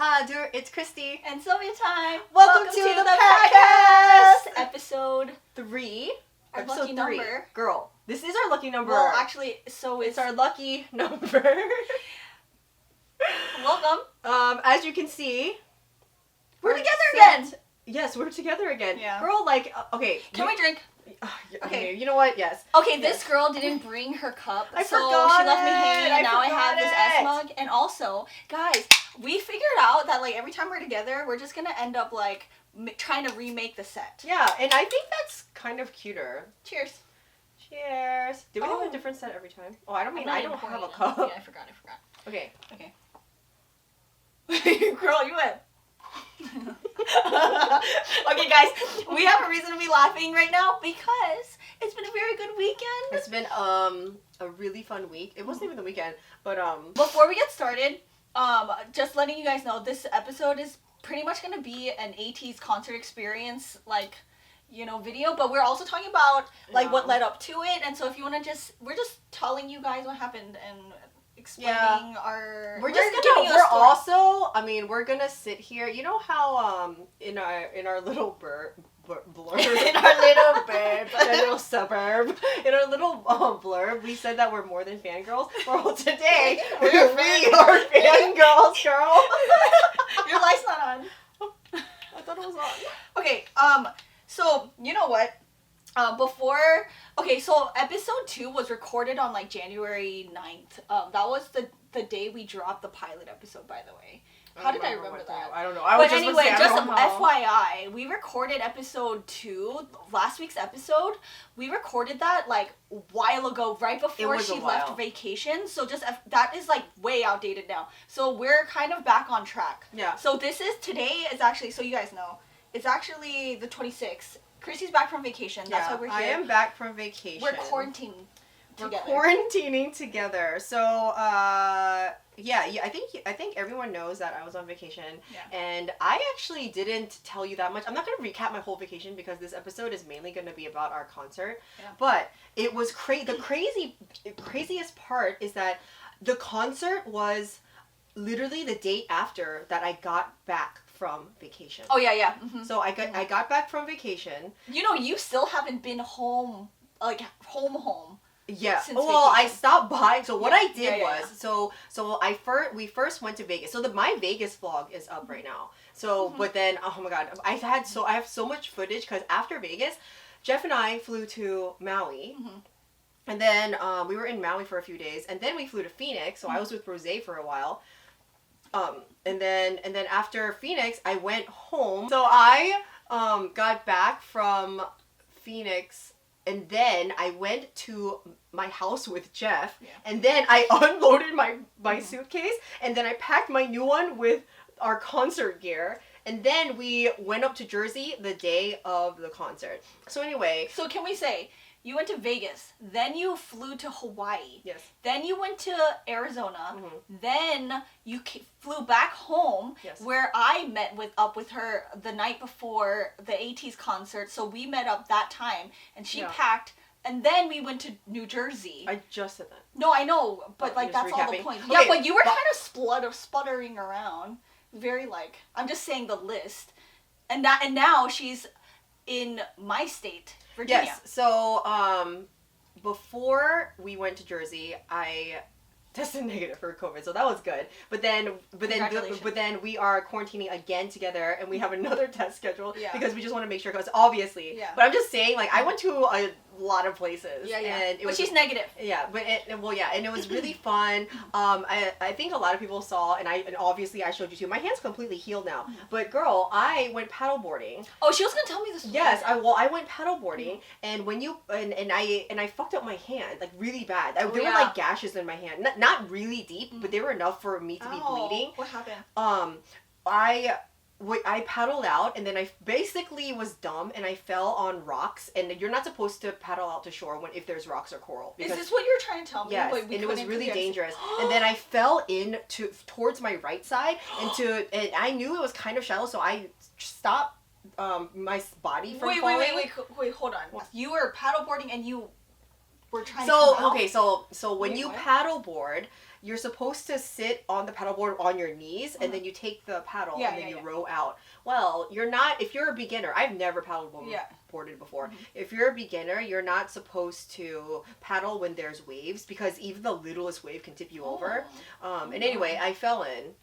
Hi, dear, it's Christy. And Silvia time. Welcome to the podcast. Episode 3. Our Episode lucky 3. number. Girl, this is our lucky number. Well, actually, so it's our lucky number. Welcome. As you can see, we're together again. Yes, we're together again. Yeah. Girl, like, okay. Can we drink? Okay, you know what? Yes. Okay, this girl didn't bring her cup, I so forgot she left me hanging, and now I forgot have this S it. mug. And also, guys, we figured out that like every time we're together, we're just gonna end up like trying to remake the set. Yeah, and I think that's kind of cuter. Cheers. Cheers. Do we have a different set every time? Oh, I don't have a cup. Yeah, I forgot. Okay. Girl, you went. Okay, guys, we have a reason to be laughing right now because it's been a very good weekend. It's been a really fun week. It wasn't even the weekend, but Before we get started, just letting you guys know, this episode is pretty much gonna be an Ateez concert experience, like, you know, video, but we're also talking about like what led up to it, and so if you want to we're just telling you guys what happened and explaining our. We're gonna sit here. You know how in our little blurb in our little in our little suburb, in our little blurb, we said that we're more than fangirls. Well, today we are fangirls, girl. Your light's not on. I thought it was on. Okay. So you know what? So episode 2 was recorded on like January 9th. That was the day we dropped the pilot episode, by the way. How did I remember that? I don't know. But anyway, just FYI, we recorded episode 2, last week's episode. We recorded that like a while ago, right before she left vacation. So that is like way outdated now. So we're kind of back on track. Yeah. So today is actually, so you guys know, it's actually the 26th. Christy's back from vacation. That's why we're here. I am back from vacation. We're quarantining together. We're quarantining together. So, I think everyone knows that I was on vacation. Yeah. And I actually didn't tell you that much. I'm not going to recap my whole vacation because this episode is mainly going to be about our concert. Yeah. But it was the craziest part is that the concert was literally the day after that I got back from vacation. Oh yeah. Mm-hmm. So I got back from vacation. You know, you still haven't been home, like home. Yeah. Since well, vacation. I stopped by. So what I did was we first went to Vegas. So my Vegas vlog is up right now. So but then oh my god, I have so much footage because after Vegas, Jeff and I flew to Maui. Mm-hmm. And then we were in Maui for a few days, and then we flew to Phoenix. So I was with Rose for a while. And then after Phoenix, I went home. So I got back from Phoenix, and then I went to my house with Jeff, and then I unloaded my suitcase, and then I packed my new one with our concert gear, and then we went up to Jersey the day of the concert. So anyway. So can we say, you went to Vegas, then you flew to Hawaii. Yes. Then you went to Arizona. Mm-hmm. Then you flew back home, where I met up with her the night before the Ateez concert. So we met up that time, and she packed. And then we went to New Jersey. I just said that. No, I know, but like that's all the point. Okay, yeah, but you were kind of sputtering around. Very like, I'm just saying the list. And now she's in my state, Virginia. Yes. So, before we went to Jersey, I tested negative for COVID, so that was good. But then we are quarantining again together, and we have another test scheduled because we just want to make sure. Because obviously, but I'm just saying, like, I went to a lot of places. And she's negative. Yeah, and it was really fun. I think a lot of people saw, and obviously I showed you too. My hand's completely healed now. But girl, I went paddleboarding. Oh, she was gonna tell me this. Yes, I went paddleboarding, and when you and I fucked up my hand like really bad. There were like gashes in my hand, not really deep, but they were enough for me to be bleeding. What happened? I paddled out, and then I basically was dumb, and I fell on rocks, and you're not supposed to paddle out to shore if there's rocks or coral. Is this what you're trying to tell me? Yes, and it was really dangerous. And then I fell towards my right side, and I knew it was kind of shallow, so I stopped my body from falling. Wait, hold on. What? You were paddleboarding, and you were trying to come out? So when you paddleboard, you're supposed to sit on the paddleboard on your knees, and then you take the paddle and then you row out. Well, you're not, if you're a beginner, I've never paddleboarded before. If you're a beginner, you're not supposed to paddle when there's waves, because even the littlest wave can tip you over. And anyway, I fell in.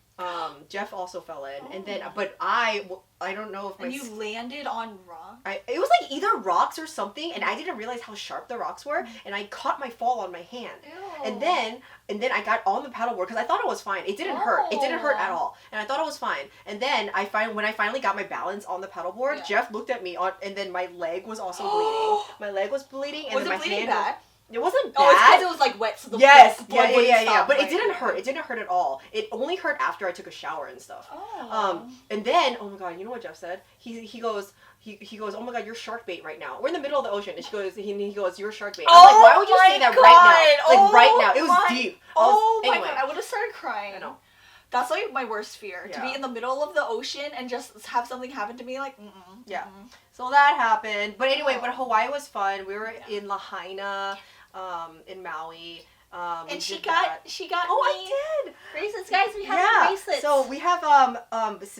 Jeff also fell in, and then, but I don't know if and you landed on rocks? It was like either rocks or something, and I didn't realize how sharp the rocks were, and I caught my fall on my hand. Ew. And then I got on the paddleboard, because I thought it was fine. It didn't hurt. It didn't hurt at all, and I thought it was fine. And then when I finally got my balance on the paddleboard, Jeff looked at me, and then my leg was also bleeding. My leg was bleeding, and was then my bleeding hand bad? It wasn't bad. Oh, it's because it was like wet, so the blood wouldn't stop. But it didn't hurt. It didn't hurt at all. It only hurt after I took a shower and stuff. And then, oh my god, you know what Jeff said? He goes, oh my god, you're shark bait right now. We're in the middle of the ocean, and he goes, you're shark bait. I'm like, why would you say that right now? Like right now. It was deep. My god, I would have started crying. I know. That's like my worst fear, to be in the middle of the ocean and just have something happen to me, like, So that happened. But anyway, but Hawaii was fun. We were in Lahaina, in Maui. And she got oh, I did bracelets, guys. We have bracelets. So we have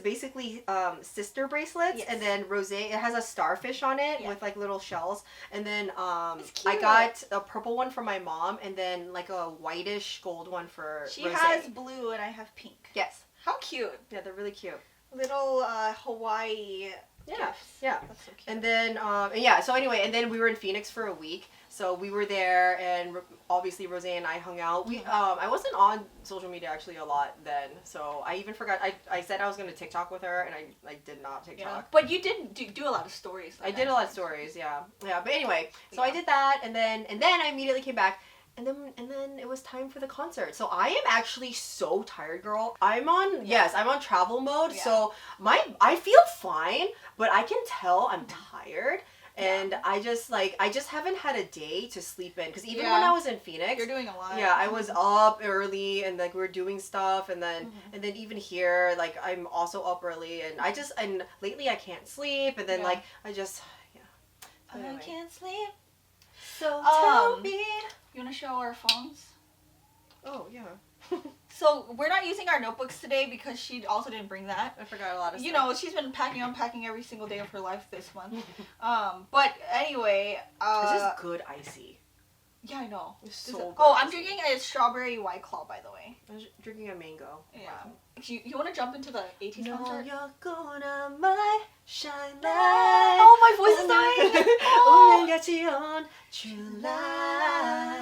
basically sister bracelets, and then rosé. It has a starfish on it with like little shells, and then I got a purple one for my mom, and then like a whitish gold one for she Rosé. has blue and I have pink. Yes. How cute. Yeah, they're really cute. Little Hawaii gifts. Yeah. That's so cute. And then so anyway, and then we were in Phoenix for a week. So we were there, and obviously Rosé and I hung out. We I wasn't on social media actually a lot then, so I even forgot. I said I was going to TikTok with her, and I did not TikTok. Yeah. But you did do a lot of stories. I did a lot of stories, yeah. But anyway, so I did that, and then I immediately came back. And then it was time for the concert. So I am actually so tired, girl. I'm on travel mode. Yeah. So I feel fine, but I can tell I'm tired. And I just haven't had a day to sleep in, because even when I was in Phoenix, you're doing a lot. Yeah, I was up early, and like we were doing stuff, and then even here, like I'm also up early, and lately I can't sleep, and then I can't sleep. So tell me. You want to show our phones? Oh yeah. So we're not using our notebooks today because she also didn't bring that. I forgot a lot of stuff. You know, she's been unpacking every single day of her life this month. But anyway, this is good icy. Yeah, I know. It's so good. Oh, I'm drinking a strawberry White Claw, by the way. I'm drinking a mango. Yeah. You want to jump into the Ateez concert? You're gonna my shine light. Oh, my voice is dying. Oh, got you on July.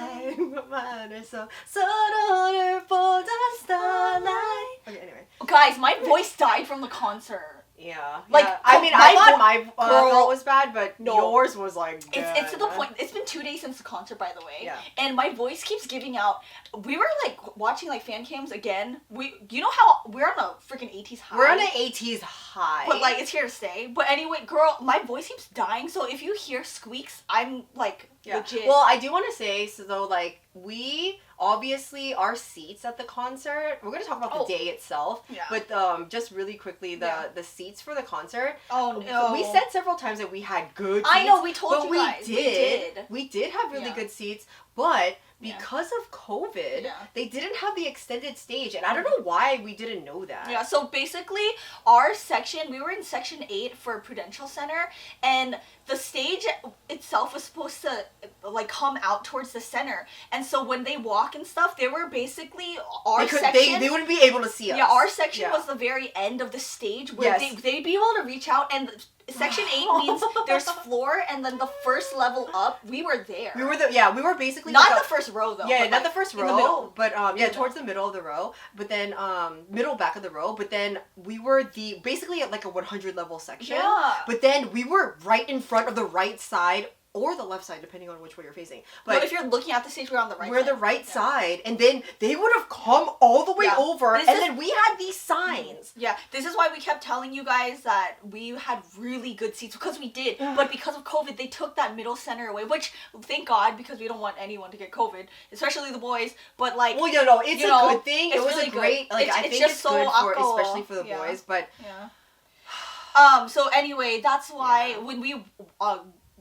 So don't for the starlight. Okay, anyway. Guys, my voice died from the concert. Yeah. Like, I mean, I thought my girl was bad, but no. yours was like good. It's to the point. It's been 2 days since the concert, by the way. Yeah. And my voice keeps giving out. We were like watching like fan cams again. You know how we're on a freaking Ateez high. We're on an Ateez high. But like it's here to stay. But anyway, girl, my voice keeps dying. So if you hear squeaks, I'm like legit. Well, I do want to say though, like we obviously our seats at the concert. We're gonna talk about the day itself. Yeah. But just really quickly, the seats for the concert. Oh no. We said several times that we had good seats. I know, we told you guys. We did have really good seats, but because of COVID, they didn't have the extended stage, and I don't know why we didn't know that. Yeah, so basically, our section, we were in section 8 for Prudential Center, and the stage itself was supposed to like come out towards the center, and so when they walk and stuff, they were basically section. They wouldn't be able to see us. Yeah, our section was the very end of the stage where they'd be able to reach out, and section 8 means there's floor, and then the first level up, we were there. We were basically not the first row though. Yeah, not the first row, but towards the the middle of the row, but then middle back of the row, but then we were basically at like a 100 level section. Yeah. But then we were right in front of the right side or the left side, depending on which way you're facing. But if you're looking at the stage, we're on the right side. We're the right side, and then they would have come all the way over, then we had these signs. Yeah, this is why we kept telling you guys that we had really good seats, because we did. But because of COVID, they took that middle center away, which, thank God, because we don't want anyone to get COVID, especially the boys. But like, well, it's a good thing. It was really a great, like, I think it's good for, especially for the boys. But so anyway, that's why when we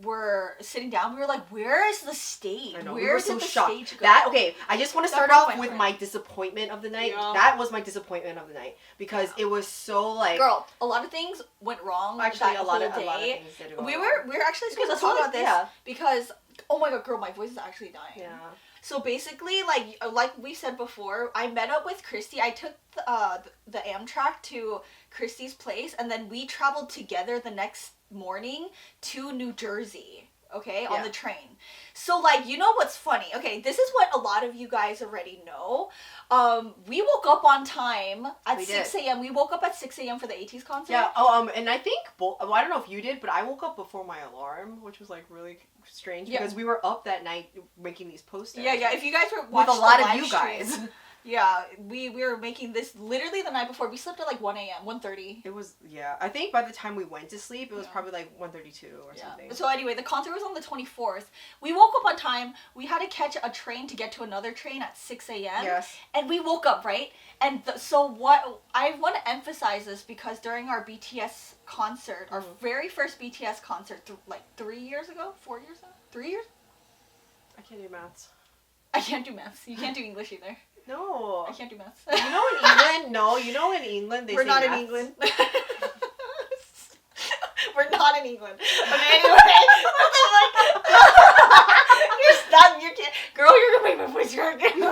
were sitting down, we were like, where is the stage? I know, Where we were did so the shocked. stage go? That, okay, I just want to start off with my disappointment of the night. Yeah. That was my disappointment of the night. Because it was so, like... Girl, a lot of things went wrong Actually, that a lot of whole day. things did go We wrong. were actually supposed to talk about this because, oh my god, girl, my voice is actually dying. Yeah. So basically, like we said before, I met up with Christy. I took the Amtrak to Christy's place, and then we traveled together the next morning to New Jersey. Okay, on the train. So, like, you know what's funny? Okay, this is what a lot of you guys already know. We woke up on time at 6 a.m. We woke up at 6 a.m. for the Ateez concert. Yeah, and I think, I don't know if you did, but I woke up before my alarm, which was, like, really strange, because we were up that night making these posters. Yeah, if you guys were with a lot of you guys. Yeah, we were making this literally the night before. We slept at like 1 a.m., 1:30. It was, I think by the time we went to sleep, it was probably like 1:32 or something. So anyway, the concert was on the 24th. We woke up on time. We had to catch a train to get to another train at 6 a.m. Yes. And we woke up, right? And so what, I want to emphasize this because during our BTS concert, our very first BTS concert, like 3 years ago? 4 years ago? 3 years? I can't do maths. I can't do maths. You can't do English either. No. I can't do maths. You know in England? No, you know in England they We're say not maths. in England. We're not in England. Okay, anyway. What the fuck? You're stuck. You can't. Girl, you're gonna make my voice crack again.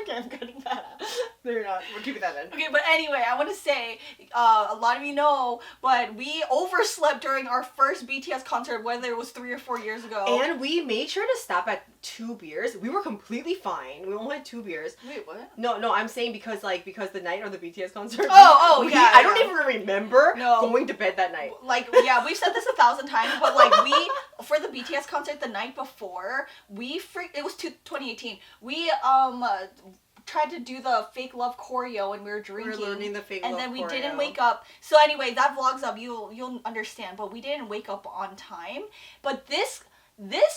Okay, I'm cutting that out. No, you're not. We're keeping that in. Okay, but anyway, I want to say, a lot of you know, but we overslept during our first BTS concert, whether it was 3 or 4 years ago. And we made sure to stop at 2 beers. We were completely fine. We only had 2 beers. Wait, what? No, I'm saying because the night of the BTS concert. Yeah. I don't even remember going to bed that night. Like, yeah, we've said this 1,000 times, but like for the BTS concert the night before, it was 2018. We tried to do the fake love choreo and we were drinking. We were learning the fake and love then we choreo. didn't wake up. So anyway, that vlog's up. You'll understand. But we didn't wake up on time. But this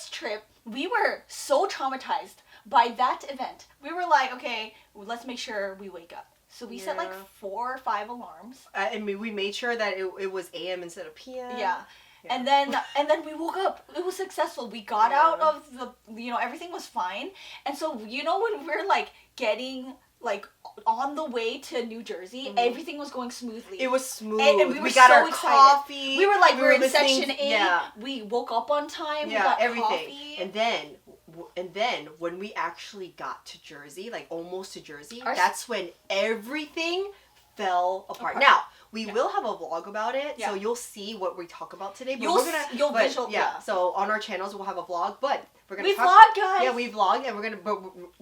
trip, we were so traumatized by that event. We were like, okay, let's make sure we wake up. So we set like 4 or 5 alarms. And we made sure that it was AM instead of PM. Yeah. And then we woke up. It was successful. We got out of everything was fine. And so, when we're like getting like on the way to New Jersey, everything was going smoothly. It was smooth. And we were got so our excited. coffee. We were like, we're in listening, section 8. Yeah. We woke up on time. Yeah, we got everything. coffee. And then when we actually got to Jersey, like almost to Jersey, that's when everything fell apart. Now, we will have a vlog about it, so you'll see what we talk about today. But You'll visual. Yeah, so on our channels we'll have a vlog, but we vlog, guys. Yeah, we vlog, and we're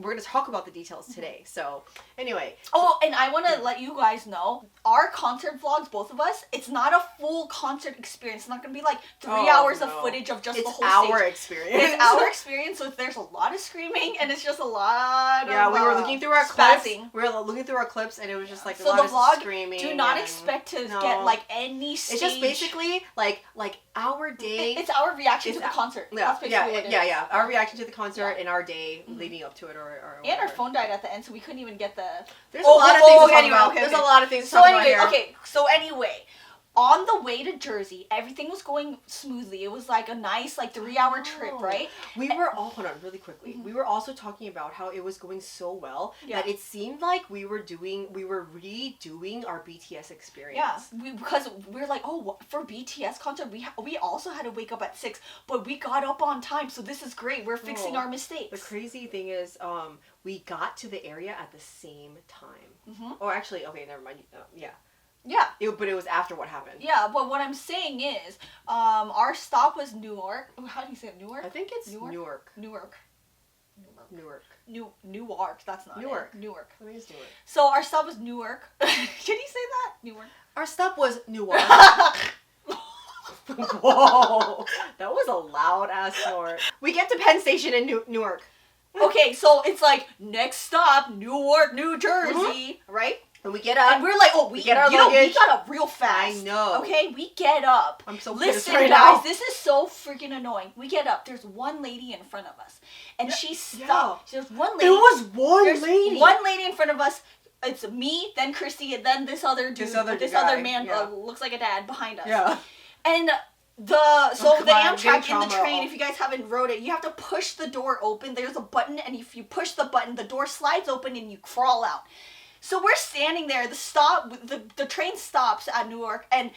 gonna talk about the details today. So anyway. Oh, and I want to let you guys know, our concert vlogs, both of us, it's not a full concert experience. It's not gonna be like 3 hours of footage of just the whole stage. It's our experience. It's our experience. So there's a lot of screaming, and it's just a lot of we were looking through our clips. We were looking through our clips, and it was just like a lot of screaming. Do not expect to get like any stage. It's just basically like our day. It's our reaction to the concert. Yeah. Our reaction to the concert and our day leading up to it, or and our phone died at the end, so we couldn't even get the. There's a lot of things to talk about. There's a lot of things to talk about here. So anyway, on the way to Jersey, everything was going smoothly. It was like a nice 3-hour trip, right? We were all hold on really quickly. We were also talking about how it was going so well that it seemed like we were redoing our BTS experience. Yeah, because we're like, for BTS concert, we also had to wake up at 6, but we got up on time, so this is great. We're fixing our mistakes. The crazy thing is, we got to the area at the same time. Oh, actually, okay, never mind. Yeah. But it was after what happened. Yeah, but what I'm saying is, our stop was Newark. How do you say it? Newark? I think it's Newark. Newark. That's not Newark. it. Newark. I think it's Newark. So our stop was Newark. Can you say that? Newark. Our stop was Newark. Whoa, that was a loud ass snort. We get to Penn Station in Newark. Okay, so it's like next stop Newark, New Jersey, right? And we get up. And we're like, oh, we get our we luggage. got up real fast. I know. Okay, we get up. I'm so Listen, pissed right guys, now. this is so freaking annoying. We get up. There's one lady in front of us. And she stopped. Yeah. There's one lady. There was one There's lady. one lady in front of us. It's me, then Christy, and then this other dude. This other man looks like a dad behind us. Yeah. And the Amtrak in the train, if you guys haven't rode it, you have to push the door open. There's a button, and if you push the button, the door slides open and you crawl out. So we're standing there. The train stops at Newark, and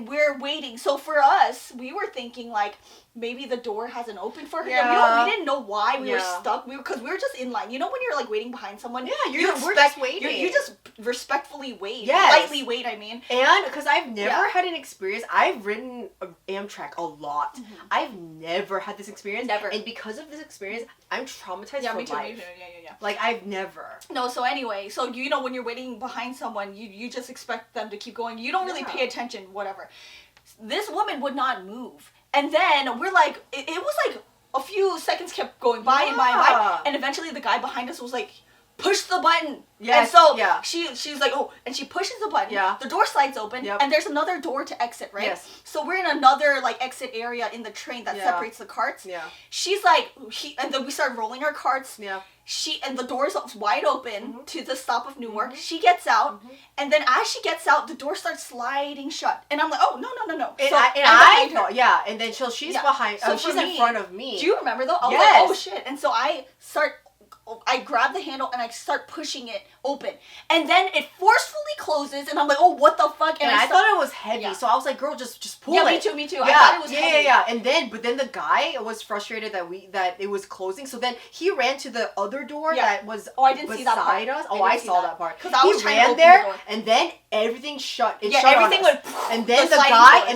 we're waiting. So for us, we were thinking like maybe the door hasn't opened for her. Yeah. We didn't know why we were stuck. Because we were just in line. You know when you're like waiting behind someone? Yeah, we're just waiting. You just respectfully wait. Yes. Politely wait, I mean. And because I've never had an experience, I've ridden Amtrak a lot. Mm-hmm. I've never had this experience. Never. And because of this experience, I'm traumatized for me too, life. Me too. Yeah. Like, I've never. No, so anyway, so you know when you're waiting behind someone, you just expect them to keep going. You don't really pay attention, whatever. This woman would not move. And then we're like, it was like a few seconds kept going by and by. And eventually the guy behind us was like, push the button. Yes. And so she's like, oh, and she pushes the button. Yeah. The door slides open. Yep. And there's another door to exit, right? Yes. So we're in another like exit area in the train that separates the carts. Yeah. She's like, and then we start rolling our carts. Yeah. And the door's wide open to the stop of Newark. She gets out, and then as she gets out, the door starts sliding shut. And I'm like, oh, no. And So I thought, and then she's behind, so she's in front of me. Do you remember though? I was like, oh shit. And so I grab the handle and I start pushing it open. And then it forcefully closes and I'm like, oh, what the fuck? And I thought it was heavy, so I was like, girl, just pull it. Yeah, me too. I thought it was heavy. And but then the guy was frustrated that it was closing, so then he ran to the other door that was I didn't see that part. beside us. Oh, I saw that part. Because I was trying to open there, the door. and then everything shut. It shut everything on us. went. And then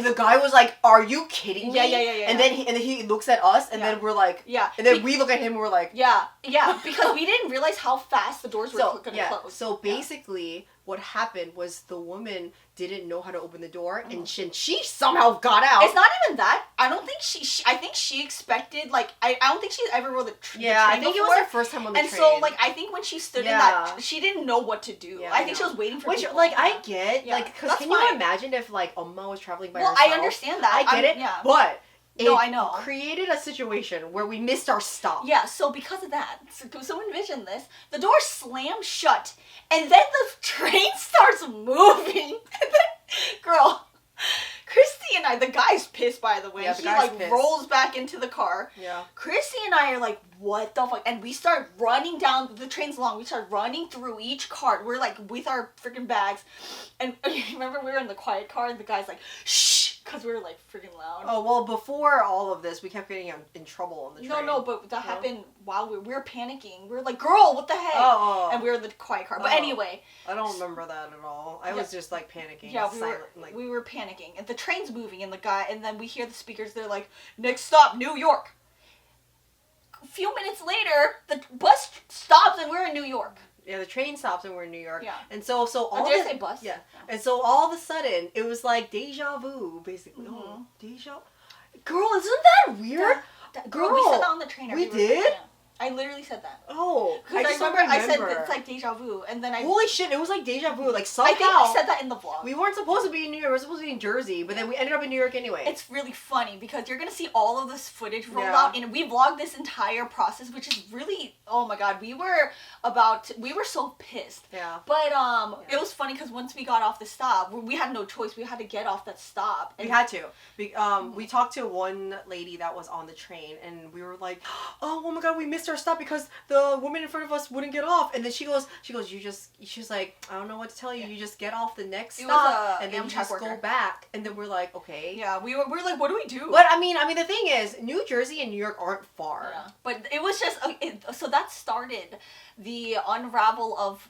the guy was like, "Are you kidding me?" Yeah. And then he looks at us, and then we're like, And then we look at him, and we're like, because we didn't realize how fast the doors were going to close. So basically, what happened was the woman didn't know how to open the door, and she somehow got out. It's not even that. I don't think I think she expected, like, I don't think she's ever rode the train I think before. it was her first time on the train. And so, like, I think when she stood in that, she didn't know what to do. I think she was waiting for people. Like, I get, like, because can you imagine if, like, Amma was traveling by herself? Well, I understand that. I get it, but I know. Created a situation where we missed our stop. Yeah, so because of that, so envision this, the door slams shut, and then the train starts moving. And then, girl, Christy and I, the guy's pissed, by the way. Yeah, he, like, rolls back into the car. Yeah. Christy and I are like, what the fuck? And we start running down, the train's long, we start running through each cart. We're, like, with our freaking bags. And remember, we were in the quiet car, and the guy's like, shh, because we were, like, freaking loud. Oh, well, before all of this, we kept getting in trouble on the train. No, but that happened while we were panicking. We were like, girl, what the heck? And we were in the quiet car. But anyway. I don't remember that at all. I was just, like, panicking. Yeah, we were panicking. And the train's moving, and then we hear the speakers, they're like, next stop, New York. A few minutes later, the bus stops, and we're in New York. Yeah, the train stops and we're in New York. Yeah. And so all did I say bus? Yeah. And so all of a sudden, it was like deja vu, basically. Mm-hmm. Oh, deja. Girl, isn't that weird? Girl, we said that on the train. We did? Yeah. I literally said that. Oh, because I remember I said it's like deja vu, and then holy shit, it was like deja vu. Like somehow. I think I said that in the vlog. We weren't supposed to be in New York. We were supposed to be in Jersey, but then we ended up in New York anyway. It's really funny because you're gonna see all of this footage rolled out, and we vlogged this entire process, which is really, oh my god, we were so pissed. Yeah. But it was funny because once we got off the stop, we had no choice. We had to get off that stop. We had to. We talked to one lady that was on the train, and we were like, oh my god, we missed our stop because the woman in front of us wouldn't get off. And then she goes, she's like, I don't know what to tell you. You just get off the next stop, and then you just go back. And then we're like, okay. Yeah, we're like, what do we do? But I mean, the thing is, New Jersey and New York aren't far. Yeah. But it was just, so that started the unravel of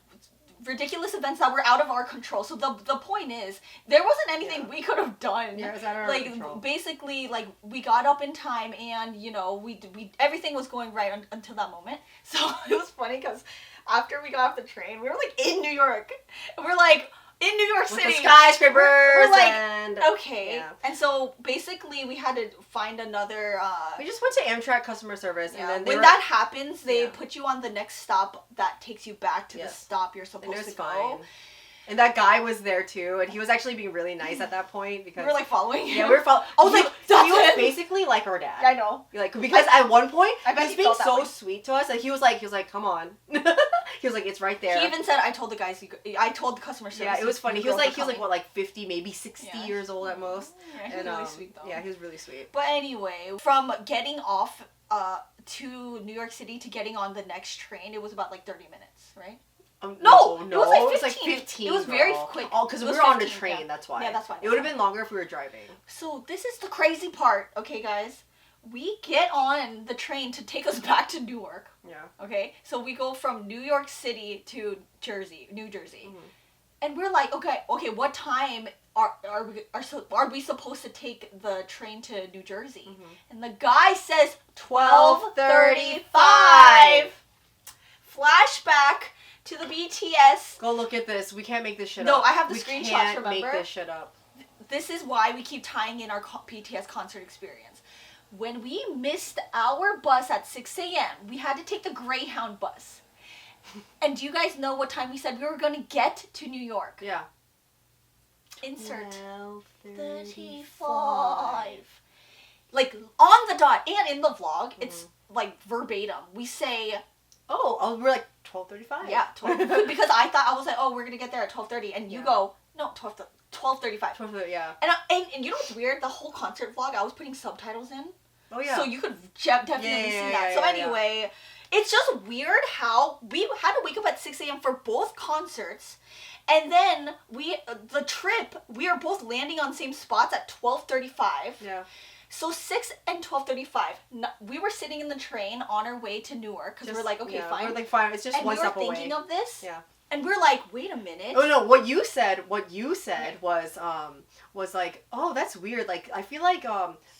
ridiculous events that were out of our control. So the point is, there wasn't anything we could have done. Yeah, it was out of our control. Basically, like, we got up in time, and we everything was going right until that moment. So it was funny because after we got off the train, we were like in New York, and we're like in New York City, with the skyscrapers. We're like, and okay. Yeah. And so basically, we had to find another. We just went to Amtrak customer service, and then when that happens, they put you on the next stop that takes you back to the stop you're supposed to go. And that guy was there too, and he was actually being really nice at that point because we were like following him. Yeah, we were following. I was like, that's he was him. basically like our dad. I know. Like because at one point I bet he was he being felt that so way. sweet to us, and he was like, come on. He was like, it's right there. He even said, I told the guys, I told the customer service. Yeah, it was funny. He was girls like are what, like 50, maybe 60 Yeah. years old at most. Yeah, he was really sweet though. Yeah, he was really sweet. But anyway, from getting off to New York City to getting on the next train, it was about like 30 minutes, right? No, it was like 15. 15. It was very quick. Oh, because It we was were on the 15, train, yeah. that's why. Yeah, that's why. It would have been longer if we were driving. So this is the crazy part, okay, guys? We get on the train to take us back to Newark. Yeah. Okay, so we go from New York City to New Jersey, Mm-hmm. and we're like, okay, what time are we supposed to take the train to New Jersey? Mm-hmm. And the guy says 12:35. Flashback to the BTS. Go look at this. We can't make this shit up. No, I have the we screenshots, can't remember? make this shit up. This is why we keep tying in our BTS concert experience. When we missed our bus at 6 a.m., we had to take the Greyhound bus. And do you guys know what time we said we were going to get to New York? Yeah. Insert 12:35. Like, on the dot. And in the vlog, it's like verbatim. We say... Oh, we're like 12:35. Yeah, 12, because I was like, oh, we're going to get there at 12:30. And you go, no, 12:35. 12:30, yeah. And you know what's weird? The whole concert vlog, I was putting subtitles in. Oh, yeah. So you could definitely see that. So anyway, it's just weird how we had to wake up at 6 a.m. for both concerts. And then we are both landing on same spots at 12:35. Yeah. So 6 and 12:35, we were sitting in the train on our way to Newark because we're like, okay, fine. We're like, fine, it's just and one step away. And we were thinking of this. Yeah. And we're like, wait a minute. Oh no! What you said was like, oh, that's weird. Like, I feel like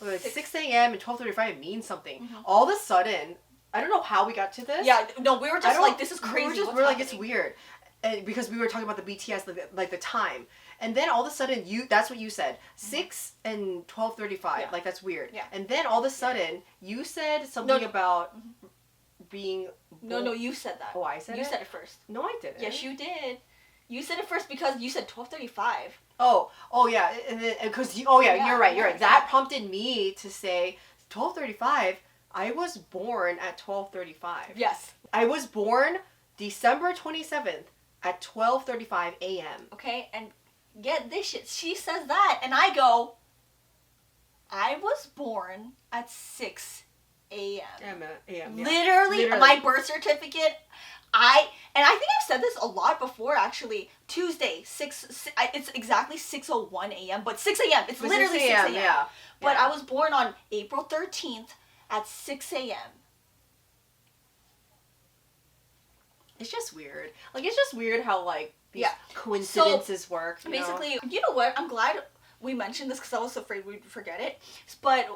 6 a.m. and 12:35 means something. Mm-hmm. All of a sudden, I don't know how we got to this. Yeah, no, we were just like, this is crazy. We're like, it's weird, and because we were talking about the BTS, like the time, and then all of a sudden, that's what you said, 6 and 12:35. Like, that's weird. Yeah. And then all of a sudden, you said something about being. No, you said that. Oh, I said it? You said it first. No, I didn't. Yes, you did. You said it first because you said 12:35. Oh yeah, and then because you're right. Yeah. That prompted me to say 12:35. I was born at 12:35. Yes. I was born December 27th at 12:35 a.m. Okay, and get this shit. She says that, and I go, I was born at 6 a.m. A.m. Literally, my birth certificate. I think I've said this a lot before. Actually, Tuesday, it's exactly 6:01 a.m. But 6 a.m. It's literally 6 a.m. Yeah. But I was born on April 13th at 6 a.m. It's just weird. Like, it's just weird how like these coincidences work. Basically, you know what? I'm glad we mentioned this because I was afraid we'd forget it. But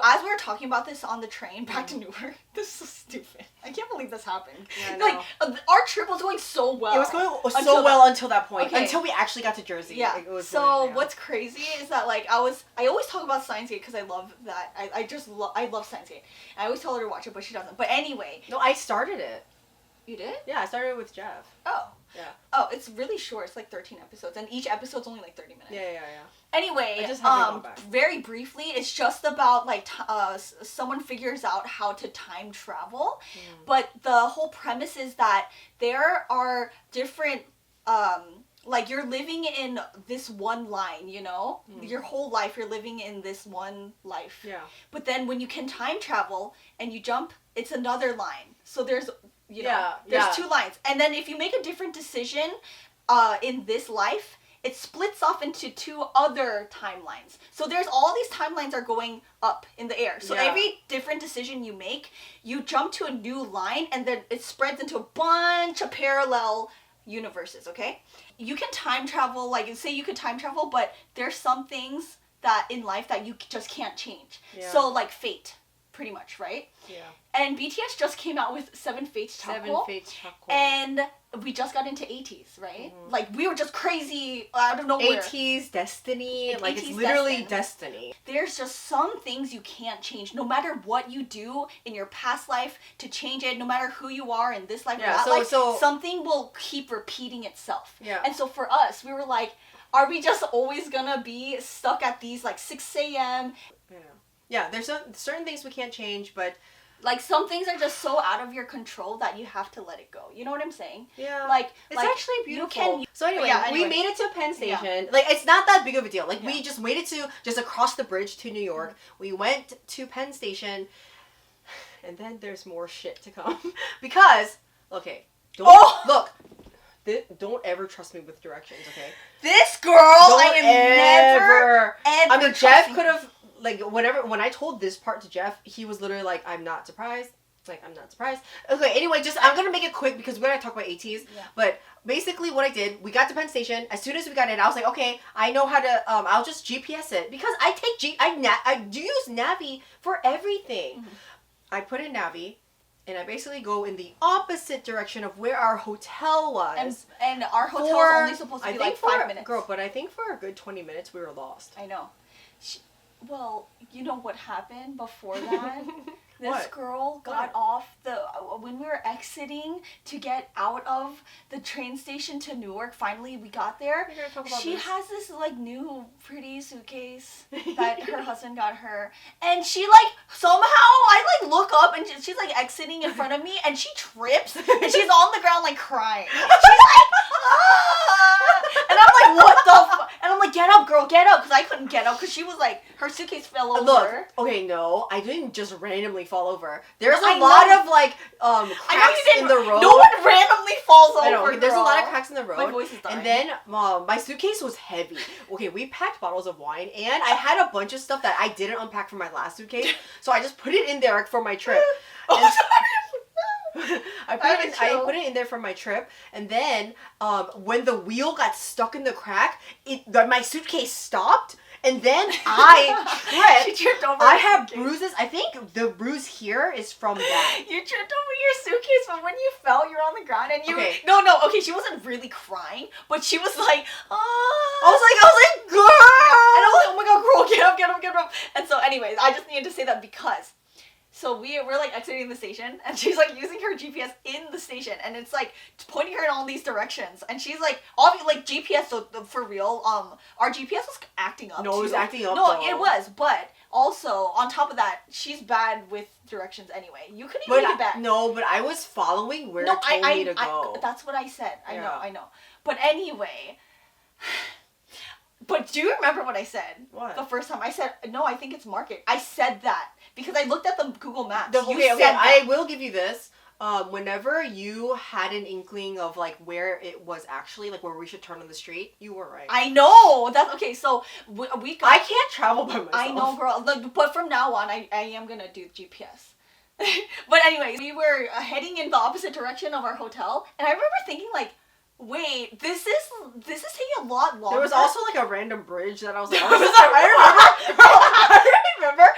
as we were talking about this on the train back to Newark, this is so stupid. I can't believe this happened. Yeah, like, our trip was going so well. It was going so well until that point. Okay. Until we actually got to Jersey. Yeah. It was What's crazy is that, like, I always talk about Science Gate because I love that. I love Science Gate. I always tell her to watch it, but she doesn't. But anyway. No, I started it. You did? Yeah, I started it with Jeff. Oh. Yeah. Oh, it's really short. It's like 13 episodes, and each episode's only like 30 minutes. Yeah. Anyway, I just haven't gone back. Very briefly, it's just about like someone figures out how to time travel, but the whole premise is that there are different like you're living in this one line, you know? Your whole life you're living in this one life. Yeah. But then when you can time travel and you jump, it's another line. So there's there's two lines. And then if you make a different decision in this life, it splits off into two other timelines. So there's all these timelines are going up in the air. So every different decision you make, you jump to a new line and then it spreads into a bunch of parallel universes, okay? You can time travel, like say you could time travel, but there's some things that in life that you just can't change. Yeah. So like fate, pretty much, right? Yeah. And BTS just came out with 7 Fates Chakra. 7 Fates Chakra. And we just got into Ateez, right? Mm-hmm. Like, we were just crazy out of nowhere. Ateez, destiny. Like, it's literally destiny. There's just some things you can't change. No matter what you do in your past life to change it, no matter who you are in this life or that life, something will keep repeating itself. Yeah. And so for us, we were like, are we just always gonna be stuck at these, like, 6 a.m.? Yeah, there's certain things we can't change, but... Like, some things are just so out of your control that you have to let it go. You know what I'm saying? Yeah. Like, it's actually beautiful. So anyway, anyway, we made it to Penn Station. Yeah. Like, it's not that big of a deal. Like, we just made it to, just across the bridge to New York. We went to Penn Station, and then there's more shit to come. Because, okay, look, don't ever trust me with directions, okay? This girl, I am never, I mean, Jeff could have... Like, when I told this part to Jeff, he was literally like, I'm not surprised. Like, I'm not surprised. Okay, anyway, I'm going to make it quick because we're going to talk about Ateez. Yeah. But basically what I did, we got to Penn Station. As soon as we got in, I was like, okay, I know how to, I'll just GPS it. Because I do use Navi for everything. Mm-hmm. I put in Navi, and I basically go in the opposite direction of where our hotel was. And our hotel was only supposed to be like 5 minutes. Girl, but I think for a good 20 minutes, we were lost. I know. Well, you know what happened before that? This girl got off when we were exiting to get out of the train station to Newark. Finally, we got there. She has this, like, new pretty suitcase that her husband got her. And she, like, somehow, I, like, look up and she's, like, exiting in front of me and she trips and she's on the ground, like, crying. She's like, ah! And I'm like, what the fuck? And I'm like, get up, girl, get up. Because I couldn't get up because she was, like, her suitcase fell over. Look, okay, no, I didn't just randomly fall over. There's a lot of, like, cracks in the road. No one randomly falls over. I know, there's a lot of cracks in the road. My voice is dying. And then my suitcase was heavy. Okay, we packed bottles of wine, and I had a bunch of stuff that I didn't unpack from my last suitcase, so I just put it in there for my trip. I put it in there for my trip, and then when the wheel got stuck in the crack, my suitcase stopped. And then I tripped. She tripped over. I have bruises. I think the bruise here is from that. You tripped over your suitcase, but when you fell, you're on the ground and you. Okay. No. Okay, she wasn't really crying, but she was like, ah. I was like, girl. And I was like, oh my god, girl, get up. And so, anyways, I just needed to say that because. So we're like exiting the station, and she's like using her GPS in the station, and it's like pointing her in all these directions, and she's like, obviously, like GPS. So for real, our GPS was acting up. No, it was acting up. No, it was, but also on top of that, she's bad with directions anyway. You couldn't even get back. No, but I was following where it told me to go. That's what I said. I know. But anyway. But do you remember what I said? What? The first time I said, no, I think it's Market. I said that because I looked at the Google Maps. Okay, I will give you this. Whenever you had an inkling of, like, where it was actually, like, where we should turn on the street, you were right. I know! That's, okay, so we got... I can't travel by myself. I know, girl. But from now on, I am gonna do GPS. But anyways, we were heading in the opposite direction of our hotel, and I remember thinking, like, wait, this is taking a lot longer. There was also, like, a random bridge that I was like, I remember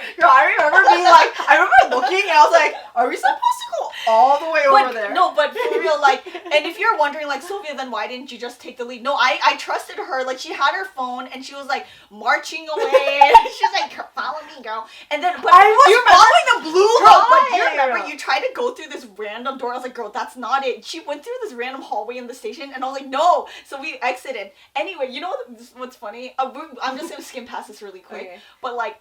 being like, I remember looking and I was like, are we supposed to go all the way over there? No, but for real, like, and if you're wondering, like, Silvia, then why didn't you just take the lead? No, I trusted her. Like, she had her phone and she was, like, marching away. She's like, follow me, girl. And then, but I was following the blue light. But do you remember, you tried to go through this random door. I was like, girl, that's not it. She went through this random hallway in the station and I was like, no. So we exited. Anyway, you know what's funny? I'm just going to skim past this really quick. Okay. But, like,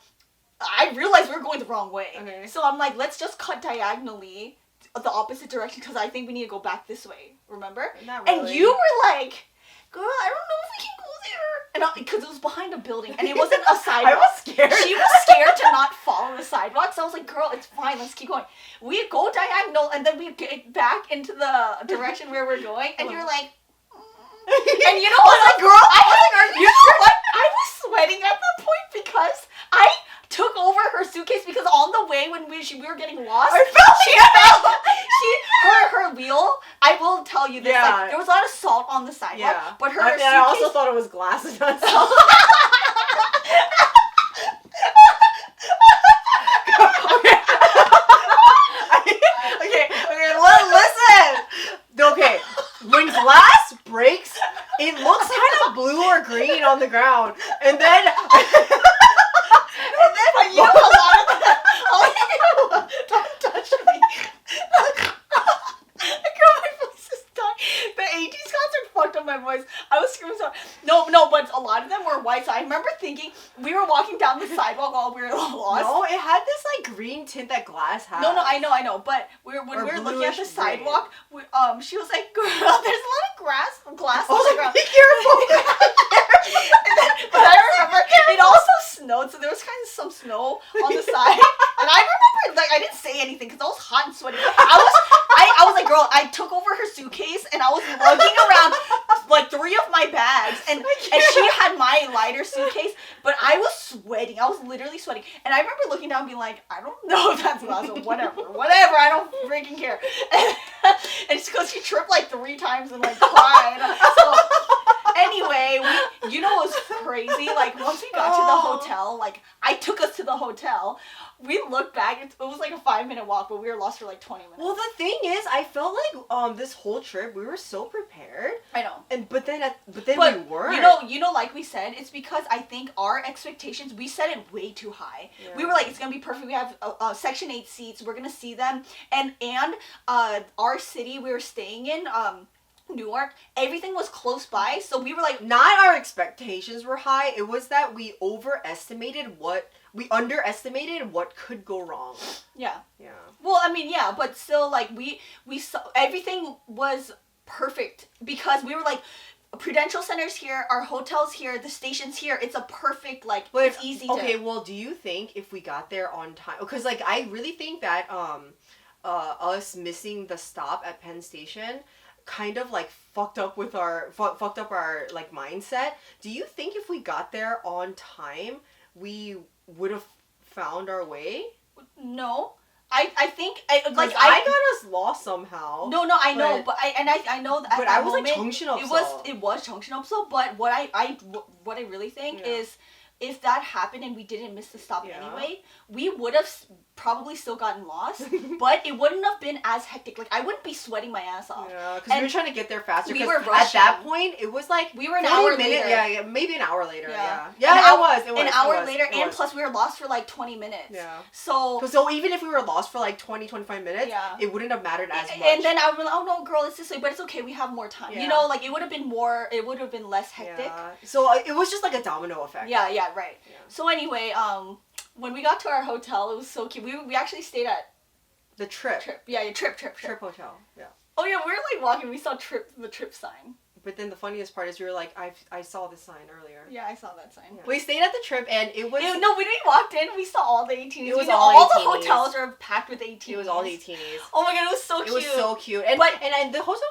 I realized we were going the wrong way. Okay. So I'm like, let's just cut diagonally the opposite direction because I think we need to go back this way. Remember? Not really. And you were like, girl, I don't know if we can go there. And because it was behind a building and it wasn't a sidewalk. I was scared. She was scared to not follow the sidewalk. So I was like, girl, it's fine. Let's keep going. We go diagonal and then we get back into the direction where we're going. And you're like, and you know what? Like, girl, I was sweating at the point because I took over her suitcase because on the way when we were getting lost, she fell. Her wheel. I will tell you this. Yeah. Like, there was a lot of salt on the sidewalk. Yeah. But her suitcase. I also thought it was glass and not salt. Okay, listen. Okay, when white. So I remember thinking we were walking down the sidewalk while we were lost. No, it had this like green tint that glass has. No, I know. But when we were looking at the sidewalk, she was like, "Girl, there's a lot of glass on the ground. Be careful." But I remember it also snowed, so there was kind of some snow on the side. And I remember, like, I didn't say anything because I was hot and sweaty. I was like, girl, I took over her suitcase and I was lugging around like 3 of my bags, and she had my lighter suitcase, but I was sweating. I was literally sweating. And I remember looking down and being like, I don't know if that's glass or whatever, I don't freaking care. And it's because she tripped like 3 times and like cried. So anyway, you know what was crazy? Like, once we got to the hotel, like, I took us to the hotel. We looked back, it was like a 5-minute walk, but we were lost for like 20 minutes. Well, the thing is, I felt like this whole trip we were so prepared. I know. But then we weren't. You know, like we said, it's because I think our expectations, we set it way too high. Yeah. We were like, it's gonna be perfect. We have Section 8 seats. We're gonna see them, and our city we were staying in, Newark, everything was close by, so we were like, not our expectations were high. It was that we underestimated what could go wrong. Yeah. Yeah. Well, I mean, yeah, but still, like, we saw everything was perfect because we were like, Prudential Center's here, our hotel's here, the station's here. It's a perfect, like, but it's easy to... Okay, well, do you think if we got there on time... Because, like, I really think that us missing the stop at Penn Station kind of, like, fucked up our like, mindset. Do you think if we got there on time, we would have found our way? No. I think like I got us lost somehow. No, I know, but I know that. But I was like Cheongcheon-upso. It was Cheongcheon-upso, but what I really think is, if that happened and we didn't miss the stop anyway, we would have probably still gotten lost, but it wouldn't have been as hectic. Like, I wouldn't be sweating my ass off. Yeah, because we were trying to get there faster. We were rushing. At that point, it was like we were an hour later. Yeah, maybe an hour later. Yeah, it was an hour later, and plus we were lost for like 20 minutes. Yeah. So even if we were lost for like 20-25 minutes, it wouldn't have mattered as much. And then I would be like, oh no, girl, it's this way, but it's okay. We have more time. Yeah. You know, like, it would have been less hectic. Yeah. So it was just like a domino effect. Yeah, right. Yeah. So anyway, when we got to our hotel, it was so cute. We actually stayed at the Trip. Trip hotel. Yeah. Oh yeah, we were like walking. We saw the Trip sign. But then the funniest part is we were like, I saw this sign earlier. Yeah, I saw that sign. Yeah. We stayed at the Trip and it was... No, when we walked in, we saw all the 18s. It was all the hotels are packed with 18s. It was all the 18s. Oh my god, it was so cute. It was so cute. And the hotel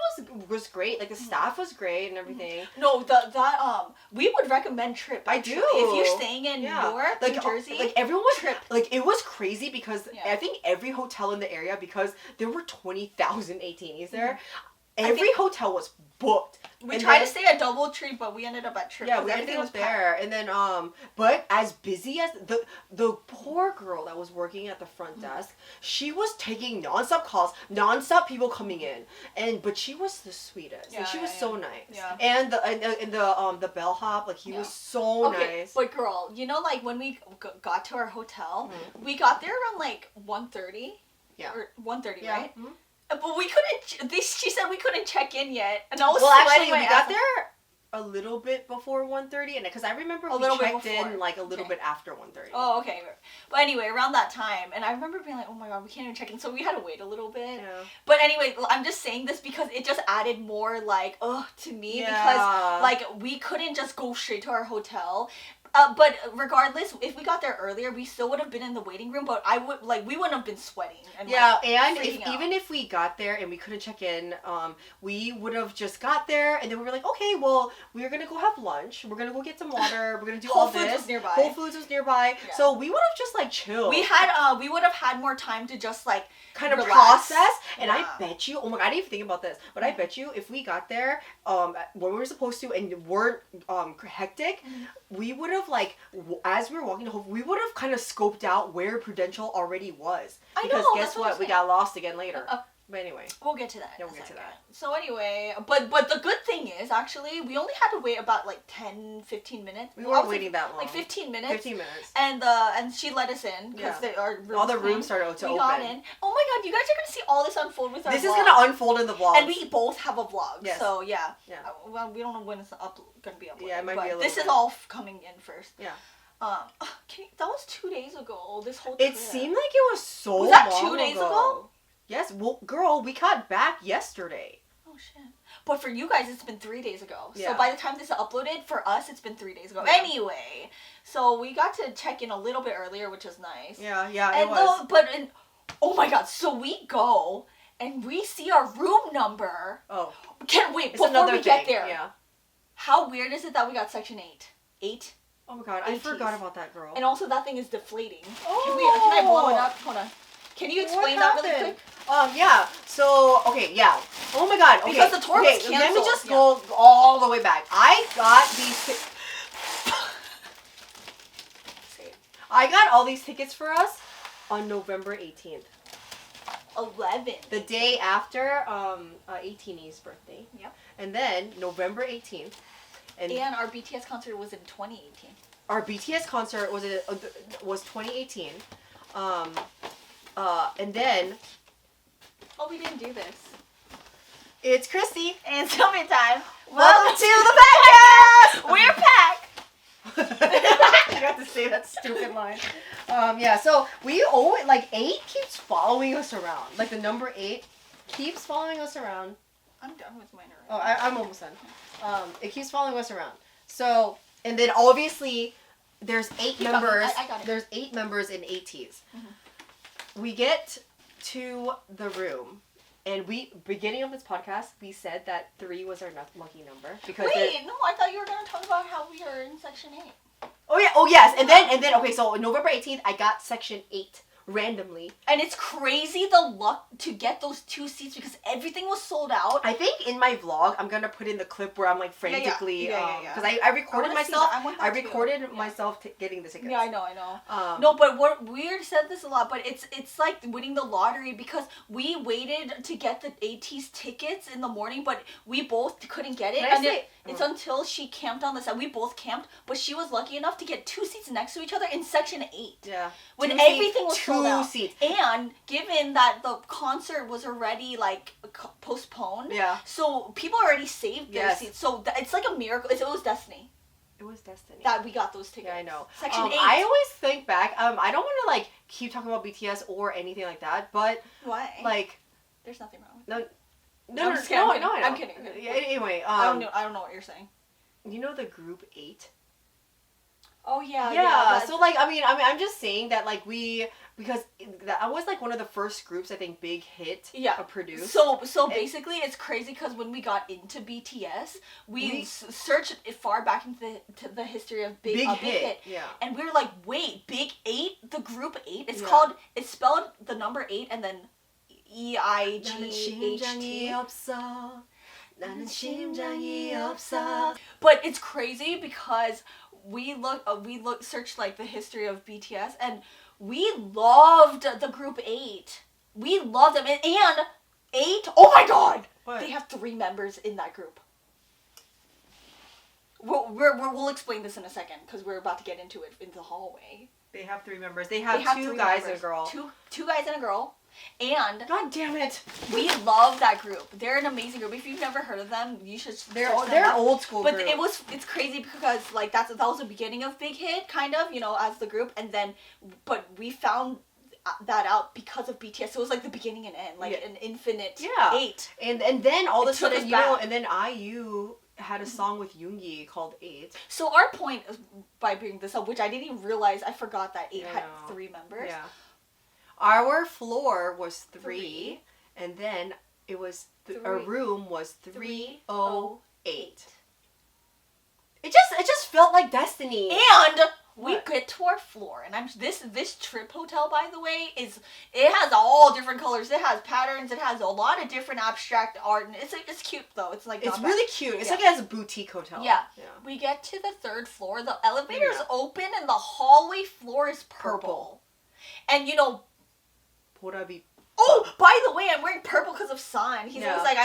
was great. Like, the staff was great and everything. No, we would recommend Trip. Actually. I do. If you're staying in Newark, like, New Jersey. Like, everyone was... Trip. Like, it was crazy because I think every hotel in the area, because there were 20,000 18s there, every hotel was booked. We tried to stay at DoubleTree, but we ended up at Trip. Yeah, we ended up there. And then, but as busy as the poor girl that was working at the front desk, she was taking nonstop calls, nonstop people coming in, but she was the sweetest. Yeah, like, she was so nice. Yeah. And the bellhop, like, he was so nice. But girl, you know, like, when we got to our hotel, we got there around like 1:30. Yeah. Or 1:30, right? Mm-hmm. But we couldn't. She said we couldn't check in yet, and I was sweating. We got there a little bit before 1:30, and because I remember we checked in like a little bit after 1:30. Oh, okay. But anyway, around that time, and I remember being like, oh my god, we can't even check in, so we had to wait a little bit. Yeah. But anyway, I'm just saying this because it just added more like to me because like we couldn't just go straight to our hotel. But regardless, if we got there earlier, we still would have been in the waiting room. But we wouldn't have been sweating. And, and even if we got there and we couldn't check in, we would have just got there and then we were like, okay, well, we're gonna go have lunch. We're gonna go get some water. We're gonna do all this. Whole Foods was nearby. Whole Foods was nearby. Yeah. So we would have just like chilled. We would have had more time to just like kind of process. And I bet you, oh my god, I didn't even think about this, but I bet you if we got there when we were supposed to and weren't hectic, we would have like as we were walking home, we would have kind of scoped out where Prudential already was. Because guess what? We got lost again later. But anyway. We'll get to that. Yeah, we'll get to that. So anyway, but the good thing is, actually, we only had to wait about like 10, 15 minutes. We weren't waiting that long. Like 15 minutes. 15 minutes. And she let us in because all the rooms started to open. We got in. Oh my god, you guys are going to see all this unfold with our This vlog. is going to unfold in the vlog. And we both have a vlog. Yes. So yeah. Well, we don't know when it's going to be uploaded. Yeah, it might be a little This bit. is all coming in first. Yeah. That was 2 days ago. This whole trip. It seemed like it was so long. Was that 2 days ago? Yes. Well, girl, we got back yesterday. Oh shit. But for you guys, it's been 3 days ago. Yeah. So by the time this is uploaded, for us, it's been 3 days ago. Yeah. Anyway, so we got to check in a little bit earlier, which was nice. Yeah, and it was. Oh my god, so we go and we see our room number. Oh. Can't wait, it's before we get there. Yeah. How weird is it that we got section 8? 8? Oh my god, I forgot about that, girl. And also that thing is deflating. Oh. Can I blow it up? Hold on. Can you explain that really quick? Yeah. So, okay, yeah. Oh my god. Okay. Because the tour was canceled. Let me just go all the way back. I got these. I got all these tickets for us on November 18th. 11. The day after 18E's birthday. Yep. And then November 18th. And our BTS concert was in 2018. Our BTS concert was 2018. And then... Oh, we didn't do this. It's Christy. And Silvia time. Welcome to the podcast! We're packed! I got to say that stupid line. Yeah, so we always, like, 8 keeps following us around. Like, the number 8 keeps following us around. I'm done with mine already. Oh, I'm almost done. It keeps following us around. So, and then obviously, there's 8 members. I got it. There's 8 members in Ateez. Mm-hmm. We get to the room, and beginning of this podcast, we said that 3 was our lucky number because. Wait, no, I thought you were gonna talk about how we are in section 8. Oh yeah. Oh yes. And then okay. So November 18th, I got section 8 randomly. And it's crazy the luck to get those 2 seats because everything was sold out. I think in my vlog, I'm gonna put in the clip where I'm like frantically, because I recorded myself. I recorded myself getting the tickets. Yeah, I know. No, but we already said this a lot, but it's like winning the lottery because we waited to get the Ateez tickets in the morning, but we both couldn't get it. It's until she camped on the side. We both camped, but she was lucky enough to get 2 seats next to each other in section 8. Yeah. When everything was sold out. 2 seats. And given that the concert was already like postponed, so people already saved their seats. So it's like a miracle. It was destiny. It was destiny that we got those tickets. Yeah, I know. Section 8. I always think back. I don't want to like keep talking about BTS or anything like that, but why? Like, there's nothing wrong with it. No, I'm kidding. Yeah, anyway, I don't know what you're saying. You know the group 8? Oh yeah. Yeah. So like, I mean, I'm just saying that like because that was like one of the first groups I think Big Hit produced. So basically, it's crazy because when we got into BTS, we searched far back into the history of Big Hit. Yeah. And we were like, wait, Big 8, the group 8. It's spelled the number 8 and then EIGHT. But it's crazy because we searched like the history of BTS and we loved the group 8. We loved them and 8. Oh my god! What? They have 3 members in that group. We'll explain this in a second because we're about to get into it in the hallway. They have 3 members. They have 2 guys and a girl. Two guys and a girl. And God damn it, we love that group. They're an amazing group. If you've never heard of them, you should. They're an old school group. But it's crazy because like that was the beginning of Big Hit, kind of, as the group, and then but we found that out because of BTS. So it was like the beginning and end, like an infinite 8. And then all of a sudden, and then IU had a song with Yoongi called 8. So our point by bringing this up, which I didn't even realize, I forgot that 8 had 3 members. Yeah. Our floor was 3, and then it was our room was 308. It just felt like destiny. And we get to our floor, and this trip hotel, by the way, it has all different colors. It has patterns. It has a lot of different abstract art, and it's cute though. It's like it's really cute. It's like it has a boutique hotel. Yeah. We get to the 3rd floor. The elevator is open, and the hallway floor is purple. And Oh, by the way, I'm wearing purple because of San. He's always like,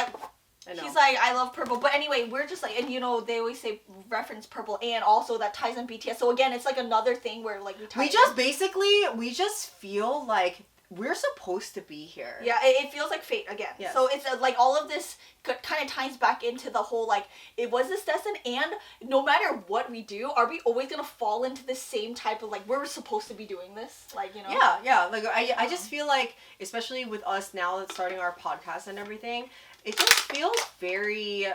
he's like, I love purple. But anyway, we're just like, and you know, they always say reference purple, and also that ties in BTS. So again, it's like another thing where like we just feel like we're supposed to be here. Yeah, it feels like fate again. Yes. So it's like all of this kind of ties back into the whole like, it was this destined, and no matter what we do, are we always gonna fall into the same type of like, we're supposed to be doing this, like, you know? Yeah. Like I just feel like, especially with us now that's starting our podcast and everything, it just feels very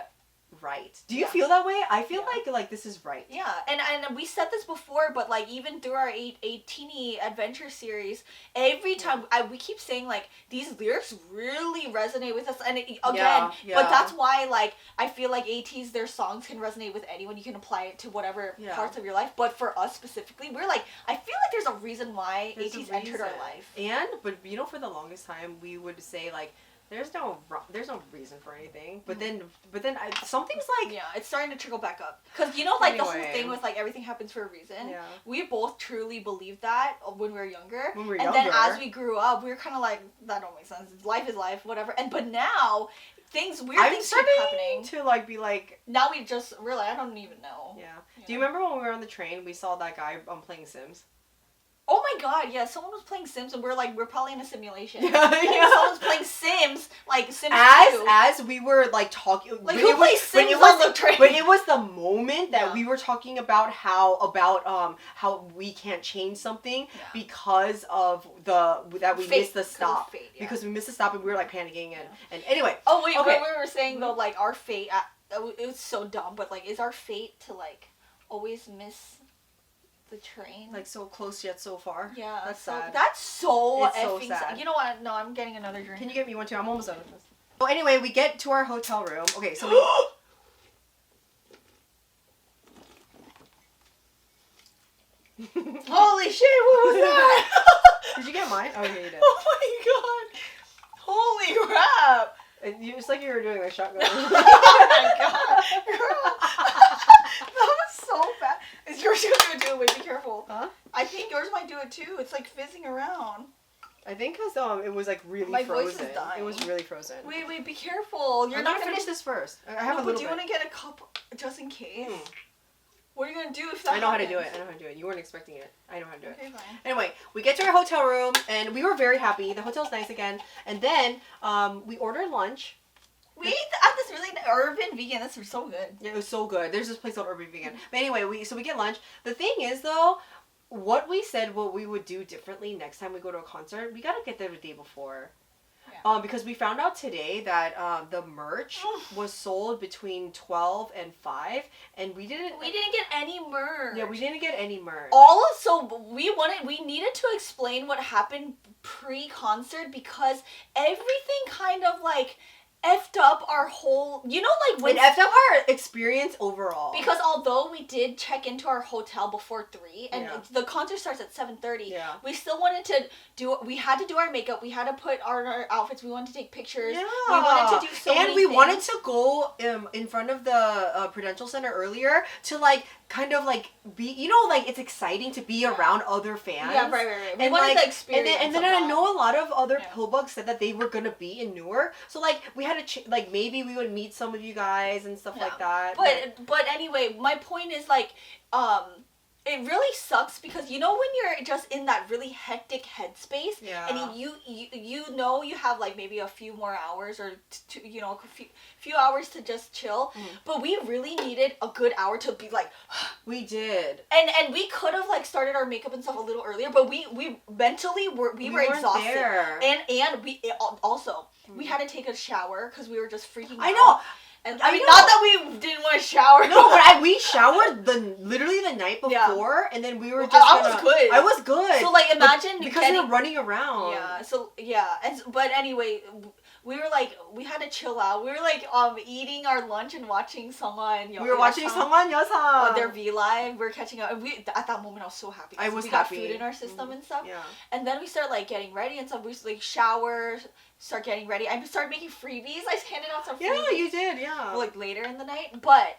right. Do you feel that way? I feel like this is right. Yeah, and we said this before, but like even through our 18 adventure series, every time we keep saying like these lyrics really resonate with us, and but that's why like I feel like Ateez, their songs can resonate with anyone. You can apply it to whatever parts of your life, but for us specifically, we're like, I feel like there's a reason why Ateez entered our life. But you know, for the longest time we would say like, there's no reason for anything, but then something's like, it's starting to trickle back up, because you know, like the whole thing with like everything happens for a reason. We both truly believed that when we were younger, then as we grew up, we were kind of like, that don't make sense, life is life, whatever. But now weird things keep happening to like be like, now we just realize, I don't even know. Do you remember when we were on the train, we saw that guy playing Sims? Oh my god, yeah, someone was playing Sims, and we're probably in a simulation. Someone's playing Sims, like Sims 2. As we were like talking, like who plays Sims on the train? But it was the moment that we were talking about how we can't change something because of we missed the stop. Because we missed the stop and we were like panicking and anyway. Oh wait, okay. What we were saying though, like our fate, it was so dumb, but like, is our fate to like always miss the train, like so close yet so far? Yeah, that's sad. That's so it's effing so sad. You know what? No, I'm getting another drink. Can you get me one too? I'm almost done with this. So anyway, we get to our hotel room. Okay, so holy shit! What was that? Did you get mine? Oh yeah, you did. Oh my god! Holy crap! It's like you were doing a shotgun. Oh my god, girl! That was so bad. Is yours gonna do it? Wait, be careful. Huh? I think yours might do it too. It's like fizzing around. I think because it was like really my frozen. Voice is dying. It was really frozen. Wait, be careful. You're I'm not gonna finish this first. I have a little bit. bit. Do you want to get a cup just in case? What are you gonna do if that I know happens? how to do it. You weren't expecting it. I know how to do it. Okay, fine. Anyway, we get to our hotel room and we were very happy. The hotel's nice again. And then we ordered lunch. We ate at this really urban vegan. That's so good. Yeah, it was so good. There's this place called Urban Vegan. But anyway, we get lunch. The thing is though, what we said what we would do differently next time we go to a concert, we gotta get there the day before. Yeah. Because we found out today that the merch was sold between 12 and 5, and we didn't get any merch. Yeah, we didn't get any merch. We needed to explain what happened pre-concert, because everything kind of like effed up our whole, you know, like when it effed up our experience overall. Because although we did check into our hotel before 3 and the concert starts at 7:30, we still wanted to we had to do our makeup, we had to put our outfits, we wanted to take pictures, we wanted to do so many things. Wanted to go in front of the Prudential Center earlier to like kind of like be, you know, like it's exciting to be around other fans. Yeah, right. We wanted the experience. And then I know a lot of other pillbugs said that they were gonna be in Newark, so like we had to like maybe we would meet some of you guys and stuff like that. But anyway, my point is like it really sucks, because you know when you're just in that really hectic headspace, and you know you have like maybe a few more hours or a few hours to just chill, but we really needed a good hour to be like we did, and we could have like started our makeup and stuff a little earlier, but we mentally were exhausted there. and we also we had to take a shower because we were just freaking out. I know. And I mean, not that we didn't want to shower. No, but we showered literally the night before, and then we were just. I was good. So like, imagine because we were running around. Yeah. So but anyway, we were like, we had to chill out. We were like, eating our lunch and watching someone. We were watching someone their V Live. We're catching up. And at that moment, I was so happy. I was we happy. got food in our system and stuff. Yeah. And then we start like getting ready and stuff. We like shower. Start getting ready. I started making freebies. I handed out some freebies. Yeah, you did, yeah. Like later in the night. But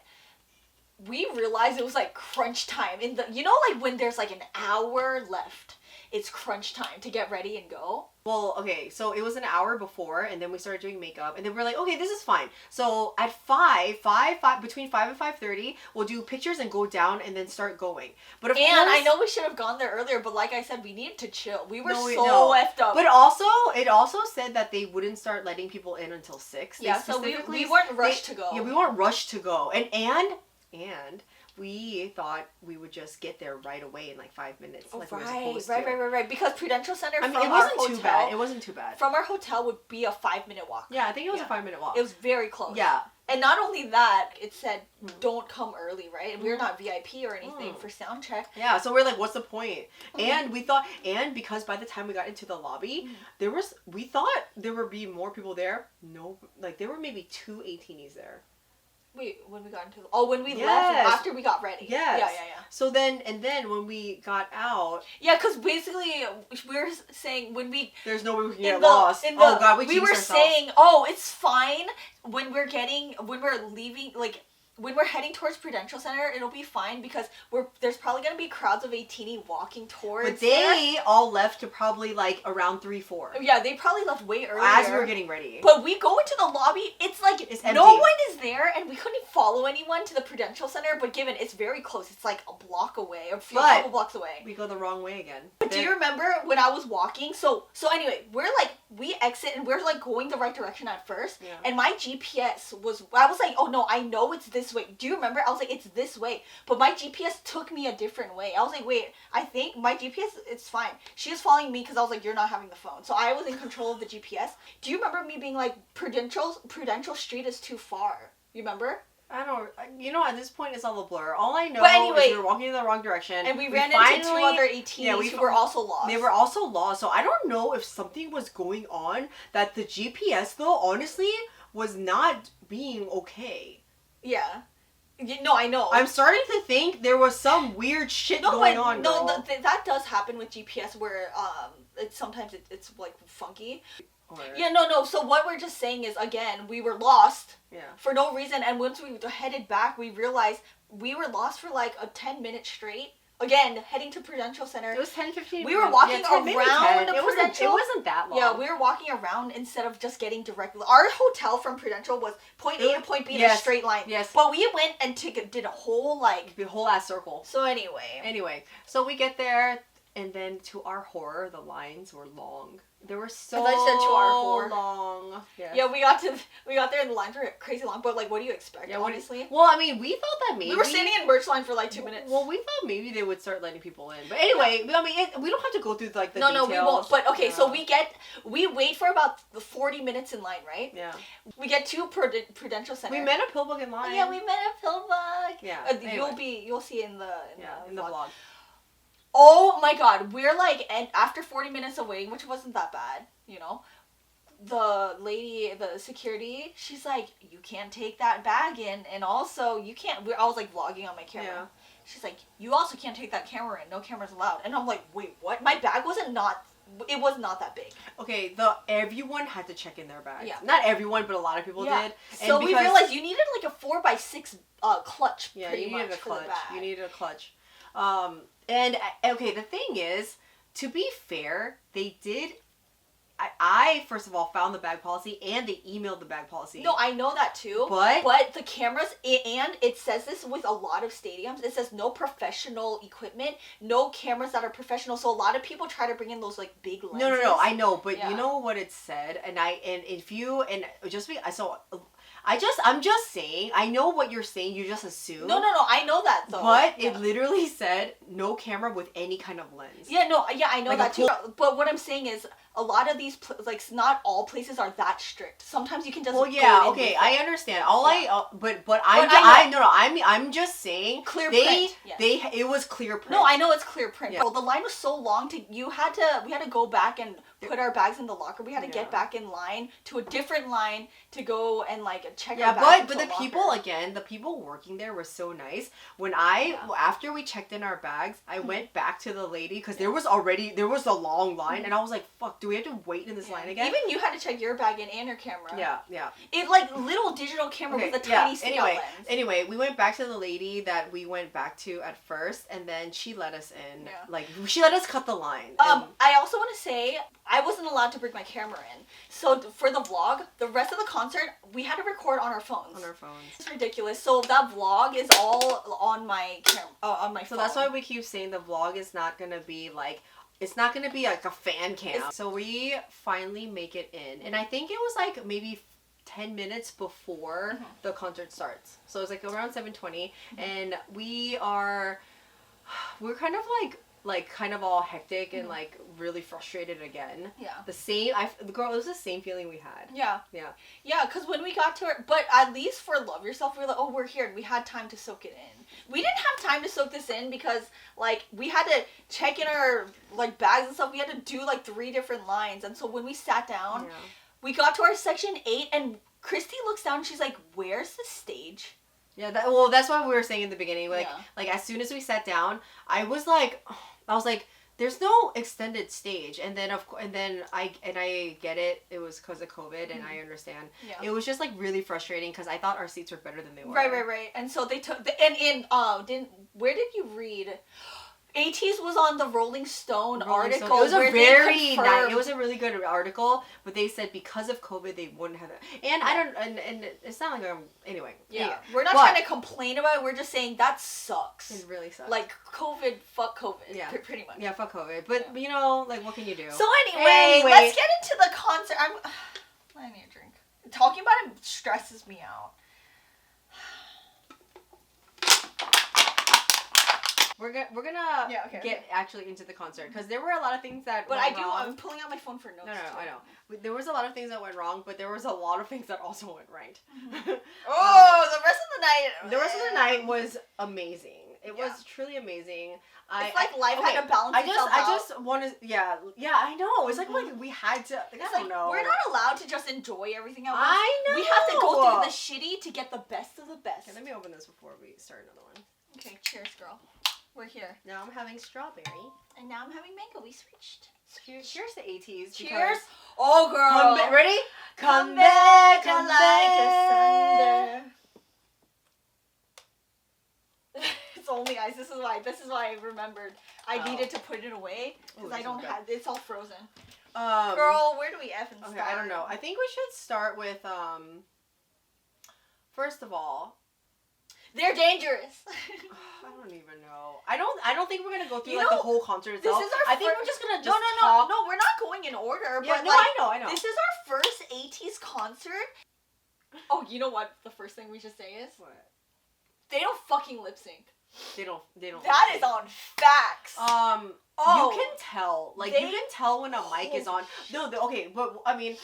we realized it was like crunch time. Like when there's like an hour left, it's crunch time to get ready and go. Well, okay, so it was an hour before, and then we started doing makeup, and then we're like, okay, this is fine. So at 5, between 5 and 5:30, we'll do pictures and go down, and then start going. But of course, I know we should have gone there earlier, but like I said, we needed to chill. We were effed up. But also, it also said that they wouldn't start letting people in until 6. Yeah, so we weren't rushed to go. Yeah, we weren't rushed to go, and we thought we would just get there right away in like 5 minutes. Oh, like we were supposed to. Right. Because Prudential Center it wasn't too bad. It wasn't too bad. From our hotel would be a 5-minute walk. Yeah, I think it was a 5-minute walk. It was very close. Yeah. And not only that, it said, don't come early, right? And we're not VIP or anything for sound check. Yeah, so we're like, what's the point? And we thought, because by the time we got into the lobby, we thought there would be more people there. No, like there were maybe 2 18s there. Wait, when we got into when we left after we got ready. Yes. Yeah. So then when we got out. Yeah, because basically we're saying there's no way we can get lost. Oh God, we were ourselves. saying, it's fine when we're leaving, like when we're heading towards Prudential Center, it'll be fine because there's probably gonna be crowds of 18 walking towards. But they all left to probably like around 3-4. Yeah, they probably left way earlier. As we were getting ready. But we go into the lobby, it's empty. No one is there, and we couldn't follow anyone to the Prudential Center. But given it's very close, it's like a block away, a couple blocks away. We go the wrong way again. But do you remember when I was walking? So anyway, we exit and we're like going the right direction at first, and my GPS I was like, oh no, I know it's this way. Do you remember? I was like, it's this way. But my GPS took me a different way. I was like, wait, I think my GPS, it's fine. She was following me because I was like, you're not having the phone. So I was in control of the GPS. Do you remember me being like, Prudential Street is too far? You remember? I don't, at this point it's all a blur. All I know is we were walking in the wrong direction. And we ran into 2 other 18s who were also lost. They were also lost. So I don't know if something was going on that the GPS, though, honestly, was not being okay. Yeah. No, I know. I'm starting to think there was some weird shit going on. No, that does happen with GPS where sometimes it's like funky. Yeah, no. So what we're just saying is, again, we were lost for no reason, and once we headed back, we realized we were lost for like a 10-minute straight. Again, heading to Prudential Center. It was 10-15. We were walking around the Prudential. It wasn't that long. Yeah, we were walking around instead of just getting directly. Our hotel from Prudential was point A to point B in a straight line. Yes. But we went and did a whole the whole ass circle. So anyway. So we get there, and then to our horror, the lines were long. They were so long. Yes. Yeah, we got there and the lines were crazy long. But like, what do you expect? Honestly. Well, I mean, we thought that maybe we were standing in merch line for like 2 minutes. Well, we thought maybe they would start letting people in. But anyway, I mean, we don't have to go through like the details. No, we won't. But okay, so we wait for about 40 minutes in line, right? Yeah. We get to Prudential Center. We met a pillbug in line. Yeah, we met a pillbug. Yeah. Anyway. You'll see in the vlog. Oh my God, we're like, and after 40 minutes of waiting, which wasn't that bad, the lady, the security, she's like, you can't take that bag in, and also you can't, I was like vlogging on my camera. Yeah. She's like, you also can't take that camera in, no cameras allowed. And I'm like, wait, what? My bag was not that big. Okay, everyone had to check in their bags. Yeah. Not everyone, but a lot of people did. And so we realized you needed like a 4x6 clutch, pretty much, for the bag. You needed a clutch. And, okay, the thing is, to be fair, they did... I first of all, found the bag policy, and they emailed the bag policy. No, I know that too. But the cameras, and it says this with a lot of stadiums, it says no professional equipment, no cameras that are professional, so a lot of people try to bring in those, like, big lenses. No, I know, but you know what it said, I'm just saying, I know what you're saying, you just assume. No, I know that though. But it literally said no camera with any kind of lens. I know like that too. But what I'm saying is, a lot of these, not all places are that strict. Sometimes you can just I understand. I'm just saying clear print. It was clear print. No, I know it's clear print. Yeah. Well, the line was so long we had to go back and put our bags in the locker. We had to get back in line to a different line to go and like check our bags. But the people working there were so nice. When after we checked in our bags, I went back to the lady because there was a long line, and I was like, fuck, do we have to wait in this line again? Even you had to check your bag and your camera. Yeah. It like little digital camera with a tiny stick lens. Anyway, we went back to the lady that we went back to at first, and then she let us in. Yeah. Like, she let us cut the line. I also want to say, I wasn't allowed to bring my camera in. So for the vlog, the rest of the concert, we had to record on our phones. It's ridiculous. So that vlog is all on my camera, on my phone. So that's why we keep saying the vlog is not going to be like, it's not going to be like a fan cam. So we finally make it in. And I think it was like maybe 10 minutes before the concert starts. So it was like around 7:20. And we're kind of like kind of all hectic and like really frustrated again. Yeah. It was the same feeling we had. Yeah. Because when we got to it, but at least for Love Yourself, we were like, oh, we're here, and we had time to soak it in. We didn't have time to soak this in because like we had to check in our like bags and stuff. We had to do like 3 different lines, and so when we sat down, we got to our section 8, and Christy looks down and she's like, "Where's the stage?" Yeah. That's what we were saying in the beginning. Like as soon as we sat down, I was like, there's no extended stage, and then I get it. It was because of COVID, and I understand. Yeah. It was just like really frustrating because I thought our seats were better than they were. Right. And so they took where did you read? Ateez was on the Rolling Stone article. It was a really good article, but they said because of COVID they wouldn't have it. And and it's not like anyway. Yeah. We're not trying to complain about it. We're just saying that sucks. It really sucks. Like COVID, fuck COVID. Yeah. Pretty much. Yeah, fuck COVID. But you know, like what can you do? So anyway, let's get into the concert. I need a drink. Talking about it stresses me out. We're gonna get actually into the concert because there were a lot of things that went wrong. I'm pulling out my phone for notes. No, I know. There was a lot of things that went wrong, but there was a lot of things that also went right. The rest of the night. The rest of the night was amazing. It was truly amazing. It's like life had to balance itself out. I just want to, I know. It's like we had to, I don't know. We're not allowed to just enjoy everything at once. I know. We have to go through the shitty to get the best of the best. Okay, let me open this before we start another one. Okay, cheers, girl. We're here. Now I'm having strawberry. And now I'm having mango. We switched. Cheers to Ateez. Cheers. Oh, girl. Ready? Come back like asunder. It's only ice. This is why I remembered. I needed to put it away because I don't have. It's all frozen. Girl, where do we effing start? Okay, I don't know. I think we should start with first of all, they're dangerous. I don't even know. I don't think we're gonna go through the whole concert itself. This is our think we're just gonna talk. No, we're not going in order. Yeah, but no, I know. This is our first Ateez concert. Oh, you know what? The first thing we should say is what? They don't fucking lip sync. They don't. That is on facts. You can tell. Like you can tell when a mic is on. No, okay, but I mean,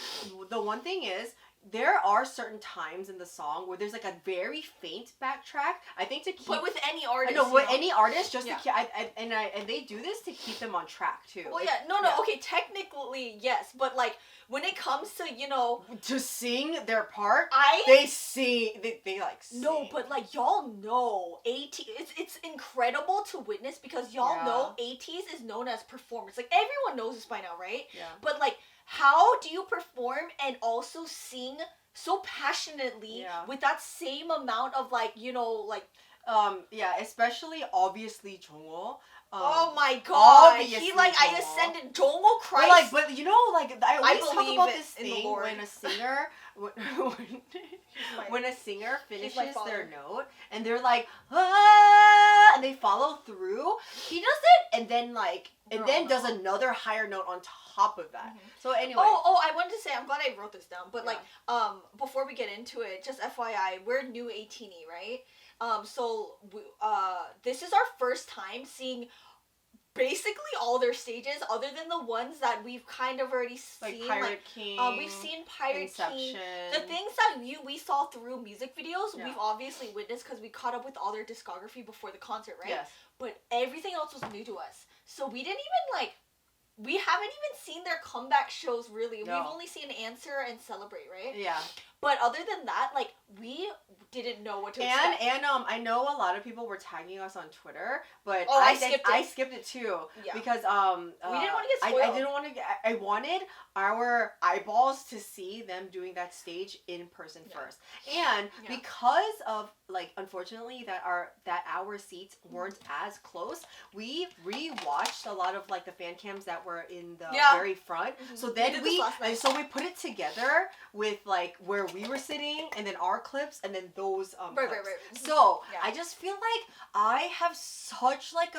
the one thing is, there are certain times in the song where there's like a very faint backtrack. I think to keep. But with any artist. No, with any artist, just to keep. And they do this to keep them on track too. Well, okay, technically yes, but like when it comes to to sing their part, they sing. No, but like y'all know, Ateez. It's incredible to witness because y'all know Ateez is known as performers. Like everyone knows this by now, right? Yeah. But like, how do you perform and also sing so passionately with that same amount of especially obviously Jongho. Oh my god! I ascended Jongho Christ. But I always talk about this thing when a singer, when a singer finishes their note and they're like, and they follow through. He does it and then does another higher note on top of that. So anyway. I wanted to say, I'm glad I wrote this down. But before we get into it, just FYI, we're new 18E, right? This is our first time seeing basically all their stages, other than the ones that we've kind of already seen. Like Pirate King. We've seen Pirate Inception. King. The things that we saw through music videos, we've obviously witnessed because we caught up with all their discography before the concert, right? Yes. But everything else was new to us. So we didn't even we haven't even seen their comeback shows, really. No. We've only seen Answer and Celebrate, right? Yeah. But other than that, like, we didn't know what to expect. And I know a lot of people were tagging us on Twitter, but I skipped it too. Yeah. Because we didn't want to get spoiled. I didn't want to I wanted our eyeballs to see them doing that stage in person first. And because of, like, unfortunately that our seats weren't as close, we rewatched a lot of, like, the fan cams that were in the very front. Mm-hmm. So then we put it together with, like, where we were sitting, and then our clips, and then those clips. Right. So I just feel like I have such, like,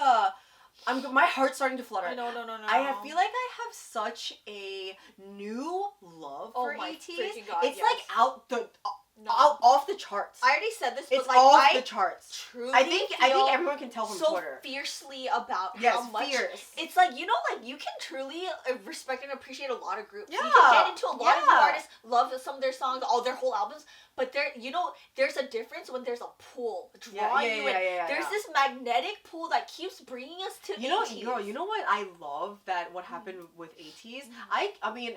my heart's starting to flutter. No. I feel like I have such a new love for Ateez. It's like off the charts. I already said this, but it's like off the charts. Truly, I think everyone can tell from Twitter. Fiercely about how much it's like, you know, like, you can truly respect and appreciate a lot of groups. Yeah. You can get into a lot of new artists, love some of their songs, all their whole albums. But there's a difference when there's a pull drawing you in. There's this magnetic pull that keeps bringing us to Ateez. Girl, you know what I love that what happened with Ateez? I mean,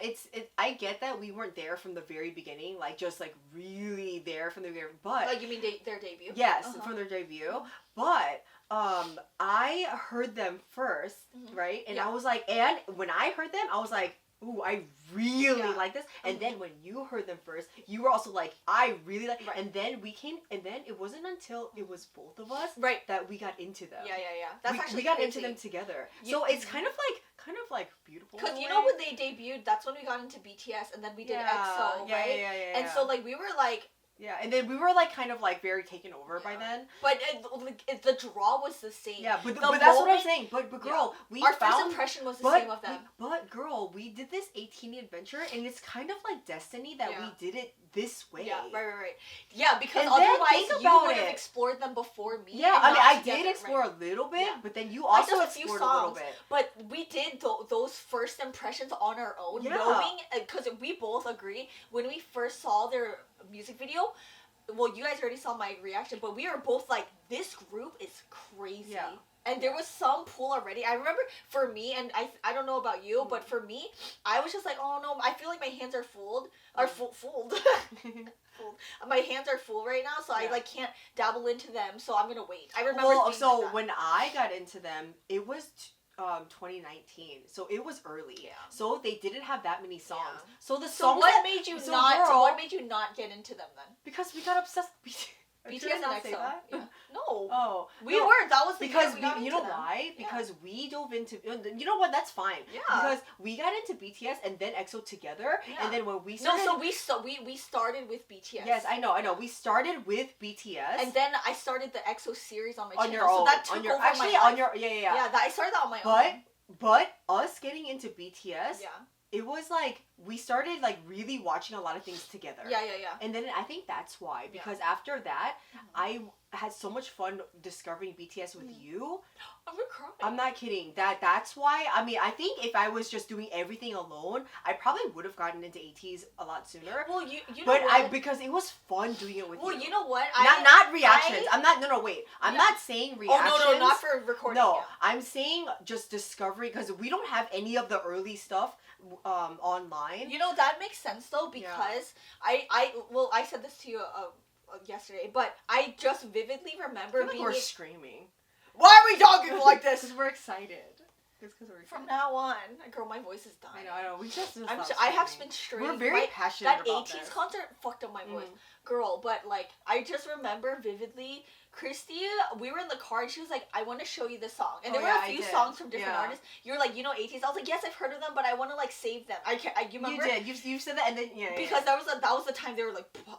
I get that we weren't there from the very beginning, like, just, like, really there from the very, but like, you mean their debut? Yes, from their debut. But I heard them first, right? And I was like, and when I heard them, I was like, ooh, I really like this. And then when you heard them first, you were also like, I really like. Right. And then it wasn't until it was both of us that we got into them. Yeah. That's actually we got into them together. So it's kind of like beautiful. Because you know when they debuted, that's when we got into BTS, and then we did EXO, right? Yeah. And so, like, we were like. Yeah, and then we were, like, kind of, like, very taken over by then. But the draw was the same. Yeah, but that's what I'm saying. But girl, our first impression was the same of them. But girl, we did this 18 adventure, and it's kind of like destiny that we did it this way. Yeah, right. Yeah, because otherwise you would have explored them before me. Yeah, I mean, I did explore a little bit, but then you also explored a little bit. But we did those first impressions on our own, knowing, because we both agree, when we first saw their music video, well, you guys already saw my reaction, but we were both like, this group is crazy. Yeah. And there was some pull already. I remember for me, and I don't know about you, but for me, I was just like, oh no, I feel like my hands are fooled. My hands are full right now, so I, like, can't dabble into them, so I'm gonna wait. I remember when I got into them, it was 2019, so it was early. Yeah. So they didn't have that many songs. Yeah. So the songs. So what made you not get into them then? Because we got obsessed with BTS and EXO. Yeah. No. Oh. We were. That was because you know why? Because we dove into. You know what? That's fine. Yeah. Because we got into BTS and then EXO together, and then when we started. No, so we started with BTS. Yes, I know. We started with BTS, and then I started the EXO series on my channel. On your own. So that took over my life. On your Yeah, I started that on my own. But us getting into BTS. Yeah. It was like, we started, like, really watching a lot of things together. Yeah. And then I think that's why. Because after that, I had so much fun discovering BTS with you. I'm gonna cry. I'm not kidding. That's why, I mean, I think if I was just doing everything alone, I probably would have gotten into Ateez a lot sooner. Well, you know because it was fun doing it with you. Well, you know what? Not reactions. I'm not saying reactions. Oh, no, not for recording. No, I'm saying just discovery, because we don't have any of the early stuff online. You know, that makes sense though, because I said this to you yesterday, but I just vividly remember we're screaming. Why are we talking like this? Because we're excited. From now on, girl, my voice is dying. I know. We just I have been straining. We're very passionate about this. That Ateez concert fucked up my voice, girl. But, like, I just remember vividly. Christy, we were in the car and she was like, I want to show you this song. And there were a few songs from different artists. You were like, you know Ateez? I was like, yes, I've heard of them, but I want to, like, save them. You remember? You did. You said that, and then, because that was the time they were,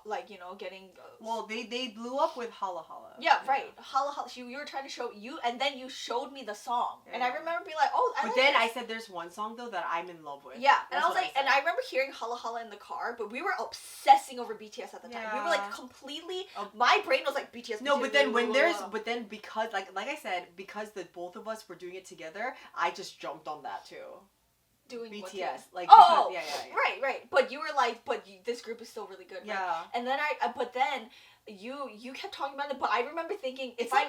like, you know, getting... well, they blew up with Holla Holla. Yeah, right. Holla Holla. You were trying to show you, and then you showed me the song. Yeah, and I remember being like, oh, I like then this. I said there's one song, though, that I'm in love with. Yeah, and I was like, and I remember hearing Holla Holla in the car, but we were obsessing over BTS at the time. We were, like, completely... my brain was like, BTS, no, but then when there's... But then because, like I said, because the both of us were doing it together, I just jumped on that too. Doing BTS, like, because, right. But you were like, this group is still really good. Right? Yeah. And then but then you kept talking about it, but I remember thinking it's like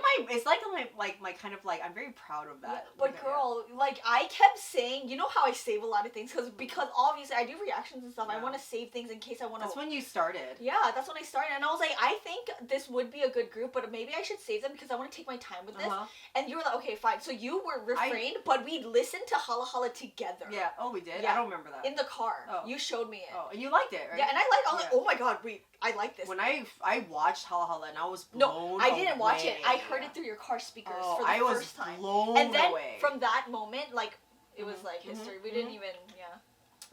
my kind of like I'm very proud of that. Yeah, but girl, like I kept saying, you know how I save a lot of things because obviously I do reactions and stuff. I want to save things in case I want to. That's when you started. Yeah, that's when I started, and I was like, I think this would be a good group, but maybe I should save them because I want to take my time with this. And you were like, okay, fine. So you were refrained, but we listened to Hala Hala together. Yeah. Oh, we did. Yeah. I don't remember that. In the car. Oh. You showed me it. Oh, and you liked it, right? Yeah, and I was like, oh my god, I like this. When I watched Hala Hala and I was blown I didn't watch away. it. I heard it through your car speakers for the first time. Blown and then away. from that moment, like it was like history. We didn't even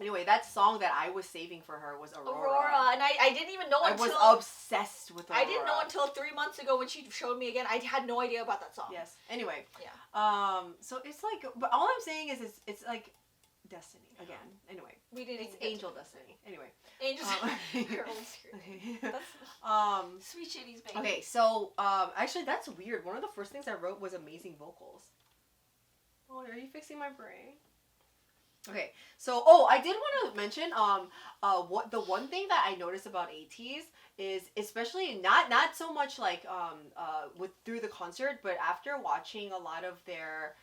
Anyway, that song that I was saving for her was Aurora. And I didn't even know until... I was obsessed with Aurora. I didn't know until 3 months ago when she showed me again. I had no idea about that song. Yes. Anyway. Yeah. So it's like... But all I'm saying is it's like destiny again. Anyway. We didn't It's angel destiny. Anyway. Angel That's Sweet Shitty's baby. Okay, so actually that's weird. One of the first things I wrote was amazing vocals. Oh, are you fixing my brain? Okay, so I did want to mention what the one thing that I noticed about Ateez is, especially not so much like with through the concert, but after watching a lot of their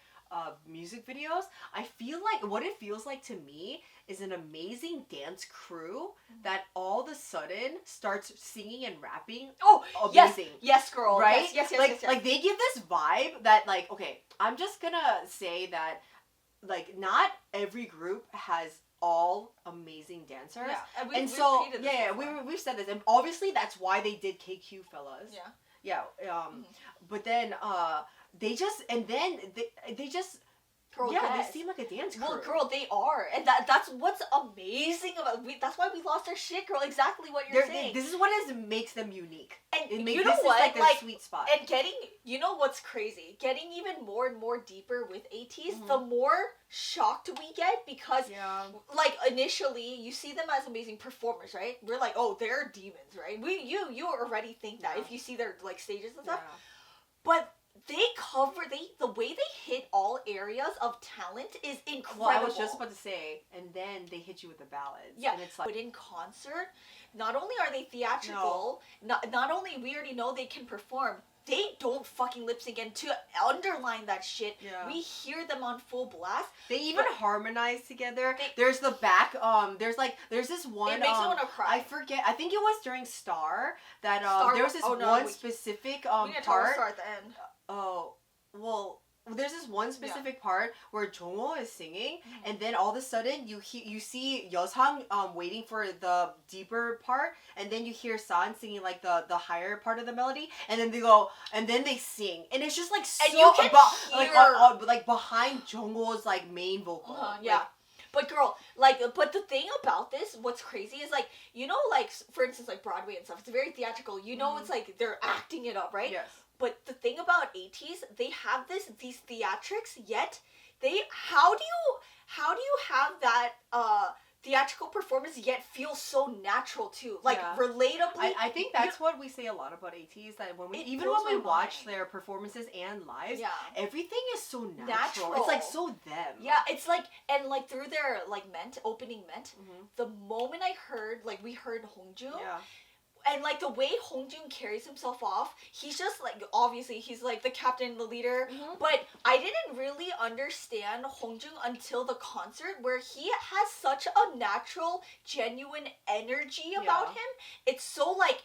music videos, I feel like what it feels like to me is an amazing dance crew that all of a sudden starts singing and rapping. Oh, amazing. Yes, girl. Right? Yes. Like they give this vibe that like, okay, I'm just gonna say that like not every group has all amazing dancers. Yeah, we've said this, and obviously that's why they did KQ fellas. Yeah. But then they just they just Girl, they seem like a dance crew. Well, girl, they are, and that's what's amazing about. That's why we lost our shit, girl. Exactly what you're saying. This is what makes them unique. And you know what? Is like their sweet spot. And getting, you know what's crazy? Getting even more and more deeper with Ateez, the more shocked we get because, like, initially you see them as amazing performers, right? We're like, oh, they're demons, right? You already think that if you see their like stages and stuff, but. The way they hit all areas of talent is incredible. Well, I was just about to say, and then they hit you with the ballads. Yeah, and it's like, but in concert, not only are they theatrical, not only we already know they can perform, they don't fucking lip sync, and to underline that shit, we hear them on full blast. They even harmonize together. There's the back, there's this one, it makes me want to cry. I forget, I think it was during Star, that, there was this specific, we need to tell Star at the end. Oh, well, there's this one specific part where Jongho is singing, and then all of a sudden you see Yeosang waiting for the deeper part, and then you hear San singing like the higher part of the melody, and then they sing, and it's just like so and you can hear like behind Jongho's like main vocal. But girl, like, but the thing about this, what's crazy is like, you know, like for instance, like Broadway and stuff, it's very theatrical. You know, it's like they're acting it up, right? Yes. But the thing about Ateez, they have these theatrics, yet how do you have that theatrical performance yet feel so natural too, like relatably? I think that's what we say a lot about Ateez, that when we watch their performances and lives, everything is so natural. It's like so them. Yeah, it's like, and like through their like opening ment, the moment we heard Hongjung. And, like, the way Hongjung carries himself off, he's just, like, obviously, he's, like, the captain, the leader. But I didn't really understand Hongjung until the concert, where he has such a natural, genuine energy about him. It's so, like,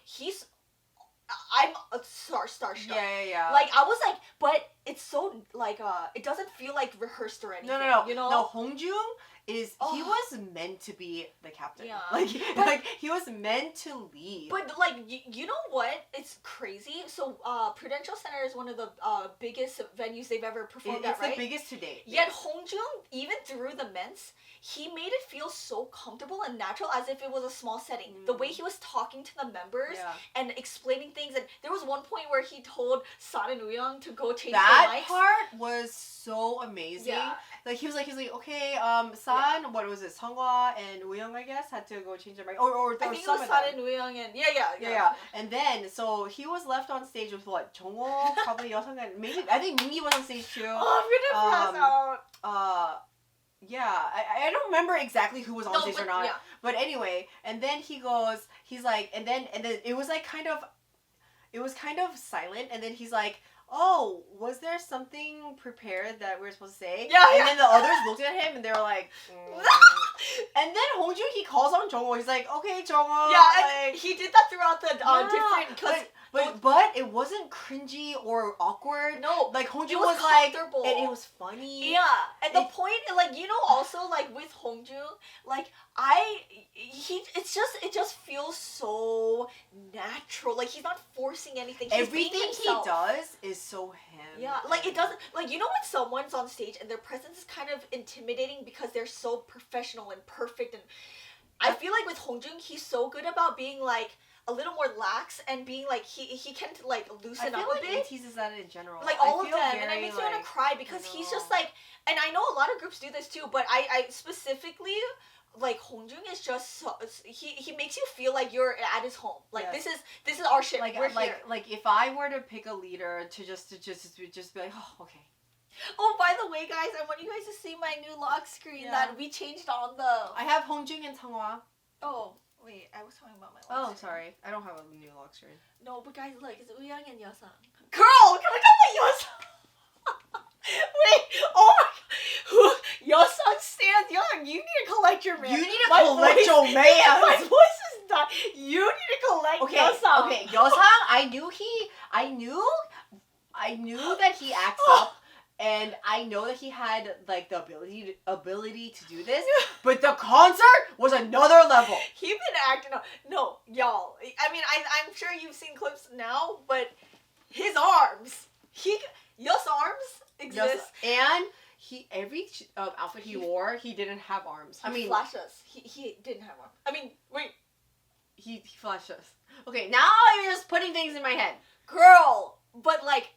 I'm a starstruck. Yeah. Like, I was like, but it's so, like, it doesn't feel, like, rehearsed or anything. No. You know? No, Hongjung he was meant to be the captain. Yeah. Like he was meant to lead. But like you know what? It's crazy. So Prudential Center is one of the biggest venues they've ever performed at, right? It's the biggest to date. Yet Hongjung, even through the ments, he made it feel so comfortable and natural, as if it was a small setting. The way he was talking to the members and explaining things, and there was one point where he told San and Uyong to go change the mics. That part was so amazing. Yeah. Like he was like, okay, San, what was it, Seonghwa and Uyong, I guess, had to go change their mic, or I think some it was of San and Uyong, and yeah. And then so he was left on stage with what, Jongho, probably Yeosang, and maybe I think Mingi was on stage too. Oh, I'm gonna pass out. Yeah, I don't remember exactly who was on stage or not. Yeah. But anyway, and then he's like, and then it was like kind of, it was kind of silent, and then he's like, oh, was there something prepared that we were supposed to say? Yeah, and then the others looked at him, and they were like, And then Hongjun, he calls on Jongwoo. He's like, okay, Jongwoo. Yeah, and he did that throughout the different... But it wasn't cringy or awkward. No, like Hongjun was like, and it was funny. Yeah, and the point, like, you know, also like with Hongjun, like it just feels so natural. Like he's not forcing anything. He's Everything he does is so him. Yeah, like it doesn't, like, you know when someone's on stage and their presence is kind of intimidating because they're so professional and perfect, and I feel like with Hongjun, he's so good about being like a little more lax and being like he can like loosen up a bit. Ateez is that in general. Like all of them, and it makes me want to cry because he's just like, and I know a lot of groups do this too, but I specifically like Hongjun is just so, he makes you feel like you're at his home. Like this is our shit. Like we're here. Like if I were to pick a leader to just be like, oh, okay. Oh, by the way, guys, I want you guys to see my new lock screen that we changed on the. I have Hongjun and Seonghwa. Oh. Wait, I was talking about my lock screen. Sorry. I don't have a new lock screen. No, but guys, look, it's Uyang and Yosang. Girl, can we talk about Yosang? Wait, oh my god. Yosang stands young. You need to collect your man. You need to collect your man. My voice is done. You need to collect Yosang. Okay, Yosang, I knew that he acts up. And I know that he had like the ability to do this, but the concert was another level. He been acting up. No, y'all. I mean, I'm sure you've seen clips now, but his arms. Yo's arms exist. And every outfit he wore, he didn't have arms. He flashed us. He didn't have arms. I mean, wait. He flashed us. Okay, now you're just putting things in my head, girl. But like,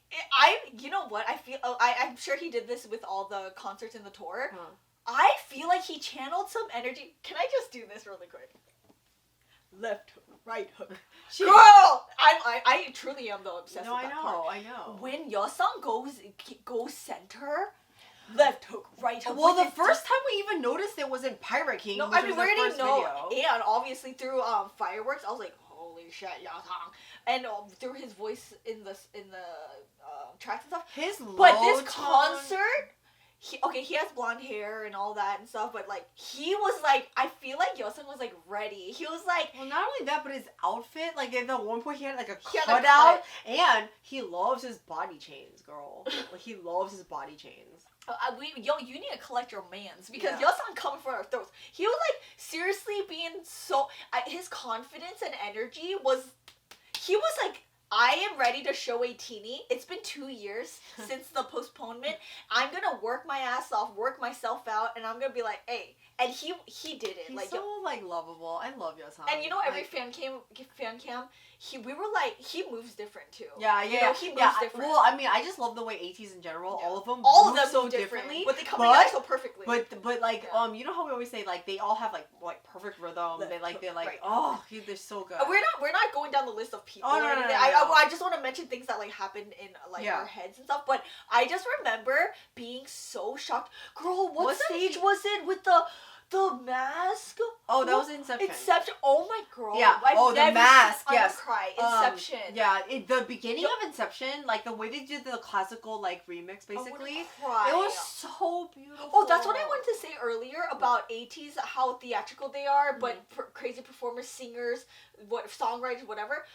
you know what? I feel I'm sure he did this with all the concerts in the tour. Huh. I feel like he channeled some energy. Can I just do this really quick? Left hook, right hook. Girl, I truly am though obsessed with that part. I know. When Yosang goes center, left hook, right hook. Well, the first time we even noticed it was in Pirate King. No, I mean we already know. Video. And obviously through fireworks, I was like, holy shit, Yosang. And through his voice in the tracks and stuff. But this concert, he has blonde hair and all that and stuff. But like he was like, I feel like Yosang was like ready. He was like, well, not only that, but his outfit. Like at one point, he had like a cutout, and he loves his body chains, girl. Like he loves his body chains. You need to collect your mans because Yosang coming for our throats. He was like seriously being so. His confidence and energy was. He was like, I am ready to show a teeny. It's been 2 years since the postponement. I'm gonna work my ass off, work myself out, and I'm gonna be like, hey. And he did it. He's like so like lovable. I love Yosang. And you know, every fan cam, we were like, he moves different too. Yeah. You know, he moves different. Well, I mean, I just love the way Ateez in general. Yeah. All of them move so differently. But they come together so perfectly. But like you know how we always say like they all have like perfect rhythm. They're like they're so good. We're not going down the list of people. Oh, no. I just want to mention things that like happened in like our heads and stuff. But I just remember being so shocked. Girl, what stage was it with the mask? Oh, that was Inception. Oh my girl. Yeah. The mask. Yes. Cry. Inception. The beginning of Inception, like the way they did the classical like remix, basically, it was so beautiful. Oh, that's what I wanted to say earlier about Ateez, how theatrical they are, but crazy performers, singers, songwriters, whatever.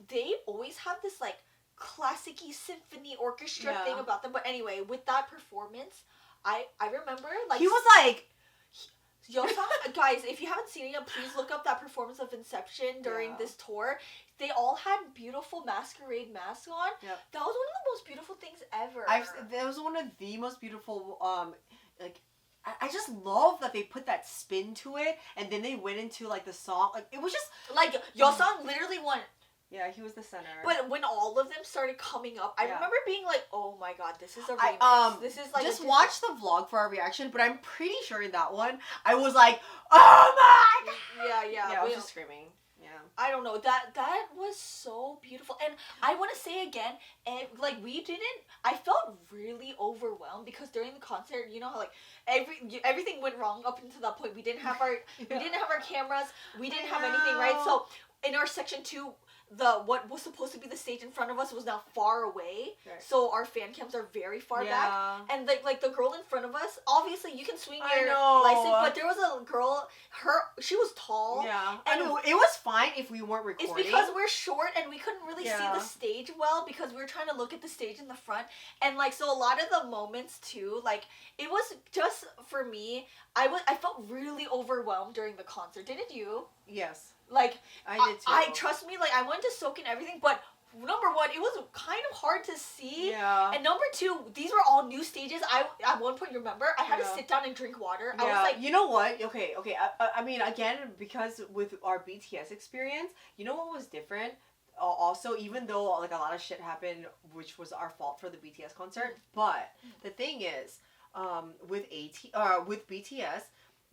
They always have this like classic-y symphony orchestra thing about them. But anyway, with that performance, I remember like he was like. Yosang, guys, if you haven't seen it yet, please look up that performance of Inception during this tour. They all had beautiful masquerade masks on. Yep. That was one of the most beautiful things ever. That was one of the most beautiful, like, I just love that they put that spin to it, and then they went into, like, the song. Like, it was just... Like, Yosang literally went... Yeah, he was the center. But when all of them started coming up, I remember being like, "Oh my god, this is a remix. This is like." Just watch the vlog for our reaction. But I'm pretty sure in that one, I was like, "Oh my god!" Yeah, I was just screaming. Yeah. I don't know. That was so beautiful, and I want to say again, like I felt really overwhelmed because during the concert, you know how like everything went wrong up until that point. We didn't have our cameras. We didn't have anything, right? So in our section 2. what was supposed to be the stage in front of us was now far away. Right. So our fan cams are very far back. And like the girl in front of us, obviously you can swing your license, but there was a girl, she was tall. Yeah. And it was fine if we weren't recording. It's because we're short and we couldn't really see the stage well because we were trying to look at the stage in the front. And like, so a lot of the moments too, like it was just, for me, I felt really overwhelmed during the concert. Didn't you? Yes. Like, I did too. I trust me, like I wanted to soak in everything, but number one, it was kind of hard to see. Yeah. And number two, these were all new stages. At one point, remember, I had to sit down and drink water. Yeah. I was like, you know what? Okay. I mean, again, because with our BTS experience, you know what was different? Also, even though like a lot of shit happened, which was our fault for the BTS concert, but the thing is, with BTS,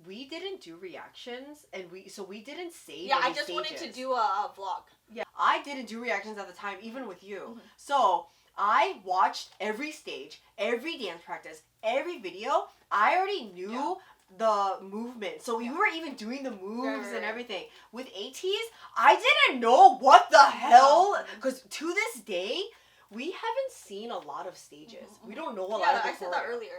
we didn't do reactions, and we didn't save. Yeah, I just wanted to do a vlog. Yeah, I didn't do reactions at the time, even with you. So I watched every stage, every dance practice, every video. I already knew the movement, so we were even doing the moves and everything. With Ateez, I didn't know what the hell, because to this day, we haven't seen a lot of stages. We don't know a lot of the I said that earlier,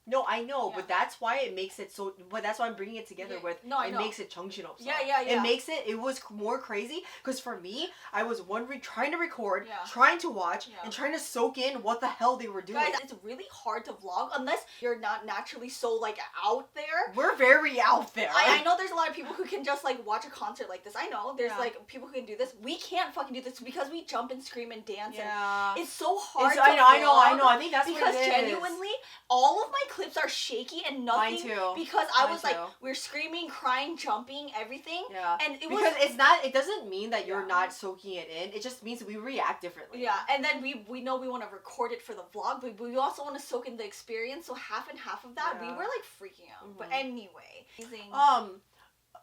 No, I know, but that's why it makes it so, but that's why I'm bringing it together with, I it know. makes it Chungchin up. It makes it was more crazy, because for me, I was trying to record, trying to watch, and trying to soak in what the hell they were doing. Guys, it's really hard to vlog unless you're not naturally so, like, out there. We're very out there. I know there's a lot of people who can just, like, watch a concert like this. I know there's, like, people who can do this. We can't fucking do this because we jump and scream and dance. And it's so hard to I know. I think that's because what it is. genuinely, all of my clips are shaky and nothing. Mine too. Because I was like, we're screaming, crying, jumping, everything. Yeah. And it because it's not. It doesn't mean that you're not soaking it in. It just means we react differently. Yeah. And then we know we want to record it for the vlog, but we also want to soak in the experience. So half and half of that, we were like freaking out. But anyway,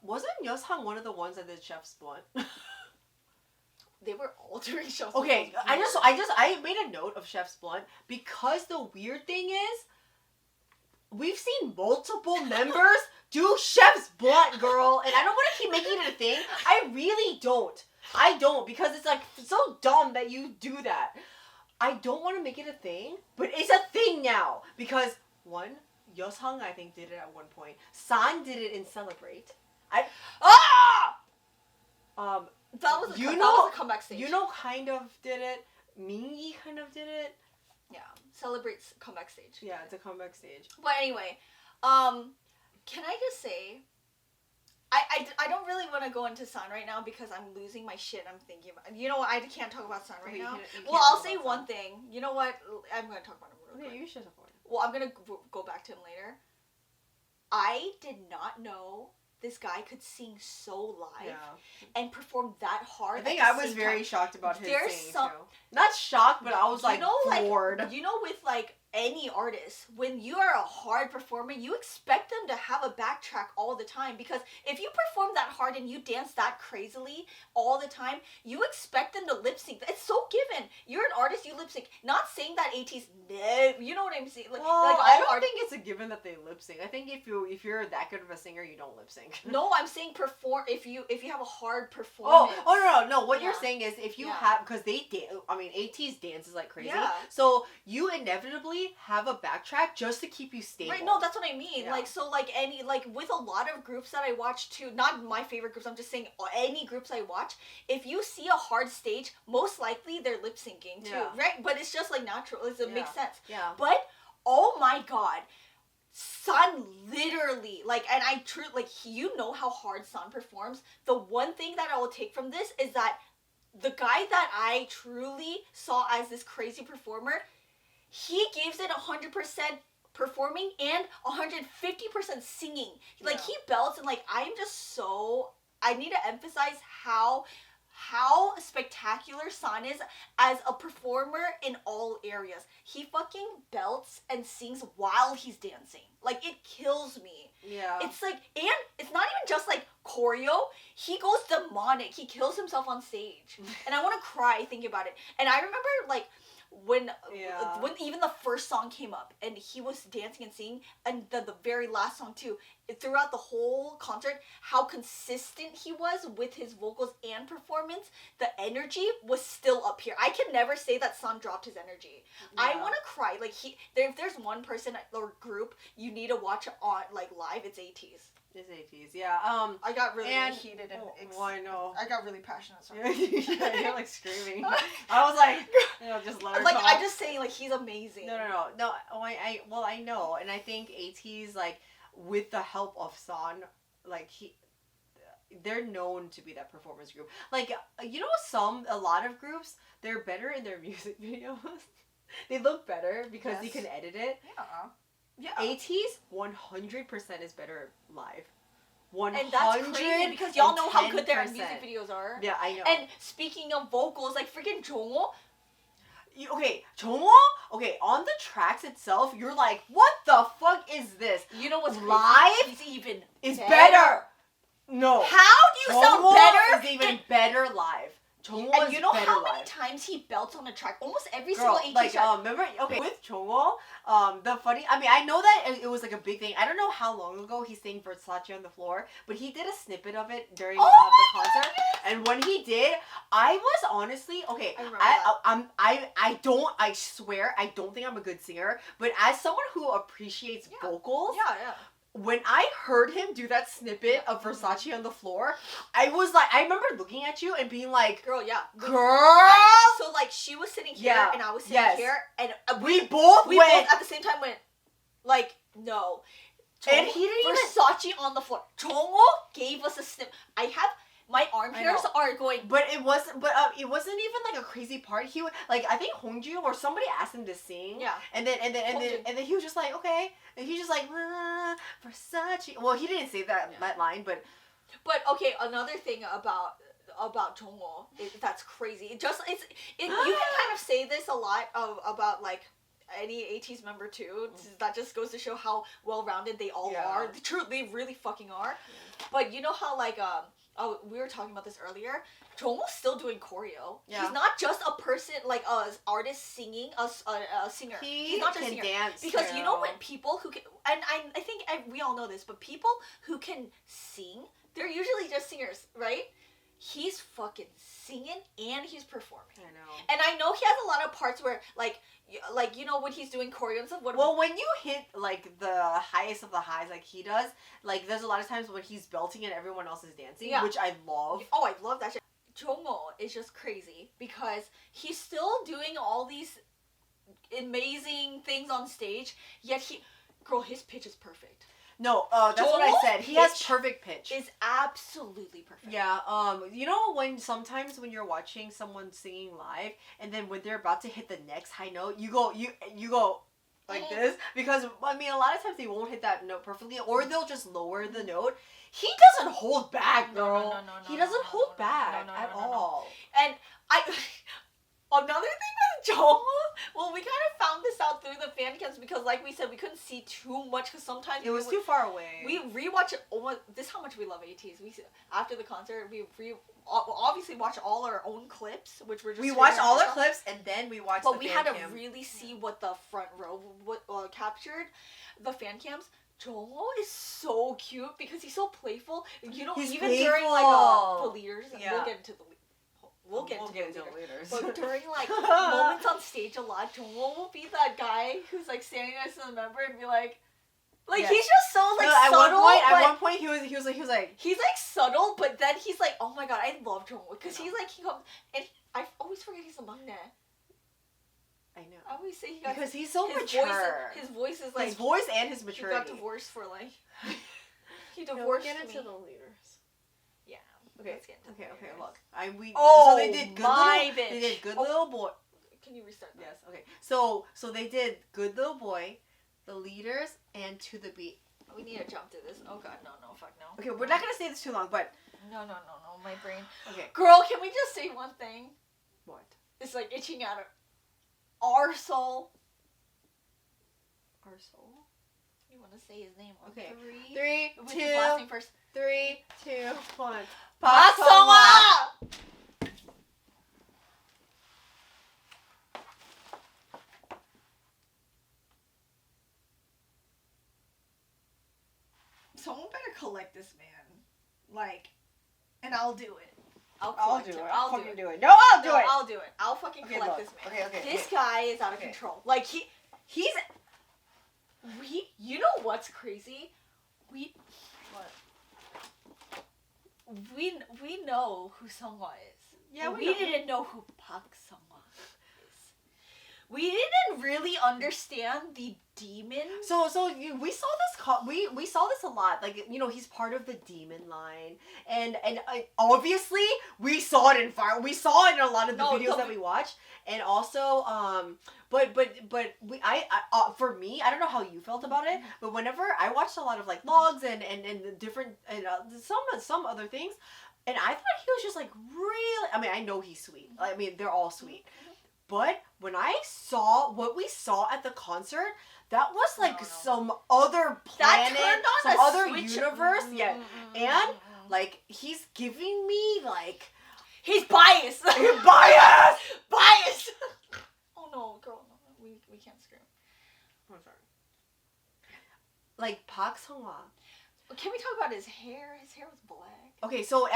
wasn't Yoshang one of the ones that did Chef's Blunt? They were all doing Chef's Okay, Blunt. I made a note of Chef's Blunt because the weird thing is, we've seen multiple members do Chef's Blunt, girl, and I don't want to keep making it a thing. I really don't. I don't, because it's like so dumb that you do that. I don't want to make it a thing, but it's a thing now because one, Yoshang I think did it at one point. San did it in Celebrate. That was a comeback stage. Kind of did it. Mingi kind of did it. Yeah, Celebrate's comeback stage. Yeah, it's a comeback stage. But anyway, can I just say, I don't really want to go into Sun right now because I'm losing my shit. I'm thinking about, I can't talk about Sun right now. Well, I'll say one thing. You know what? I'm going to talk about him real quick. Okay, you should talk about him. Well, I'm going to go back to him later. I did not know this guy could sing so live and perform that hard. I think I was very shocked about his singing too. Not shocked, but I was like floored. With like any artist, when you are a hard performer, you expect them to have a backtrack all the time, because if you perform that hard and you dance that crazily all the time, you expect them to lip sync. It's so given. You're an artist, you lip sync. Not saying that Ateez, you know what I'm saying? I don't think it's a given that they lip sync. I think if you're that good of a singer, you don't lip sync. No, I'm saying perform. If you have a hard performance. No. What you're saying is if you have, because Ateez dances like crazy. Yeah. So you inevitably have a backtrack just to keep you stable. Right, no, that's what I mean. Yeah. With a lot of groups that I watch too, not my favorite groups, I'm just saying any groups I watch, if you see a hard stage, most likely they're lip syncing too, right? But it's just like natural, it makes sense. Yeah. But, oh my god, Sun literally, and I truly, you know how hard Sun performs. The one thing that I will take from this is that the guy that I truly saw as this crazy performer, he gives it 100% performing and 150% singing. He belts, and I'm just I need to emphasize how spectacular San is as a performer in all areas. He fucking belts and sings while he's dancing. It kills me. Yeah. It's and it's not even just choreo. He goes demonic. He kills himself on stage. And I want to cry thinking about it. And I remember when even the first song came up and he was dancing and singing, and the very last song too, throughout the whole concert, how consistent he was with his vocals and performance, the energy was still up here. I can never say that Sun dropped his energy. I want to cry. Like if there's one person or group you need to watch on like live, it's Ateez. It's Ateez, yeah. I got really heated and I know. I got really passionate. Sorry. Yeah, you're like screaming. I was like, just let her talk. I'm just saying, like, he's amazing. No. I know, and I think Ateez, like, with the help of San, like they're known to be that performance group. Like, you know, a lot of groups, they're better in their music videos. They look better because you can edit it. Yeah. Ateez 100% is better live. 100%. And that's crazy because y'all know how good their music videos are. Yeah, I know. And speaking of vocals, like freaking Jongho. Jongho? Okay, on the tracks itself, you're like, what the fuck is this? You know what's live? He's even is better. No. How do you sound better? Is even better live. And you know how many times he belts on a track? Almost every single Ateez track. Remember, with Jongho, the funny, I mean, I know that it was like a big thing. I don't know how long ago he sang Versace on the floor, but he did a snippet of it during the concert. And when he did, I was honestly, I swear, I don't think I'm a good singer, but as someone who appreciates vocals, when I heard him do that snippet of Versace on the floor, I was like, I remember looking at you and being like, girl. So like she was sitting here and I was sitting here, and we both at the same time went, like, no. And he didn't even Versace on the floor. Jongho gave us a snip. My arm hairs are going. But it wasn't even like a crazy part. He like, I think Hongju or somebody asked him to sing. Yeah. And then he was just like, okay. And he just like, Versace. Well, he didn't say that line, but okay, another thing about Jongho that's crazy. You can kind of say this a lot about like any Ateez member too. That just goes to show how well-rounded they all are. They really fucking are. Yeah. But you know how like we were talking about this earlier. Jongho's still doing choreo. Yeah. He's not just a person, like a artist singing, a singer. He's not just a singer. Dance because you know when people who can, and I think we all know this, but people who can sing, they're usually just singers, right? He's fucking singing and he's performing. I know. And I know he has a lot of parts where like you know when he's doing choreo and stuff. When you hit like the highest of the highs like he does, like there's a lot of times when he's belting and everyone else is dancing, which I love. Oh, I love that shit. Jongho is just crazy because he's still doing all these amazing things on stage, yet his pitch is perfect. No, that's what I said. He has perfect pitch. Is absolutely perfect. Yeah, you know sometimes when you're watching someone singing live, and then when they're about to hit the next high note, you go like this, because I mean a lot of times they won't hit that note perfectly, or they'll just lower the note. He doesn't hold back, girl. No, he doesn't hold back at all. And another thing with Jongho, well, we kind of found this out through the fan cams because, like we said, we couldn't see too much because sometimes it was too far away. We rewatch it. This is how much we love Ateez. After the concert, we obviously watch all our own clips, which were just. We watched all our clips and then we watched. But we had to really see what the front row captured, the fan cams. Jongho is so cute because he's so playful. You know, even during like the leaders, we'll get into the. We'll get into it later. But during like moments on stage a lot, Jongho will be that guy who's like standing next to the member and be like he's just so like subtle. At one point he was like he's like subtle, but then he's like, oh my god, I love Jongho because he's like he comes and I always forget he's a maknae. I know. I always say because he's so mature. His voice is like his voice and his maturity. He got divorced for like he divorced Get into the leaders. Yeah. Okay. Look, so they did good They did good little boy. Can you restart that? Yes. Okay. So they did Good Little Boy, The Leaders, and To the Beat. We need to jump to this. Oh god, no, fuck no. Okay, we're not gonna say this too long, but no, my brain. Okay. Girl, can we just say one thing? What? It's like itching at our soul. Our soul. You want to say his name? Okay. 3, 2. His last name first. 3, 2, 1. 박성화! I'll do it. I'll do it. I'll fucking do it. No, I'll do it. I'll do it. I'll fucking collect this man. This guy is out of control. Like he's. You know what's crazy? We know who Seonghwa is. Yeah, we didn't know who PAKCST is. We didn't really understand the demon. So we saw this. We saw this a lot. Like, you know, he's part of the demon line, and obviously we saw it in fire. We saw it in a lot of the videos that we watched, and also but for me, I don't know how you felt about it, but whenever I watched a lot of like vlogs and different and some other things, and I thought he was just like really. I mean, I know he's sweet. I mean, they're all sweet. But when I saw what we saw at the concert, that was like some other planet, some other universe. Yeah. And like he's giving me like he's biased. He's biased. Biased. Oh no, girl, no, we can't scream. I'm sorry. Like Park Seong-hwa. Can we talk about his hair? His hair was black. Okay, so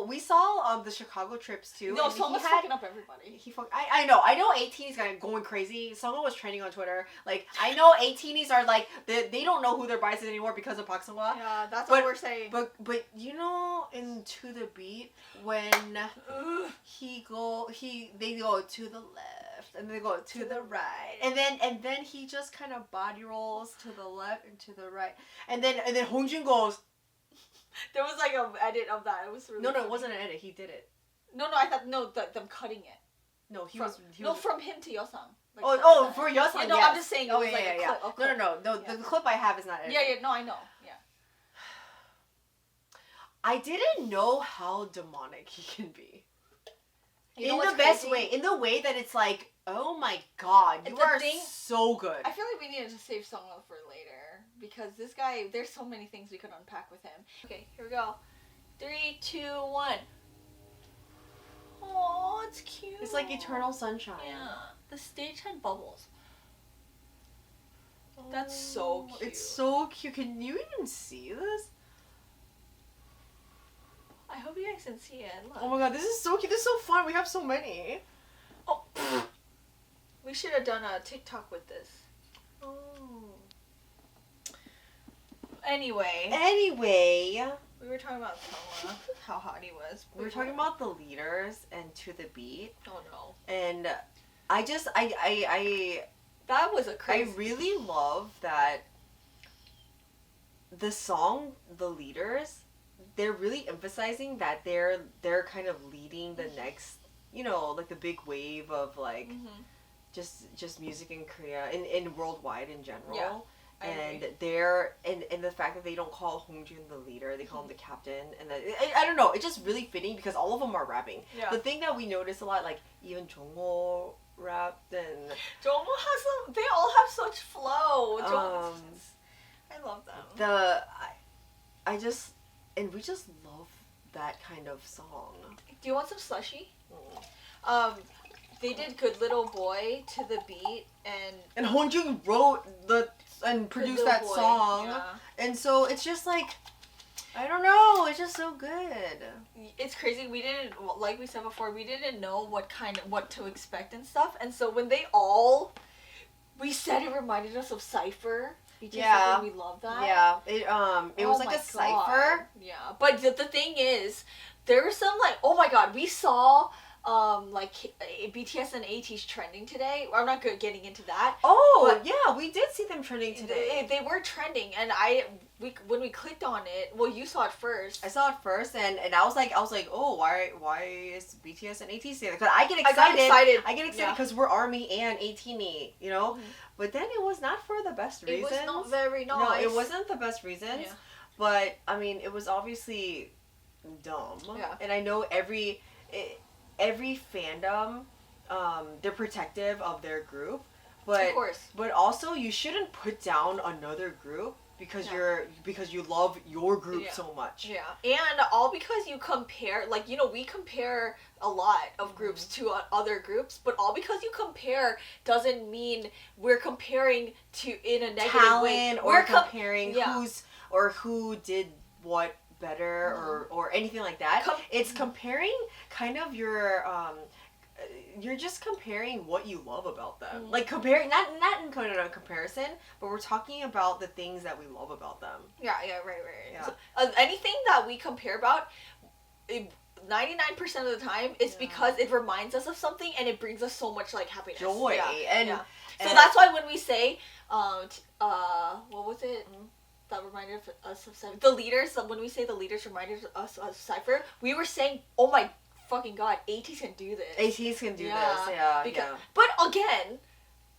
we saw the Chicago trips too. No, Seonghwa's fucking up everybody. I know Ateez going crazy. Seonghwa was trending on Twitter. Like I know Ateez are like they don't know who their bias is anymore because of Park Seong-hwa. Yeah, that's what we're saying. But you know, in To the Beat when they go to the left and they go to the right and then he just kind of body rolls to the left and to the right and then Hongjun goes. There was like an edit of that. It was really No, it wasn't an edit. He did it. No, I thought them cutting it. No, from him to Yeosang. Like, for Yeosang. Yeah, no, yes. I'm just saying. It was like a clip. No. The clip I have is not edited. Yeah. No, I know. Yeah. I didn't know how demonic he can be. You know in the best way. In the way that it's like, oh my god, you are so good. I feel like we needed to save Seonghwa for later. Because this guy, there's so many things we could unpack with him. Okay, here we go. 3, 2, 1. Oh, it's cute. It's like eternal sunshine. Yeah. The stage had bubbles. That's so cute. It's so cute. Can you even see this? I hope you guys can see it. Look. Oh my god, this is so cute. This is so fun. We have so many. Oh. We should have done a TikTok with this. Oh. Anyway. We were talking about Seonghwa, how hot he was. We were talking about the leaders and To the Beat. Oh no. And that was a crazy. I really love that the song, The Leaders, they're really emphasizing that they're kind of leading the next, you know, like the big wave of like just music in Korea and worldwide in general. Yeah. And they're and the fact that they don't call Hongjun the leader, they call him the captain, and that I don't know, it's just really fitting because all of them are rapping. Yeah. The thing that we notice a lot, like even Jongho rapped and Jongho has they all have such flow. I love them. We just love that kind of song. Do you want some slushy? They did Good Little Boy To the Beat and Hongjun wrote and produced that song. Yeah. And so it's just like, I don't know, it's just so good. It's crazy. We didn't, like we said before, we didn't know what to expect and stuff. And so when we said it reminded us of Cypher. Yeah. We love that. Yeah. It was like a Cypher. Yeah. But the thing is, there was some like, oh my god, we saw like BTS and Ateez trending today. I'm not good getting into that. Oh, yeah, we did see them trending today. They were trending, and when we clicked on it, well, you saw it first. I saw it first, and I was like, oh, why is BTS and Ateez there? Because I get excited. I get excited because we're ARMY and 18E, you know. Mm-hmm. But then it was not for the best reasons. It was not very nice. No, it wasn't the best reasons. Yeah. But I mean, it was obviously dumb. Yeah. And I know every fandom, they're protective of their group, but of course. But also you shouldn't put down another group because you love your group so much. Yeah, and all because you compare, like, you know, we compare a lot of groups to other groups, but all because you compare doesn't mean we're comparing to in a negative way. Or comparing who did what better or anything like that. It's comparing kind of your you're just comparing what you love about them. Like comparing, not in kind of comparison, but we're talking about the things that we love about them. Yeah, right. Yeah. So, anything that we compare about, 99% of the time, it's because it reminds us of something and it brings us so much like happiness, joy, and so that's why when we say, what was it? That reminded us of Cypher. The leaders. When we say the leaders reminded us of Cypher, we were saying, oh my fucking god, Ateez can do this. Ateez can do this, But again,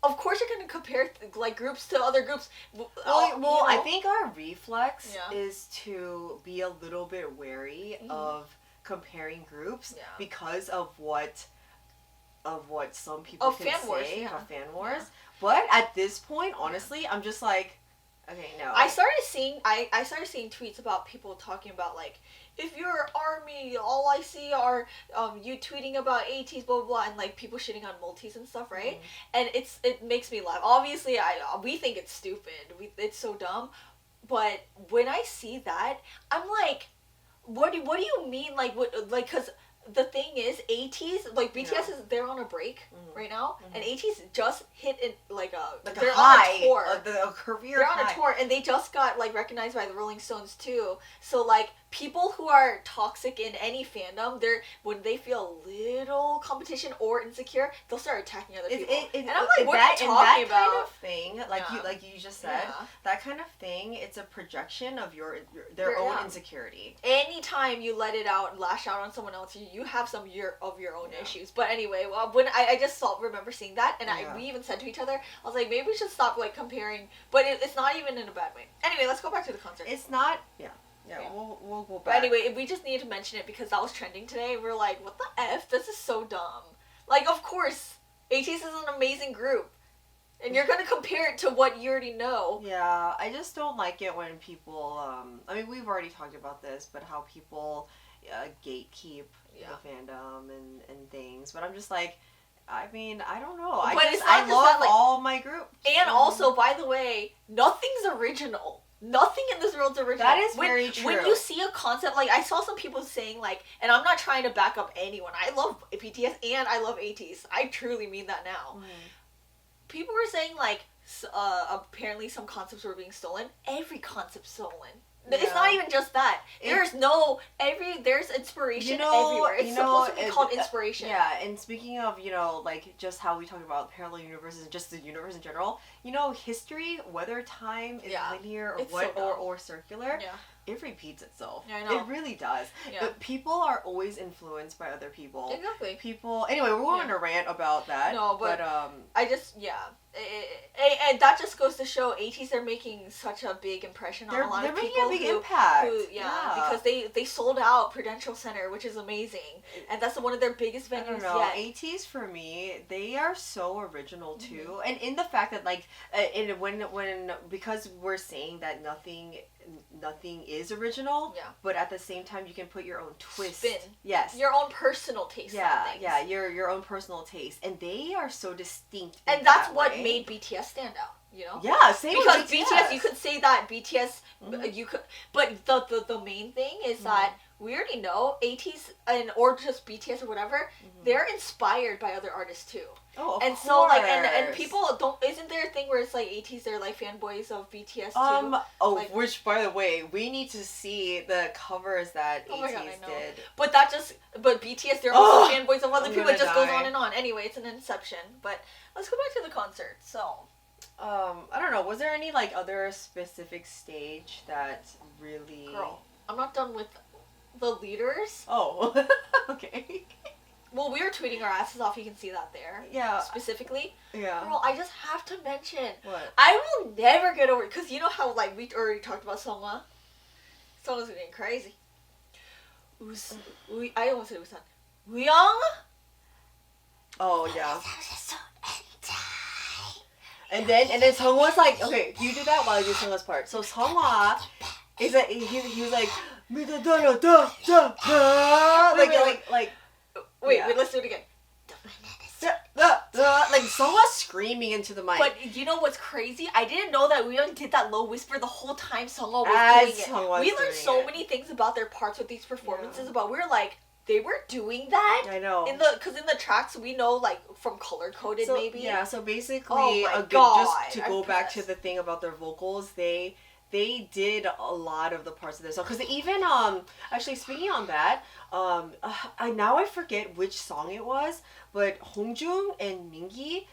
of course you're gonna compare like groups to other groups. Well, I think our reflex is to be a little bit wary of comparing groups because of what some people can say of fan wars. But at this point, honestly, I'm just like, okay, no. I started seeing tweets about people talking about like, if you're army, all I see are you tweeting about Ateez, blah blah blah, and like people shitting on multis and stuff, right? And it makes me laugh. Obviously, we think it's stupid. It's so dumb. But when I see that, I'm like, what do you mean? Like what? Like, cause the thing is, Ateez, like BTS is they're on a break right now, and Ateez just hit it like they're high, on a tour, a career they're high. on a tour, and they just got like recognized by the Rolling Stones too. So like people who are toxic in any fandom, when they feel a little competition or insecure, they'll start attacking other people. And I'm like, what are you talking about? Kind of thing, like you just said, that kind of thing, it's a projection of their own insecurity. Anytime you let it out and lash out on someone else, you have some of your own issues. But anyway, when I just remember seeing that, and we even said to each other, I was like, maybe we should stop like comparing. But it's not even in a bad way. Anyway, let's go back to the concert. It's not. Yeah, we'll go back. But anyway, we just needed to mention it because that was trending today. We're like, what the F? This is so dumb. Like, of course, Ateez is an amazing group. And you're going to compare it to what you already know. Yeah, I just don't like it when people, I mean, we've already talked about this, but how people gatekeep the fandom and things. But I'm just like, I mean, I don't know. I love all my groups. And also, by the way, nothing's original. Nothing in this world's original. That is very true. When you see a concept, like, I saw some people saying, like, and I'm not trying to back up anyone. I love BTS and I love Ateez. I truly mean that now. People were saying, like, apparently some concepts were being stolen. Every concept's stolen. It's not even just that. There's inspiration everywhere. It's supposed to be called inspiration. Yeah, and speaking of, like, just how we talk about parallel universes and just the universe in general, history, whether time is linear or circular, it repeats itself. Yeah, I know. It really does. Yeah. But people are always influenced by other people. Exactly. Anyway, we're going to rant about that. No, but I just, and that just goes to show Ateez are making such a big impression on a lot of people. They're making a big impact. Because they sold out Prudential Center, which is amazing. And that's one of their biggest venues yet. Ateez, for me, they are so original too. And in the fact that, like, because we're saying that nothing is original, but at the same time you can put your own twist. Spin. Yes. Your own personal taste on things. Yeah, your own personal taste. And they are so distinct. And that's what made BTS stand out, Yeah, same because with BTS, you could say that BTS, you could, but the main thing is that we already know Ateez or just BTS or whatever, they're inspired by other artists too. Oh, of course. So like and people isn't there a thing where it's like Ateez they're like fanboys of BTS too? Which by the way, we need to see the covers that Ateez did. But BTS they're also fanboys of other people. It just goes on and on. Anyway, it's an inception. But let's go back to the concert. So I don't know, was there any like other specific stage that really Girl, I'm not done with the leaders. Oh. Okay. Well, we were tweeting our asses off. You can see that there. Yeah. Specifically. Yeah. Girl, I just have to mention. What? I will never get over it. Because you know how, like, we already talked about Songwa? Songwa's getting crazy. I almost said Usan. Wooyoung? Oh, yeah. And then Songwa's like, okay, you do that while I do Songwa's part. So Songwa is like, he was like, Wait, let's do it again. like Sungwa screaming into the mic. But you know what's crazy? I didn't know that we did that low whisper the whole time Sungwa was doing it. We learned so many things about their parts with these performances. But we were like, they were doing that. I know. Because in the tracks we know like from color coded maybe. Yeah. So basically, just to go back to the thing about their vocals, they did a lot of the parts of their song. Because they even actually speaking on that, I forget which song it was, but Hongjung and Mingi.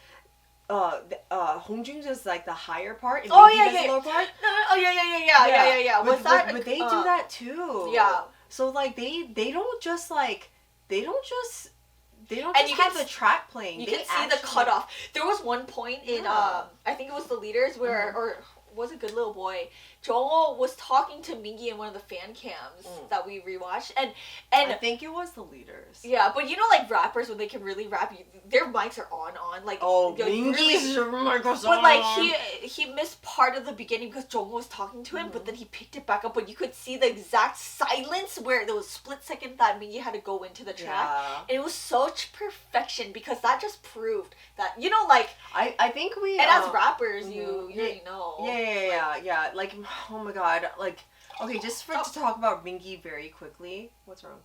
Hongjung's is like the higher part and Mingi's the lower part. Yeah. But they do that too. Yeah. So like they don't just have the track playing. You can see the cutoff. There was one point in I think it was the leaders where or was a Good Little Boy. Joel was talking to Mingi in one of the fan cams that we rewatched, and I think it was the leaders. Yeah, but you know, like rappers when they can really rap, their mics are on. Like Mingi's Microsoft. But like he missed part of the beginning because Joel was talking to him, but then he picked it back up. But you could see the exact silence where there was a split second that Mingi had to go into the track, and it was such perfection because that just proved that like I think we and as rappers you already know. Yeah. Like, oh my god. Like, okay, just to talk about Mingi very quickly. What's wrong?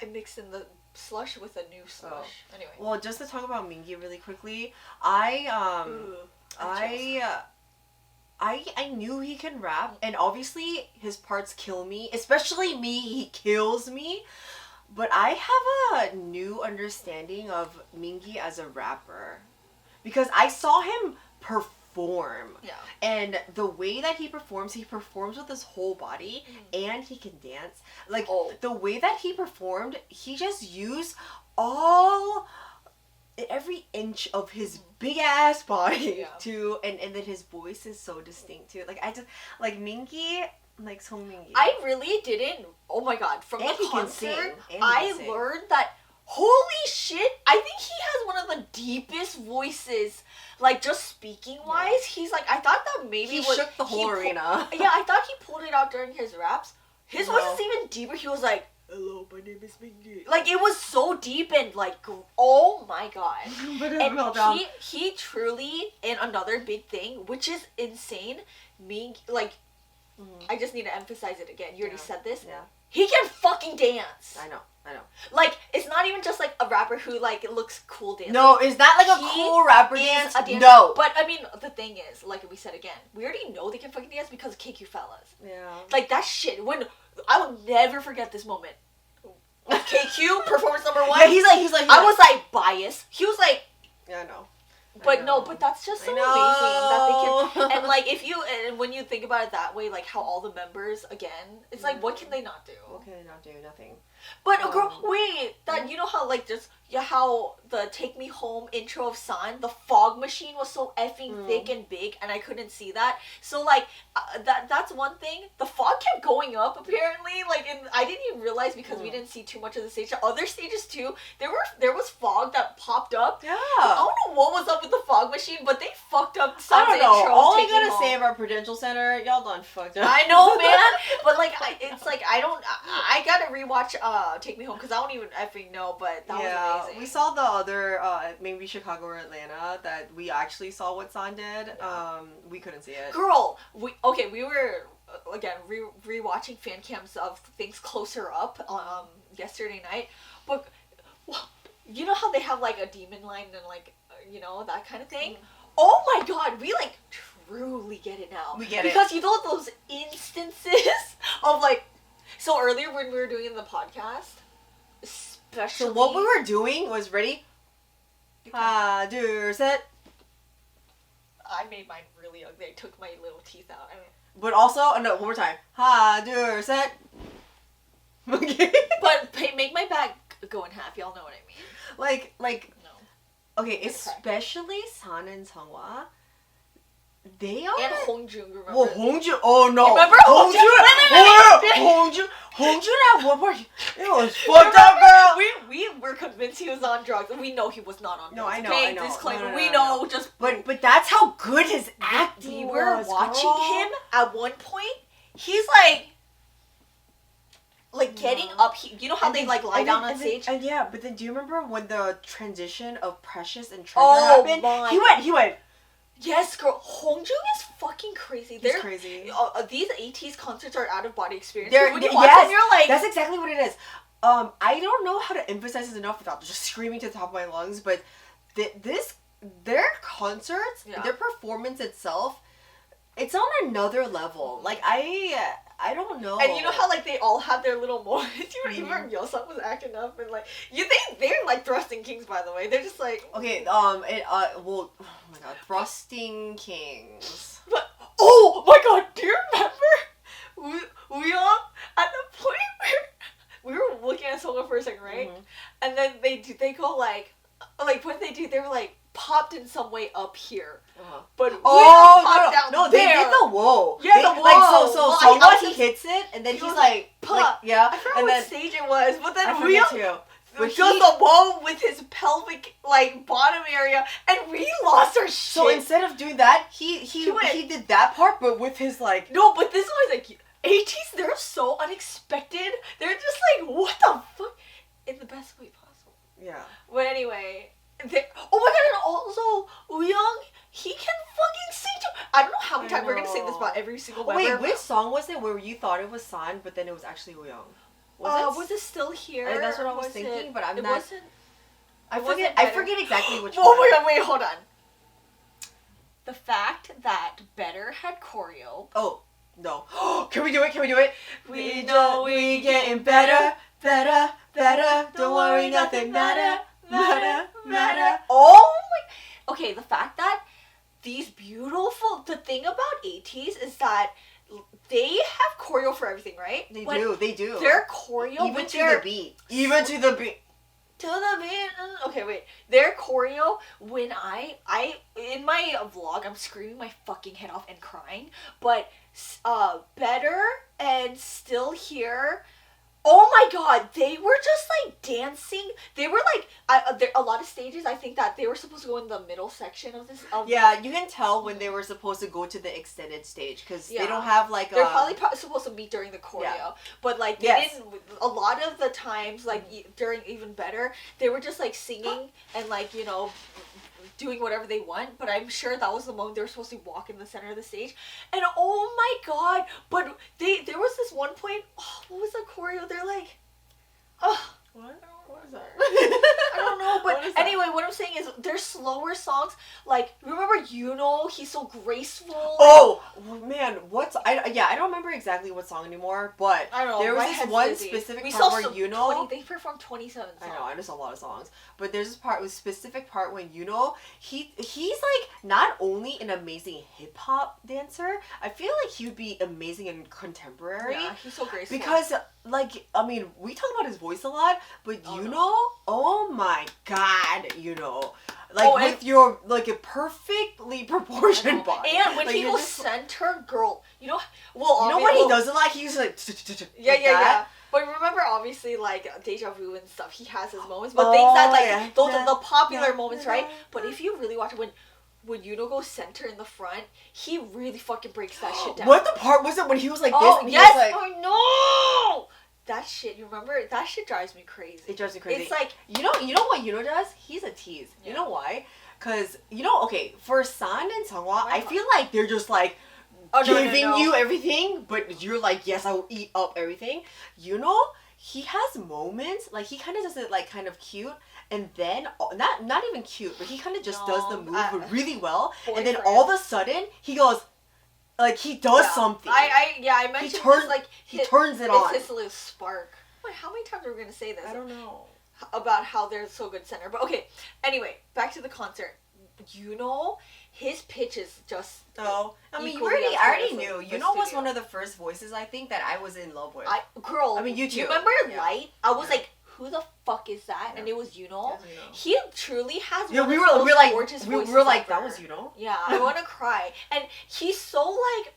I mixed in the slush with a new slush. Anyway. Well, just to talk about Mingi really quickly, I knew he can rap, and obviously his parts kill me. Especially me, he kills me. But I have a new understanding of Mingi as a rapper. Because I saw him perform. Yeah. And the way that he performs with his whole body, and he can dance. Like, the way that he performed, he just used every inch of his big ass body and then his voice is so distinct too. Like, I just, like, Mingi, like, so Mingi. I really didn't, oh my god, from the concert, I learned that, holy shit, I think he has one of the deepest voices, like, just speaking wise. He's like, I thought that maybe he shook the whole arena. Yeah, I thought he pulled it out during his raps. His voice is even deeper. He was like, hello, my name is Mingi. Like, it was so deep and like, oh my god. And he truly, and another big thing, which is insane, Mingi, like, I just need to emphasize it again. You already said this. Yeah. He can fucking dance. I know. Like, it's not even just like a rapper who like looks cool dancing. No, is that like a cool rapper dance? A dancer. No. But I mean, the thing is, like we said again, we already know they can fucking dance because of KQ Fellas. Yeah. Like, that shit. When I will never forget this moment. KQ performance number 1. Yeah, he's like. I was like biased. He was like. Yeah, I know. But no, but that's just so amazing that they can. And like, when you think about it that way, like how all the members again, it's like, what can they not do? What can they not do? Nothing. But girl, wait, that you know how like just how the Take Me Home intro of San, the fog machine was so effing thick and big, and I couldn't see that. So like that's one thing. The fog kept going up apparently, like, and I didn't even realize because we didn't see too much of the stage. The other stages too, there was fog that popped up. Yeah. I don't know what was up with the fog machine, but they fucked up San's I don't know. intro. All I gotta say about Prudential Center, y'all done fucked up. I know, man. But like, it's like I gotta rewatch Take Me Home because I don't even effing know. But that was amazing. We saw the other maybe Chicago or Atlanta that we actually saw what San did. We couldn't see it. Girl, we were again rewatching fan cams of things closer up yesterday night, but you know how they have like a demon line and like that kind of thing. Oh my god, we like truly get it now. We get because you know those instances of like, so earlier when we were doing the podcast, especially. So what we were doing was ready. Set. I made mine really ugly. I took my little teeth out. But also, no, one more time. Set. Okay. But make my back go in half. Y'all know what I mean. Like. No. Okay, especially San and Seonghwa. They are. And Hongjun, remember? Well, Hongjun. Oh no. Remember Hongjun? Hongjun at one point. It was fucked up, girl. We were convinced he was on drugs, and we know he was not on drugs. No, I know. Okay? I know. Disclaimer. No, we know. Just. But that's how good his acting was. We were watching him at one point. He's like. like getting up here. You know how they like lie down on stage? And yeah, but then do you remember when the transition of Precious and Treasure happened? He went. Yes, girl. Hongjoong is fucking crazy. He's crazy. These Ateez concerts are out of body experience. When you watch them, you're like, that's exactly what it is. I don't know how to emphasize this enough without just screaming to the top of my lungs, but their concerts, their performance itself, it's on another level. Like I don't know. And you know how like they all have their little moments. Even Yeosang was acting up and like they're like thrusting kings, by the way. They're just like okay. Oh my god, thrusting kings. But oh my god, do you remember we all at the point where we were looking at Songa for a second, right? Mm-hmm. And then they go like what did they do? They were like popped in some way up here. But no, they did the whoa. Yeah, the whoa. Like so Songa he hits it and then he's like yeah. I forgot what stage it was, but then we too. But he does the whoa with his pelvic like bottom area, and we lost our shit. So instead of doing that, he did that part, but with his like no, but this one is like Ateez. They're so unexpected. They're just like what the fuck in the best way possible. Yeah. But anyway. Oh my god, and also, Wooyoung, he can fucking sing too. I don't know how many times we're gonna say this about every single member. Wait, which song was it where you thought it was San, but then it was actually Wooyoung? Was it Still Here? That's what I was thinking, but I'm not... Wasn't, I forget exactly which one. Oh my god, wait, hold on. The fact that Better had choreo... Oh, no. Can we do it? We know we getting better. Don't worry, nothing matter. Oh my... Okay, the fact that these beautiful... The thing about Ateez is that they have choreo for everything, right? They do. Their choreo... Even to the beat. Okay, wait. Their choreo, when I in my vlog, I'm screaming my fucking head off and crying, but Better and Still Here... Oh my god, they were just like dancing. They were like, a lot of stages, I think that they were supposed to go in the middle section of this. You can tell when they were supposed to go to the extended stage because they don't have like They're probably supposed to meet during the choreo. But like, they didn't, a lot of the times, like during Even Better, they were just like singing and like, you know, doing whatever they want, but I'm sure that was the moment they were supposed to walk in the center of the stage. And oh my god, but there was this one point, what was the choreo? They're like, what is that? I don't know, but anyway, what I'm saying is they're slower songs. Like, remember he's so graceful. Oh man, I don't remember exactly what song anymore, but I don't know, there was this one specific part where they performed 27 songs. I know, I just saw a lot of songs, but there's this specific part when he's like not only an amazing hip hop dancer, I feel like he would be amazing in contemporary. Yeah, he's so graceful. Because like, I mean, we talk about his voice a lot, but oh my god, with your like a perfectly proportioned body, and when he goes center, girl, what he does it like he's like yeah. But remember, obviously, like Deja Vu and stuff, he has his moments, but things that like those are the popular moments, right? But if you really watch it, when Yuno goes center in the front, he really fucking breaks that shit down. What the part was it when he was like this? And yes, he was like, I know. That shit, you remember? That shit drives me crazy. It drives me crazy. It's like you know what Yuno does? He's a tease. Yeah. You know why? Because okay, for San and Seonghwa, I feel like they're just like giving you everything, but you're like, yes, I will eat up everything. He has moments like he kind of does it like kind of cute. And then, not even cute, but he kind of just does the move really well. And then all of a sudden, he goes, like, he does something. I mentioned he turns it on. It's his little spark. Wait, how many times are we going to say this? I don't know. About how they're so good center. But okay, anyway, back to the concert. His pitch is just... Oh. I mean, I already knew. Was one of the first voices, I think, that I was in love with. You too. You remember Light? I was like... Who the fuck is that? Yeah. And it was Yuno. He truly has one of the most gorgeous voices we were like, that was Yuno? Yeah, I want to cry. And he's so like,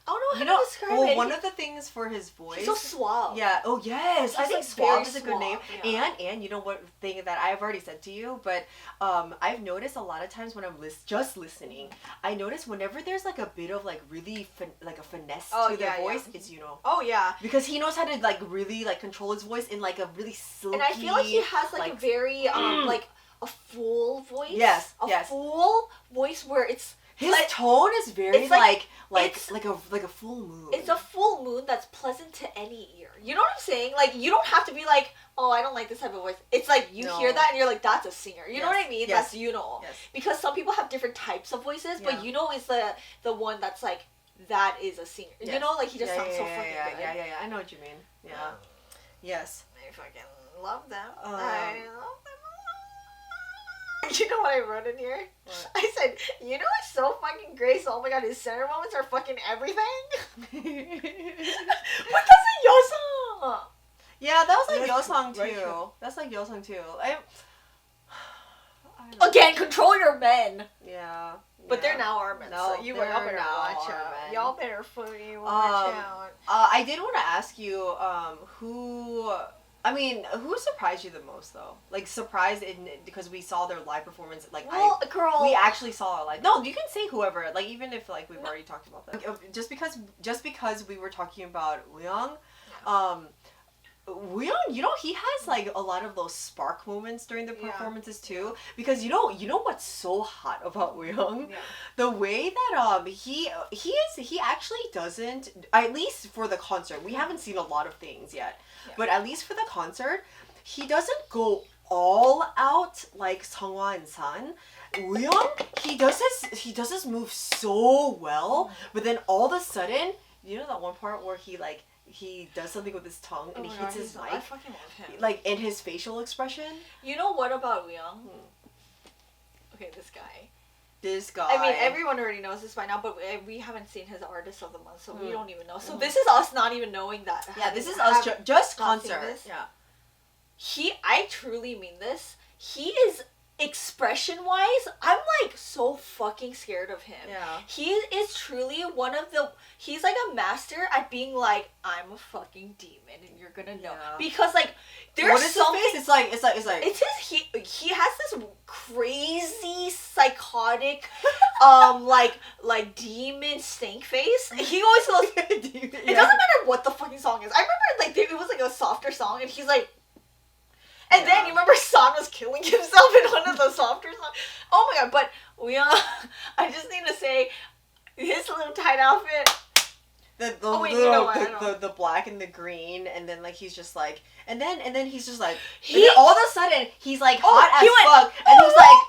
I don't know how to describe it. One of the things for his voice. He's so suave. Yeah. Oh yes. I think suave is a good name. Yeah. And you know what thing that I've already said to you, but I've noticed a lot of times when I'm just listening, I notice whenever there's like a bit of like really like a finesse to their voice, it's Oh yeah. Because he knows how to like really like control his voice in like a really silky. And I feel like he has like a very like a full voice. Yes. A full voice where it's. His tone is very like a full moon. It's a full moon that's pleasant to any ear. You know what I'm saying? Like, you don't have to be like, oh, I don't like this type of voice. It's like, you hear that and you're like, that's a singer. You know what I mean? Yes. That's Yes. Because some people have different types of voices, but is the one that's like, that is a singer. Yes. You know, like, he just sounds so fucking good. Yeah. I know what you mean. Yeah. Yes. I fucking love them. I love them. You know what I wrote in here? What? I said, you know it's so fucking great, so oh my god, his center moments are fucking everything. But that's a Yosong! Yeah, that was like Yosong too. Right. That's like Yosong too. Again, control your men! Yeah. But they're now our men, so y'all better watch out. Y'all better fucking watch out. I did want to ask you, who surprised you the most though? Like surprised because we saw their live performance. Like, we actually saw it live. No, you can say whoever. Like even if like we've already talked about that. Like, just because we were talking about Wooyoung, Wooyoung, he has like a lot of those spark moments during the performances too. Because you know what's so hot about Wooyoung? Yeah. The way that he actually doesn't, at least for the concert. We haven't seen a lot of things yet. Yeah. But at least for the concert, he doesn't go all out like Seonghwa and San. Wooyoung, he does his move so well, but then all of a sudden, you know that one part where he does something with his tongue and he hits his mic. I fucking love him. Like in his facial expression. You know what about Wooyoung? Okay, this guy. I mean, everyone already knows this by now, but we haven't seen his artist of the month, so we don't even know. So this is us not even knowing that. Yeah, this is us just concert. Yeah. I truly mean this. He is, expression-wise, I'm like so fucking scared of him. Yeah. He is truly he's like a master at being like, I'm a fucking demon and you're gonna know. Yeah. Because like, there's something. His face? It's like. It's he has this crazy psychotic, like demon stank face. He always goes. It doesn't matter what the fucking song is. I remember like it was like a softer song and he's like. And then you remember San was killing himself in one of the softer songs. Oh my god! But I just need to say, his little tight outfit. The black and the green, and then like he's just like, and then he's just like, all of a sudden he's like hot as fuck, and he's like,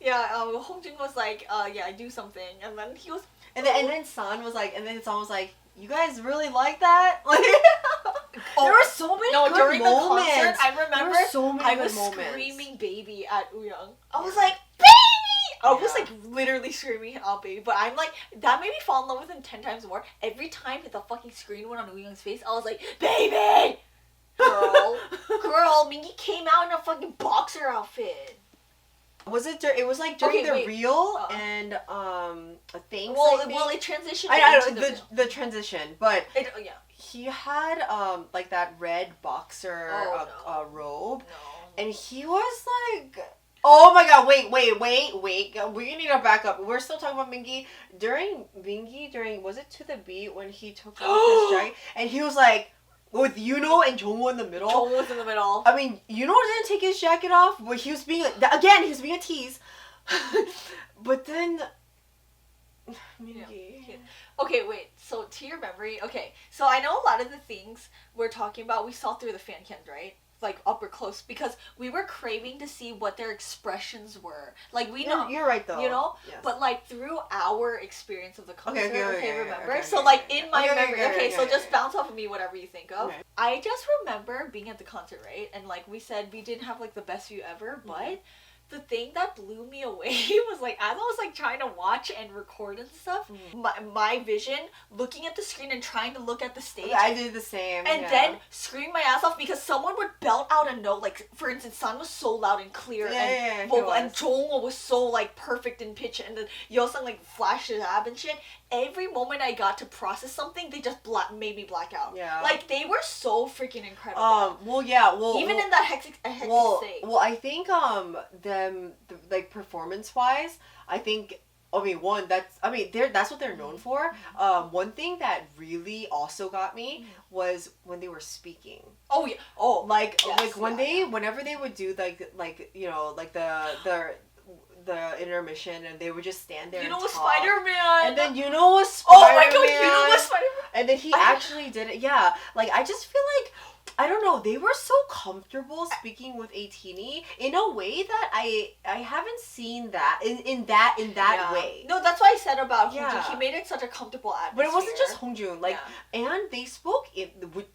yeah. Hongjin was like, I do something, and then he was, and then San was like, you guys really like that? Like, there were so many good during moments. The concert, I remember I was screaming baby at Wooyoung. I was like, baby! I was like literally screaming out baby, but I'm like, that made me fall in love with him 10 times more. Every time the fucking screen went on Wooyoung's face, I was like, baby! Girl, Mingi came out in a fucking boxer outfit. It was like during the reel and things. Well, it transitioned. I know the transition, but he had like that red boxer robe, and he was like, oh my god, wait, we need to back up. We're still talking about Mingi during was it To the Beat when he took off his jacket and he was like. With Yuno and Jongwoo in the middle. Jongwoo was in the middle. I mean, Yuno didn't take his jacket off, but he was being a tease. But then... Okay, wait. So, to your memory... Okay, so I know a lot of the things we're talking about, we saw through the fan cams, right? Like, upper close. Because we were craving to see what their expressions were. Like, we know... You're right, though. You know? Yes. But, like, through our experience of the concert, remember? So, in my memory... just bounce off of me whatever you think of. Okay. I just remember being at the concert, right? And, like, we said we didn't have, like, the best view ever, but... the thing that blew me away was like, as I was like trying to watch and record and stuff, my vision, looking at the screen and trying to look at the stage. I did the same. And then screaming my ass off because someone would belt out a note. Like, for instance, Sun was so loud and clear and vocal, and Jong was so like perfect in pitch, and then Yeosang like flashed his ab and shit. Every moment I got to process something, they just made me black out. Yeah. Like, they were so freaking incredible. Even in that hectic state. Well, I think like performance-wise, I think, I mean, that's what they're known for. One thing that really also got me was when they were speaking. Oh yeah. Oh, whenever they would do like you know, like the intermission, and they would just stand there. Spider-Man. And then Spider-Man. Oh my god, Spider-Man. And then he actually did it. Yeah, like I just feel like, I don't know, they were so comfortable speaking with Ateez in a way that I haven't seen that in that way. No, that's what I said about Hongjun. He made it such a comfortable atmosphere. But it wasn't just Hongjun, and they spoke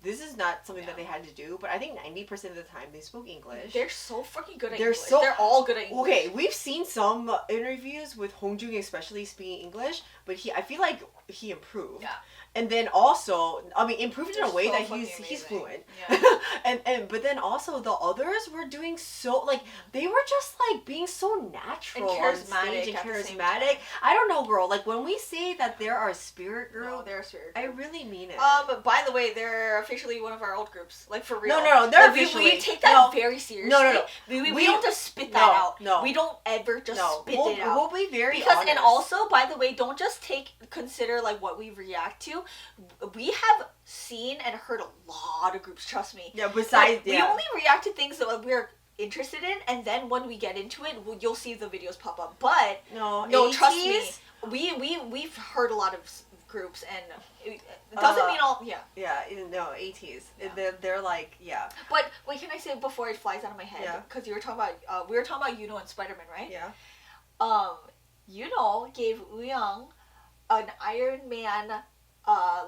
this is not something that they had to do, but I think 90% of the time they spoke English. They're so freaking good at English. They're all good at English. Okay, we've seen some interviews with Hongjun especially speaking English, but I feel like he improved. Yeah. And then also, I mean, improved in a way that he's fluent. Yeah. but then also the others were doing so, like, they were just like being so natural and charismatic on stage and charismatic. I don't know, girl. Like, when we say that they're our spirit group, no, they're a spirit group. I really mean it. But by the way, they're officially one of our old groups. Like, for real. No, they're officially. We take that very seriously. No. We don't just spit that out. No. We don't ever just spit it out. We'll be very honest. And also, by the way, don't just consider like what we react to. We have seen and heard a lot of groups, trust me. Yeah, besides, we only react to things that we're interested in, and then when we get into it, you'll see the videos pop up. But no, trust me, we've heard a lot of groups, and it doesn't mean all. Ateez. Yeah. They're like, yeah. But wait, can I say before it flies out of my head? Because you were talking about we were talking about Yuno and Spider-Man, right? Yeah. Yuno gave Wooyoung an Iron Man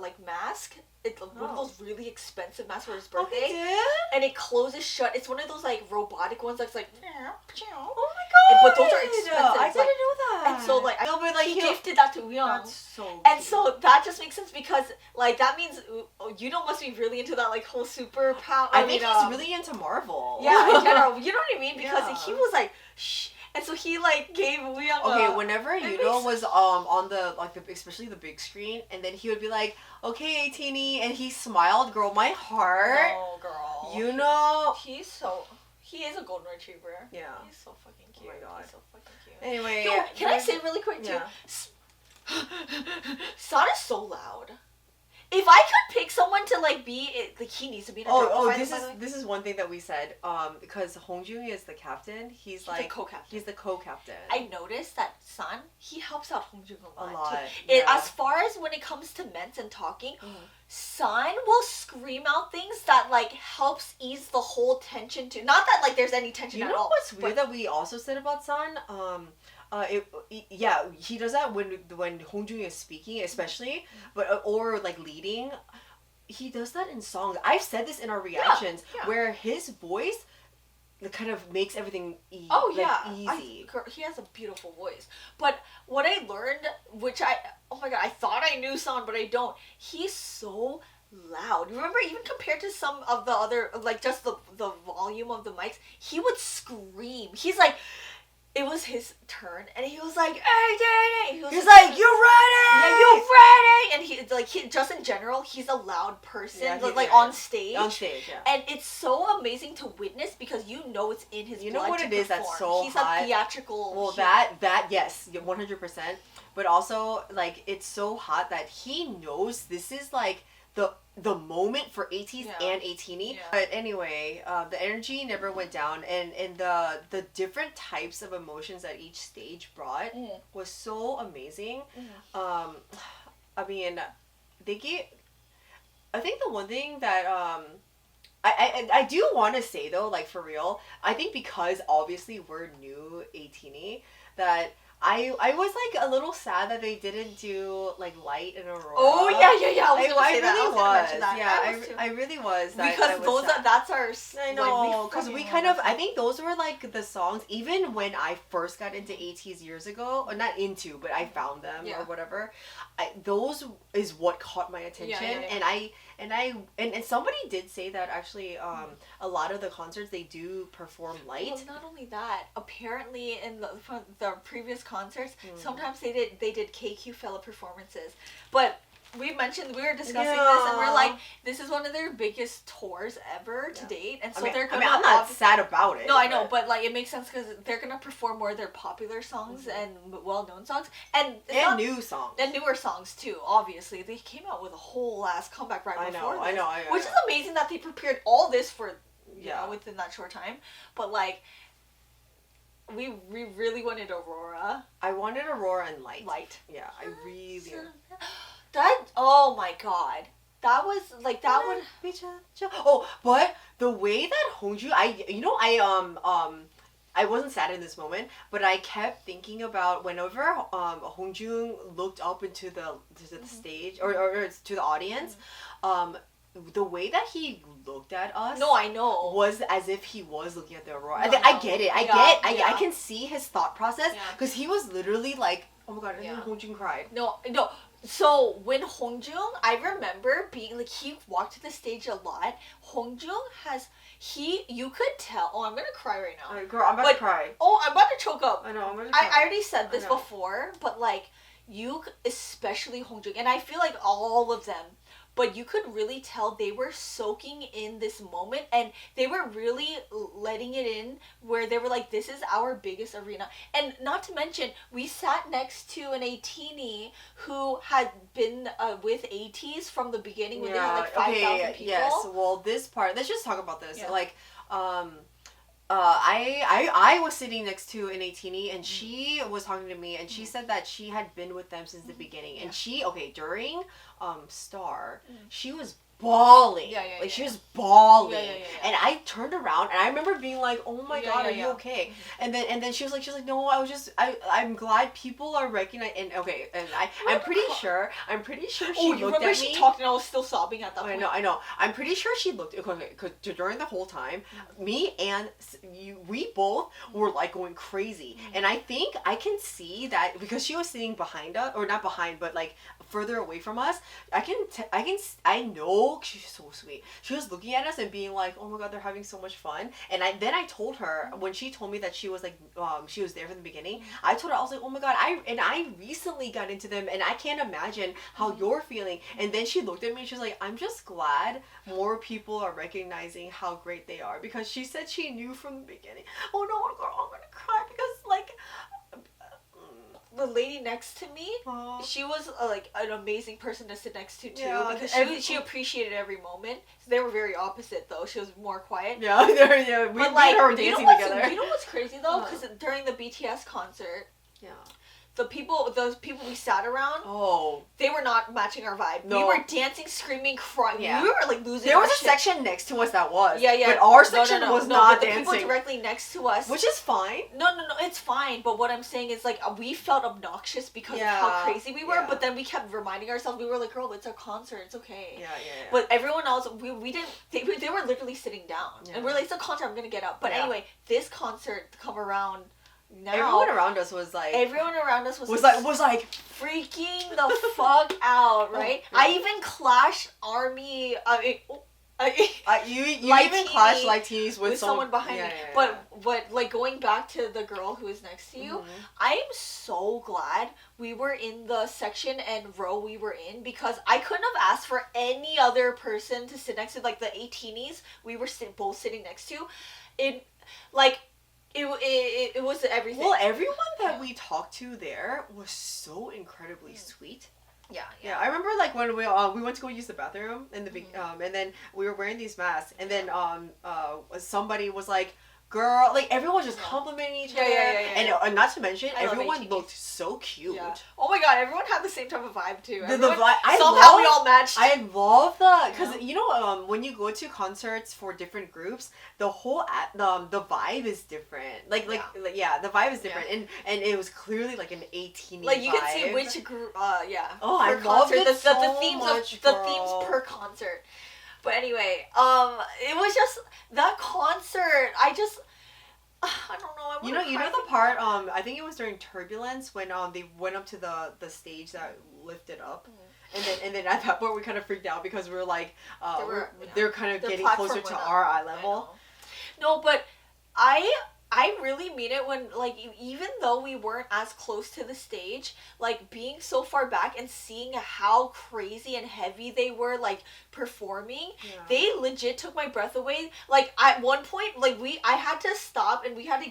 like mask. It's one of those really expensive masks for his birthday. Oh, he did? And it closes shut. It's one of those like robotic ones that's like. Oh my god! But those are expensive. I didn't know that. And so like, he gifted that to Wooyoung. That's so cute. And so that just makes sense because like that means Yuno must be really into that like whole superpower. I think he's really into Marvel. Yeah, in general. You know what I mean? Because he was like, shh. And so he like gave Wooyoung whenever Yuno was on the especially the big screen, and then he would be like, "Okay, Ateez," and he smiled, girl. My heart. No, girl. Yuno. He is a golden retriever. Yeah. He's so fucking cute. Oh my god. He's so fucking cute. Anyway. Yo, can I say really quick too? San is so loud. If I could pick someone to like be, like he needs to be in a this is one thing that we said. Because Hongjun is the captain. He's like the co-captain. He's the co-captain. I noticed that San, he helps out Hongjun a lot. Too. Yeah. As far as when it comes to ments and talking, San will scream out things that like helps ease the whole tension too. Not that like there's any tension at all. You know what's weird that we also said about San? He does that when Hongjun is speaking, especially, but or like leading. He does that in songs. I've said this in our reactions, where his voice kind of makes everything easy. He has a beautiful voice. But what I learned, oh my god, I thought I knew San, but I don't. He's so loud. Remember, even compared to some of the other, like just the volume of the mics, he would scream. He's like. It was his turn, and he was like, "Hey, Danny!" He's like, "You ready? Yeah, you ready?" And he just in general, he's a loud person, on stage. On stage, yeah. And it's so amazing to witness because you know it's in his blood. You know what it is that's so he's hot? He's a theatrical. Well, that yes, 100%. But also, like, it's so hot that he knows this is like the moment for Ateez and Ateez. But anyway, the energy never went down, and the different types of emotions that each stage brought was so amazing. I mean, I think the one thing that I do want to say though, like for real, I think because obviously we're new Ateez, that I was like a little sad that they didn't do like Light and Aurora. Oh yeah. I was gonna say that. Really I was gonna mention that. Yeah, I really was. Because that's our. I know, because we kind of. I think those were like the songs. Even when I first got into Ateez years ago, or not into, but I found them or whatever. Those is what caught my attention, and somebody did say that actually a lot of the concerts they do perform Light. Well, not only that, apparently in the previous concerts, sometimes they did KQ fella performances, but we were discussing this, and we're like, this is one of their biggest tours ever to date, and so they're gonna. I'm not sad about it. No, I know, but like it makes sense because they're gonna perform more of their popular songs and well-known songs, and new songs, and newer songs too. Obviously, they came out with a whole ass comeback right before this, I know, which is amazing that they prepared all this for within that short time, but like. We really wanted Aurora. I wanted Aurora and Light. Yeah, I really. That, oh my god. That was like that one. Oh, but the way that Hongju, I wasn't sad in this moment, but I kept thinking about whenever Hongju looked up into the stage or to the audience, the way that he looked at us. No, I know. Was as if he was looking at the Aurora. I get it. I can see his thought process because he was literally like, oh my god, and then Hongjun cried. No. So when Hongjun, I remember being like, he walked to the stage a lot. Hongjun you could tell. Oh, I'm gonna cry right now. Girl, I'm about to cry. Oh, I'm about to choke up. I know, I'm about to cry. I already said this before, but like, especially Hongjun, and I feel like all of them, but you could really tell they were soaking in this moment, and they were really letting it in where they were like, this is our biggest arena. And not to mention, we sat next to an Ateez who had been with Ateez from the beginning when they had like 5,000 people. Yes, well, this part, let's just talk about this. Yeah. Like, I was sitting next to an Ateez, and she was talking to me, and she said that she had been with them since the beginning, and during Star, she was bawling. She was bawling. And I turned around and I remember being like, oh my god, are you okay? And then she was like, no, I'm glad people are recognizing, and I'm pretty sure she looked at me. She talked and I was still sobbing at that point. I know. I'm pretty sure she looked, because during the whole time, me and we both were like going crazy. And I think I can see that because she was sitting behind us, or not behind, but like further away from us. I know she's so sweet. She was looking at us and being like, oh my god, they're having so much fun. And then I told her, when she told me that she was like, she was there from the beginning, I told her, I was like, oh my god, I recently got into them, and I can't imagine how you're feeling. And then she looked at me and she was like, I'm just glad more people are recognizing how great they are, because she said she knew from the beginning. Oh no, girl, I'm gonna cry, because like, the lady next to me, she was like an amazing person to sit next to too, because she appreciated every moment. So they were very opposite though. She was more quiet. We like, her dancing together. You know what's crazy though? Because during the BTS concert, those people we sat around, they were not matching our vibe. No. We were dancing, screaming, crying. Yeah. We were like losing There was our a section next to us that was. Yeah. But our section was not but dancing. The people directly next to us. Which is fine. No, it's fine. But what I'm saying is like, we felt obnoxious because of how crazy we were. But then we kept reminding ourselves, we were like, girl, it's our concert. It's okay. Yeah. But everyone else, we didn't, they were literally sitting down. Yeah. And we're like, it's a concert, I'm going to get up. But anyway, this concert come around, now, everyone around us was like freaking the fuck out, right? I even clashed army. You even clashed like tees with someone behind me. But like going back to the girl who is next to you, I am so glad we were in the section and row we were in, because I couldn't have asked for any other person to sit next to, like the Ateez we were both sitting next to. It was everything. Well, everyone that we talked to there was so incredibly sweet. Yeah. I remember like when we went to go use the bathroom in the and then we were wearing these masks, and then somebody was like, girl, like everyone was just complimenting each other. And not to mention, everyone looked so cute. Yeah. Oh my god, everyone had the same type of vibe too. Somehow we all matched. I love that because you know when you go to concerts for different groups, the whole the vibe is different. The vibe is different, and it was clearly like an 18 like you vibe. can see which group. Oh, I love it the so themes much, the themes per concert. But anyway, it was just that concert. I don't know. You know the part. I think it was during Turbulence when they went up to the stage that lifted up, and then at that point we kind of freaked out because we were like, they're kind of getting closer to our eye level. No, but I really mean it when, like, even though we weren't as close to the stage, like, being so far back and seeing how crazy and heavy they were, like, performing, they legit took my breath away. Like, at one point, like, I had to stop and we had to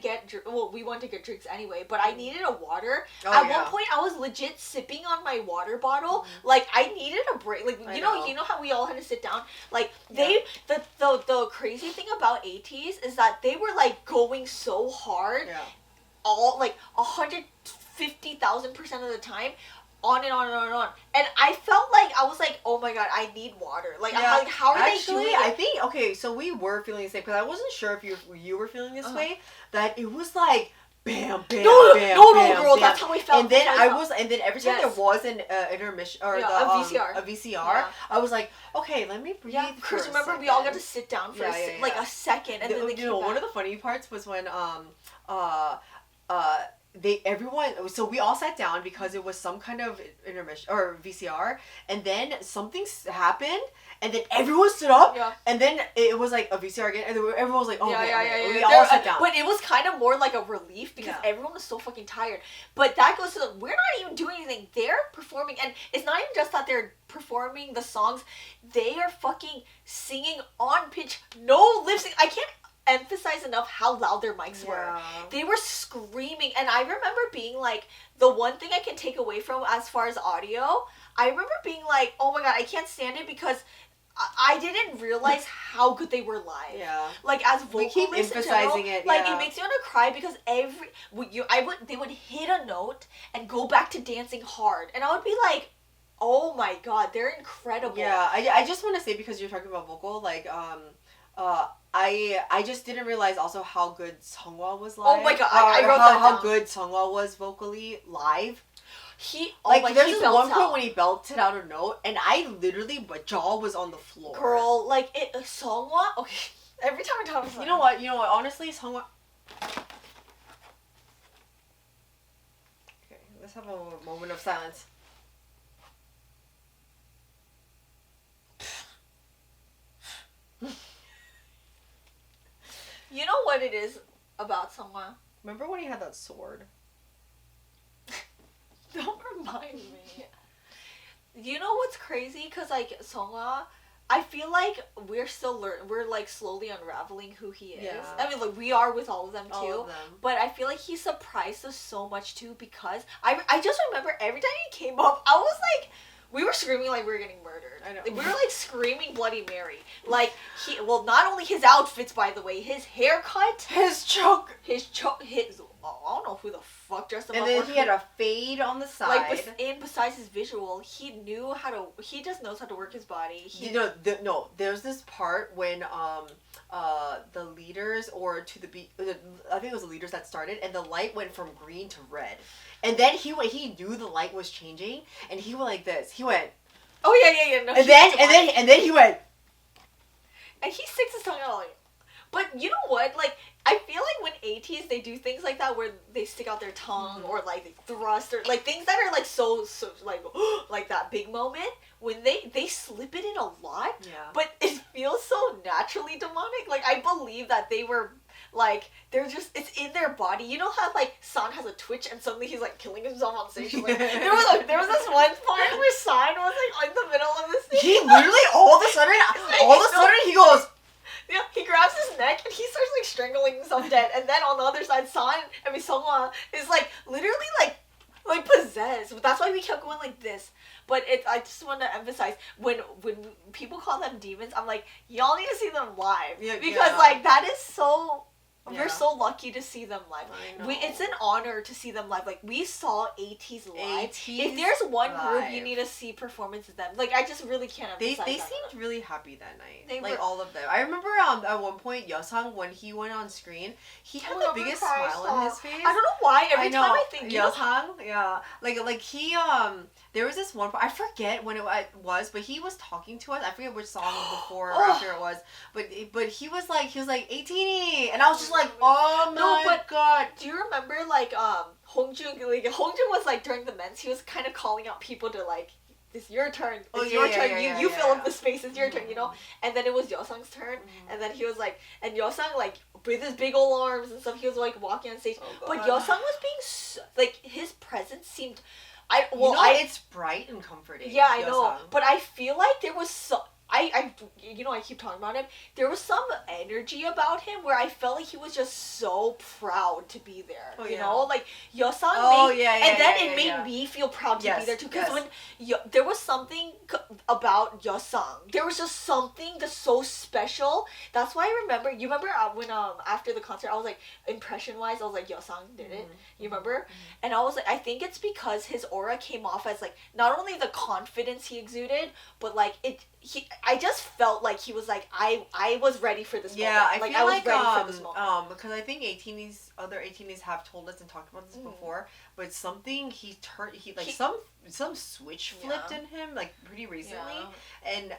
we wanted to get drinks anyway, but I needed a water. At one point, I was legit sipping on my water bottle. Like, I needed a break. Like, you know how we all had to sit down? Like, the crazy thing about Ateez is that they were, like, going so hard, all like 150,000% of the time, on and on and on and on. And I felt like I was like, oh my god, I need water. Like, how are they doing it? I think so we were feeling the same because I wasn't sure if you were feeling this way. That it was like bam, bam, no, bam, no, bam, girl, bam. that's how we felt. And then every time there was an intermission or a VCR, I was like, okay, let me breathe. Because remember, we all got to sit down for a second, and then they came back. One of the funny parts was when so we all sat down because it was some kind of intermission or VCR, and then something happened, and then everyone stood up, and then it was like a VCR again, and then everyone was like, oh, we all sat down. But it was kind of more like a relief because everyone was so fucking tired. But that goes to we're not even doing anything. They're performing, and it's not even just that they're performing the songs. They are fucking singing on pitch, no lip sync. I can't emphasize enough how loud their mics were. They were screaming, and I remember being like, the one thing I can take away from as far as audio, I remember being like, oh my god, I can't stand it because I didn't realize how good they were live. Like, as vocalists, we keep emphasizing it. Like, it makes me want to cry because they would hit a note and go back to dancing hard, and I would be like, oh my god, they're incredible. I just want to say, because you're talking about vocal, like, I just didn't realize also how good Seonghwa was live. Oh my god, I wrote that down. How good Seonghwa was vocally live. There's this one point when he belted out a note, and I literally, my jaw was on the floor. Girl, like, Seonghwa, okay, every time I talk about You know what, honestly, Seonghwa... Okay, let's have a moment of silence. You know what it is about Seonghwa? Remember when he had that sword? Don't remind me. You know what's crazy? Because, like, Seonghwa, I feel like we're still we're, like, slowly unraveling who he is. I mean, like, we are with all of them, too. All of them. But I feel like he surprised us so much, too, because I just remember every time he came up, I was like... We were screaming like we were getting murdered. I know. Like, we were like screaming Bloody Mary. Like, not only his outfits, by the way, his haircut. His choke. I don't know who the fuck dressed him up. And then he had a fade on the side. Like, besides his visual, he just knows how to work his body. There's this part when, the leaders, or to the beat, I think it was the leaders that started, and the light went from green to red. And then he knew the light was changing, and he went like this. He went, oh yeah. No, and then he went, and he sticks his tongue out like. But you know what? Like, I feel like when Ateez, they do things like that where they stick out their tongue or like they thrust or like things that are like so like like that big moment when they slip it in a lot. But it feels so naturally demonic. Like, I believe that they were. Like, it's in their body. You know how, like, San has a twitch and suddenly he's, like, killing himself on stage? Like, there was this one part where San was, like, in the middle of the stage. He literally, all of a sudden, he goes... Yeah, he grabs his neck and he starts, like, strangling himself dead. And then on the other side, Seonghwa is, like, literally, like possessed. That's why we kept going like this. But I just want to emphasize, when people call them demons, I'm like, y'all need to see them live. Because, like, that is so... We're so lucky to see them live. I know. It's an honor to see them live. Like, we saw Ateez live. Ateez if there's one group live. you need to see performances, them. Like, I just really can't emphasize They that seemed really happy that night. They like were, all of them. I remember at one point Yeosang, when he went on screen, he had the biggest smile on his face. I don't know why. Every time I think Yeosang, yeah, like he there was this one part, I forget when it was, but he was talking to us. I forget which song before or after it was, but he was like 18, and I was just like, oh my god. Do you remember like Hongjun? Like Hongjun was like during the men's, he was kind of calling out people to like, it's your turn. It's your turn. You fill up the space. It's your turn. You know. And then it was Yeosang's turn, and then he was like, and Yeosang like with his big old arms and stuff, he was like walking on stage. But Yeosang was being like, his presence seemed. It's bright and comforting. Yeah, I know. But I feel like there was some. I keep talking about him. There was some energy about him where I felt like he was just so proud to be there. You know, like Yeosang it made me feel proud to be there too. Because when there was something about Yeosang, there was just something that's so special. That's why I remember. You remember when after the concert, I was like, impression wise, I was like, Yeosang did it. You remember? And I was like, I think it's because his aura came off as like not only the confidence he exuded, but like I just felt like he was like, I was ready for this moment. Yeah, I was ready for this moment. Because I think other 18s have told us and talked about this before, but something some switch flipped in him like pretty recently, and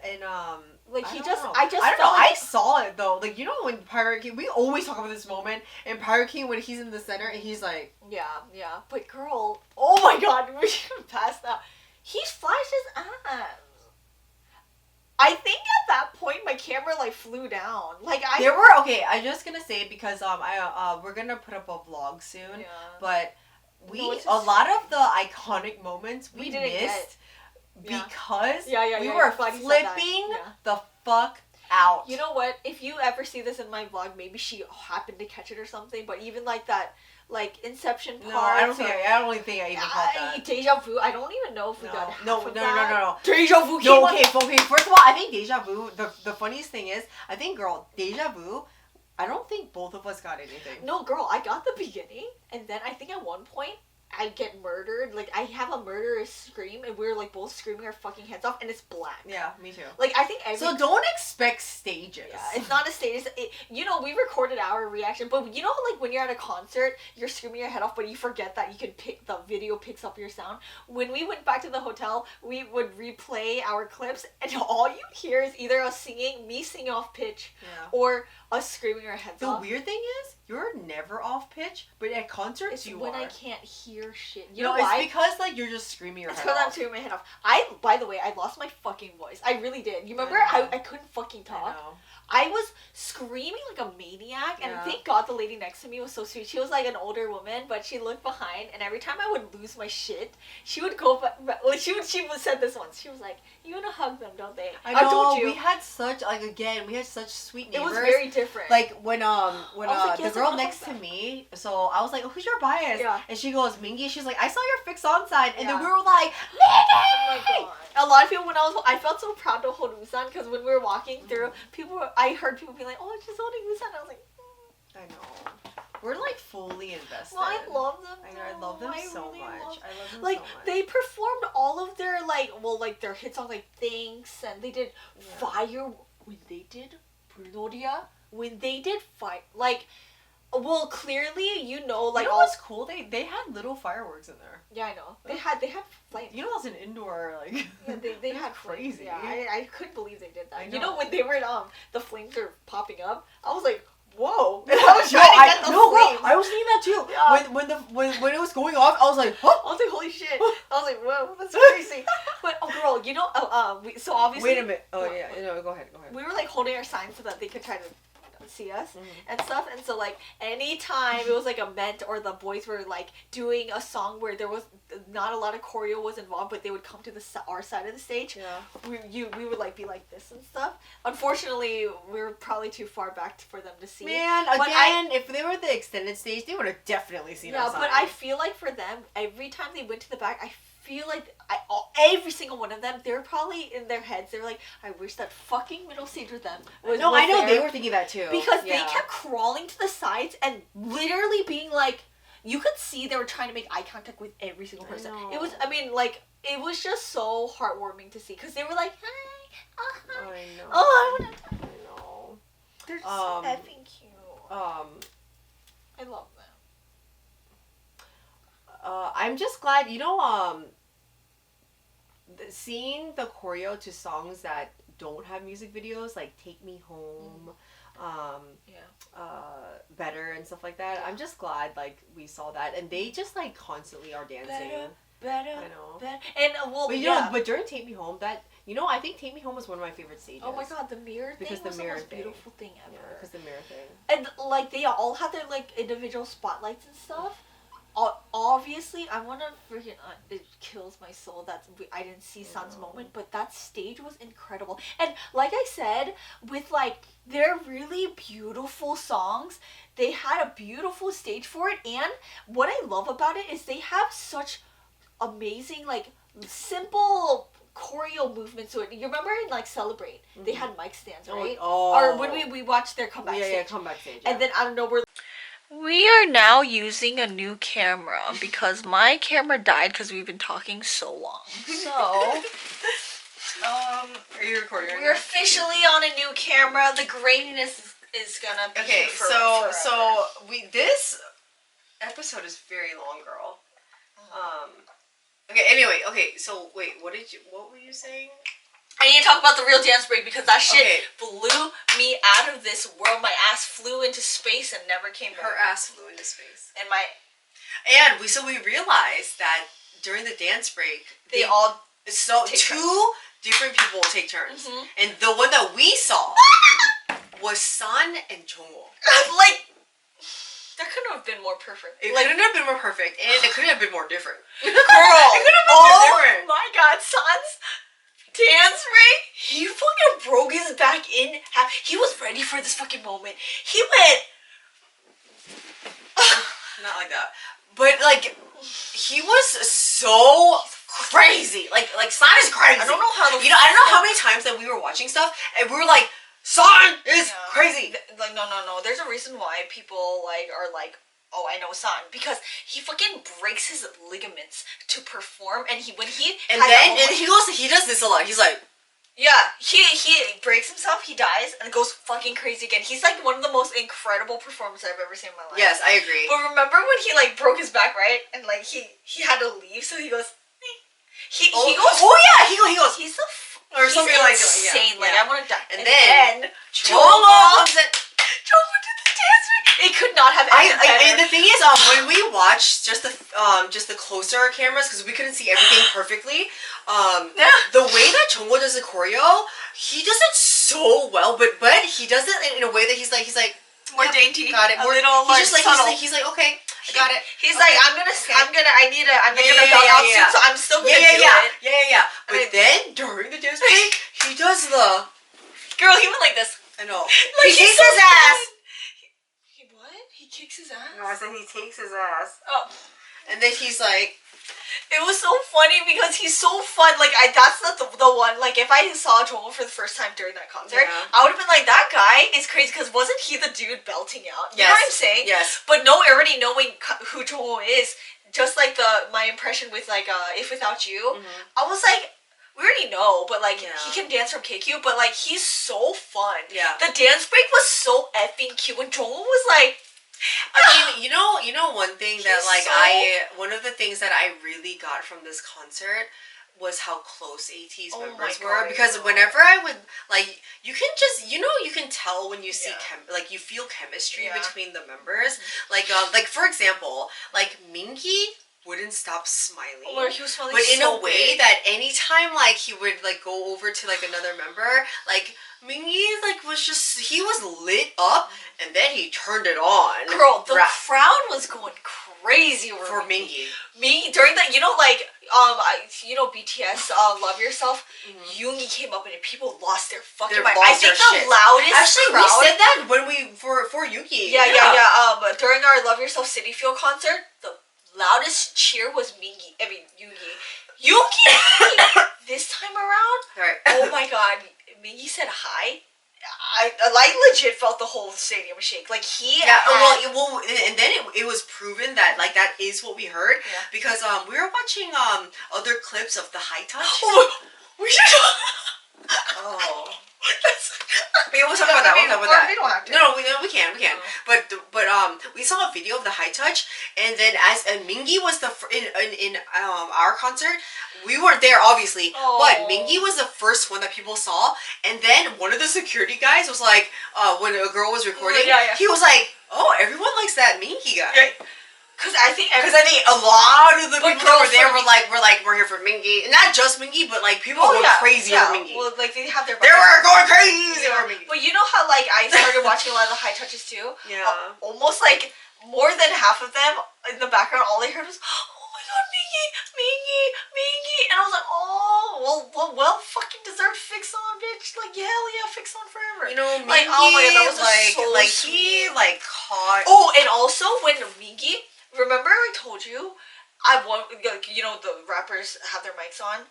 like I saw it though. Like, you know, when Pirate King, we always talk about this moment, and Pirate King when he's in the center and he's like, yeah, but girl, oh my god, we should pass that. He flashed his ass. I think at that point my camera like flew down. I'm just gonna say, because we're gonna put up a vlog soon. Yeah. But a lot of the iconic moments we missed because we were flipping the fuck out. You know what? If you ever see this in my vlog, maybe she happened to catch it or something, but even like that Inception part. No, I don't think I even caught that. Deja vu. I don't even know if we got no. Deja vu. No, okay. First of all, I think Deja vu. The funniest thing is, I think, girl, Deja vu. I don't think both of us got anything. No, girl, I got the beginning, and then I think at one point I get murdered. Like, I have a murderous scream, and we're like both screaming our fucking heads off, and it's black. Yeah, me too. Like, I think so don't expect stages. Yeah, it's not a stage. We recorded our reaction, but you know how like when you're at a concert, you're screaming your head off, but you forget that you can the video picks up your sound. When we went back to the hotel, we would replay our clips, and all you hear is either me singing off pitch, or us screaming our heads off. The weird thing is, you're never off pitch, but at concerts you are. It's when I can't hear shit. You know why? It's because like you're just screaming your head off. It's because I'm screaming my head off. By the way, I lost my fucking voice. I really did. You remember? I couldn't fucking talk. I was screaming like a maniac, and thank God the lady next to me was so sweet. She was like an older woman, but she looked behind, and every time I would lose my shit, she would go back. Well, she said this once. She was like, "You wanna hug them, don't they?" I know. Told you. We had such sweet neighbors. It was very different. Like when the girl next to me, so I was like, "Who's your bias?" Yeah. And she goes, "Mingy." She's like, "I saw your fix on sign," and then we were like, "Mingy!" Oh my god. A lot of people I felt so proud to hold Usan, because when we were walking through, I heard people be like, "Oh, she's holding Usan." I was like, I know. We're like fully invested. Well, I love them. I love them so much. I love them like, so much. they performed all of their their hit songs like Thanks, and they did Fire when they did Brunoria, when they did Fire, well, clearly, you know what's cool? They had little fireworks in there. Yeah, I know. They had flames. You know, that's an indoor Yeah, they had crazy. Flames. Yeah, I couldn't believe they did that. I know. You know, when they were the flames were popping up, I was like, whoa! And I was trying to get the flames. I was thinking that too. Yeah. When it was going off, I was like, huh? I was like, holy shit! I was like, whoa, that's crazy. But girl, you know, so obviously. Wait a minute. Oh yeah, no, go ahead. We were holding our signs so that they could try to see us and stuff, and so anytime it was a ment or the boys were doing a song where there was not a lot of choreo was involved, but they would come to our side of the stage, we would be like this and stuff. Unfortunately, we were probably too far back for them to see. Man, again, if they were the extended stage, they would have definitely seen us. Yeah, but I feel like for them, every time they went to the back, I feel like every single one of them, they're probably in their heads. They're like, I wish that fucking middle stage with them was. No, was I know there. they were thinking that too. Because they kept crawling to the sides and literally being like, you could see they were trying to make eye contact with every single person. It was, I mean, like, it was just so heartwarming to see because they were like, hi, hi. I know. Oh, I know. They're so effing cute. I love them. I'm just glad, seeing the choreo to songs that don't have music videos, like Take Me Home, Better and stuff like that. I'm just glad, like, we saw that. And they just, like, constantly are dancing. Better. I know. Better. And, well, but, but during Take Me Home, I think Take Me Home was one of my favorite stages. Oh my god, the mirror thing was the most beautiful thing ever. Yeah, because the mirror thing. And, like, they all had their, like, individual spotlights and stuff. Obviously, I want to freaking... it kills my soul that I didn't see Sun's moment, but that stage was incredible. And, like I said, with, like, their really beautiful songs, they had a beautiful stage for it, and what I love about it is they have such amazing, like, simple choreo movements to it. You remember in, like, Celebrate, they had mic stands, right? Or when we watched their comeback stage. Yeah, comeback stage. Yeah. And then, I don't know, we are now using a new camera because my camera died because we've been talking so long. So, are you recording right now? We're officially on a new camera. The graininess is gonna be okay. So this episode is very long, girl. Okay. Anyway. Okay. So wait. What were you saying? I need to talk about the real dance break because that shit blew me out of this world. My ass flew into space and never came back. Her ass flew into space. And we realized that during the dance break, two different people take turns. Mm-hmm. And the one that we saw was Sun and Jungwoo. Like, that couldn't have been more perfect. It couldn't have been more perfect, and it couldn't have been more different. Girl, it could have been more different. My god, Sun's dance break, he fucking broke his back in half. He was ready for this fucking moment. He went... Not like that. But, like, he was so crazy. Like Sun is crazy. I don't know how I don't know how many times that we were watching stuff, and we were like, Sun is crazy. Like, no. There's a reason why people, like, are like, oh, I know Sun, because he fucking breaks his ligaments to perform, and he does this a lot. He's like, yeah, he breaks himself, he dies, and goes fucking crazy again. He's like one of the most incredible performers I've ever seen in my life. Yes, I agree. But remember when he like broke his back, right? And like he had to leave, so he goes, he goes, he's or something like that. Insane. Like, I want to die. And then Jungwoo comes in. Jungwoo did the dance. It could not have ended better. And the thing is, when we watched just the closer cameras, because we couldn't see everything perfectly, the way that Jungwoo does the choreo, he does it so well, but he does it in a way that he's like more dainty. Got it. More, little he's just like he's like okay, I got it. He's like I'm gonna belt out soon, so I'm still gonna do it. Yeah. But then during the dance break, he does the girl. He went like this. I know. Like, he kicks his ass. What? He kicks his ass? No, I said he takes his ass. Oh. And then he's like... It was so funny because he's so fun. Like, that's not the one. Like, if I saw Jungwoo for the first time during that concert, I would have been like, that guy is crazy. Because wasn't he the dude belting out? You know what I'm saying? Yes. But already knowing who Jungwoo is, just like my impression with, like, If Without You, I was like... We already know, but, like, he can dance from KQ, but, like, he's so fun. Yeah. The dance break was so effing cute when Jungwoo was, like... I mean, you know one thing that, one of the things that I really got from this concert was how close Ateez members were. Because whenever I would, like, you can just, you can tell when you see, you feel chemistry between the members. Like, for example, like, Mingi wouldn't stop smiling. Oh, he was smiling but in a way that anytime, like, he would, like, go over to, like, another member, like, Mingi, like, he was lit up, and then he turned it on. Girl, the crowd was going crazy for Mingi. Me, during that, BTS, Love Yourself, Yoongi came up and people lost their fucking mind. I think the loudest crowd... we said that when for Yoongi. Yeah. During our Love Yourself City Field concert, the loudest cheer was Yoongi. Yuki! This time around, Right. oh my god, Mingy said hi. I legit felt the whole stadium shake. Like and then it was proven that like that is what we heard because we were watching other clips of the high touch. Oh, we should. Oh. We'll talk about that. We'll talk about that. We don't have to. No, we can. But we saw a video of the high touch, and then and Mingy was in our concert. We weren't there, obviously, but Mingy was the first one that people saw. And then one of the security guys was like, when a girl was recording, he was like, "Oh, everyone likes that Mingy guy." Yeah. Because I think a lot of the people that were there we're here for Mingy, and not just Mingy, but like people were crazy over Mingy. Well, like they have their. They were going crazy over Mingy. But you know how like I started watching a lot of the high touches too. Yeah. Almost like more than half of them in the background, all I heard was, "Oh my god, Mingy," and I was like, "Oh, well, fucking deserved fix on, bitch. Like hell yeah, fix on forever." You know, Mingy, like oh my god, that was he like caught. Oh, and also when Mingy. Remember I told you, you know, the rappers have their mics on?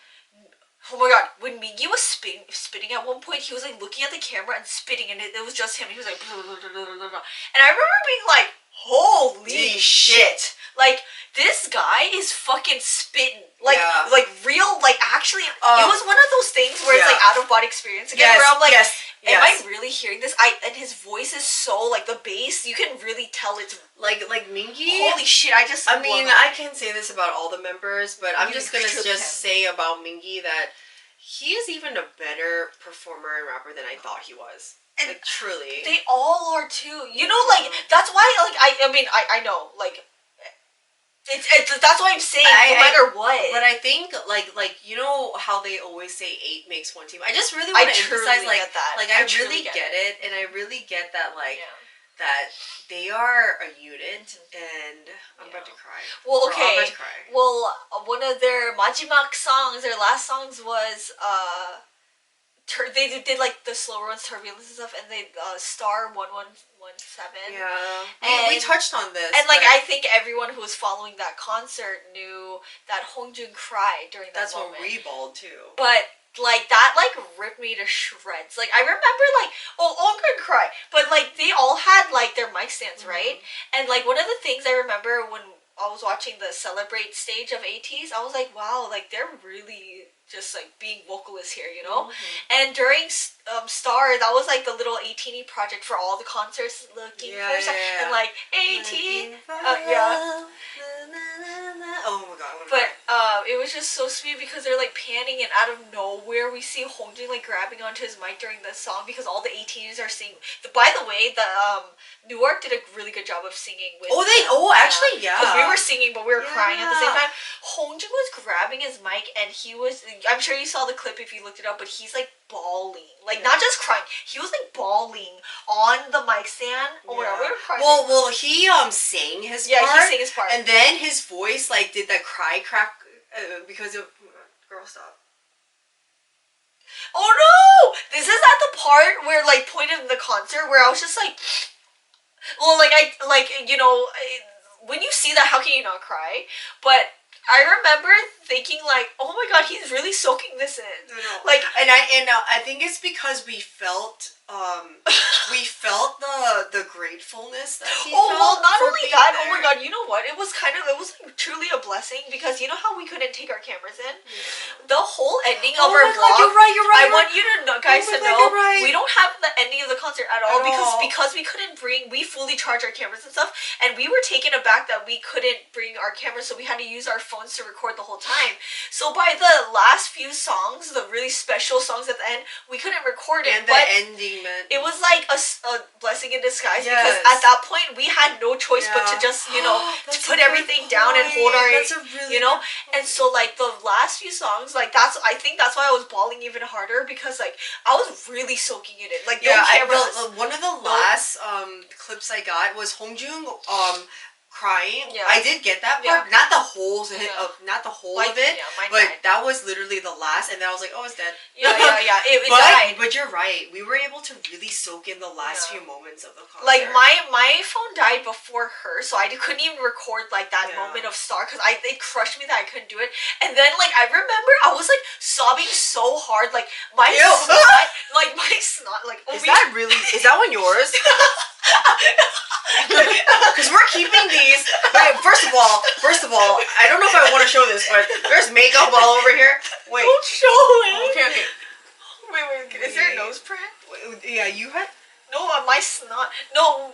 Oh my god, when Mingy was spitting at one point, he was like looking at the camera and spitting, and it was just him. He was like, blah, blah, blah, blah, blah, blah. And I remember being like, holy shit. Like, this guy is fucking spitting. Like, like real, like actually, it was one of those things where it's like out of body experience again, where I'm like, am I really hearing this? And his voice is so, like, the bass, you can really tell it's... Like Mingy... Holy shit, I mean, I can say this about all the members, but I'm just gonna say about Mingy that he is even a better performer and rapper than I thought he was. And like, truly. They all are, too. You know, like, that's why, like, I know, like... It's that's why I'm saying no matter what. But I think like you know how they always say 8 makes one team. I just really want to emphasize like that. Like I really get it, and I really get that like that they are a unit, and I'm about to cry. Well, okay. I'm about to cry. Well, one of their Majimak songs, their last songs was they did like the slow runs, turbulence and stuff, and they Star 1117. Yeah, and we touched on this, and like I think everyone who was following that concert knew that Hongjun cried during that moment. That's when we bawled too. But like that, like ripped me to shreds. Like I remember, like I'm gonna cry, but like they all had like their mic stands, right? And like one of the things I remember when I was watching the Celebrate stage of Ateez, I was like, wow, like they're really just like being vocalists here, you know. And during Star, that was like the little 18 project for all the concerts, looking for stuff, and like Ateez, oh my god. But it was just so sweet because they're like panning, and out of nowhere we see Hongjun like grabbing onto his mic during the song because all the 18s are singing. By the way, the NEWARK did a really good job of singing with. Actually, because we were singing but we were crying at the same time. Hongjun was grabbing his mic, and he was. I'm sure you saw the clip if you looked it up, but he's like bawling, like not just crying. He was like bawling on the mic stand. Oh my god, we were crying. Well, he sang his part. Yeah, he sang his part, and then his voice like did that cry crack because of girl stop. Oh no! This is at the part where like point in the concert where I was just like, well, like you know, when you see that, how can you not cry? But I remember thinking like, oh my god, he's really soaking this in. Like, and I think it's because we felt the gratefulness that he felt. Well, not only that, there. oh my god, you know what? It was like, truly a blessing because you know how we couldn't take our cameras in? The whole ending of our vlog. You're right. I want you to know, guys to know, right. we don't have the ending of the concert at all because we couldn't we fully charged our cameras and stuff, and we were taken aback that we couldn't bring our cameras, so we had to use our phones to record the whole time. So by the last few songs, the really special songs at the end, we couldn't record it. And the ending meant it was like a blessing in disguise because at that point we had no choice but to just to put everything down and hold our and so like the last few songs, like I think that's why I was bawling even harder because like I was really soaking it in. Like one of the last clips I got was Hongjun crying. Yeah. I did get that part, not the whole of it, but that was literally the last, and then I was like, oh, it's dead. Yeah. It died. But you're right. We were able to really soak in the last few moments of the concert. Like my phone died before her, so I couldn't even record like that moment of Star because it crushed me that I couldn't do it. And then like I remember I was like sobbing so hard, like my snot, is that one yours? Because we're keeping these. Wait, first of all, I don't know if I want to show this, but there's makeup all over here. Wait, don't show it. Okay. Wait. Is there a nose print? Yeah, you had. No, my snot. No.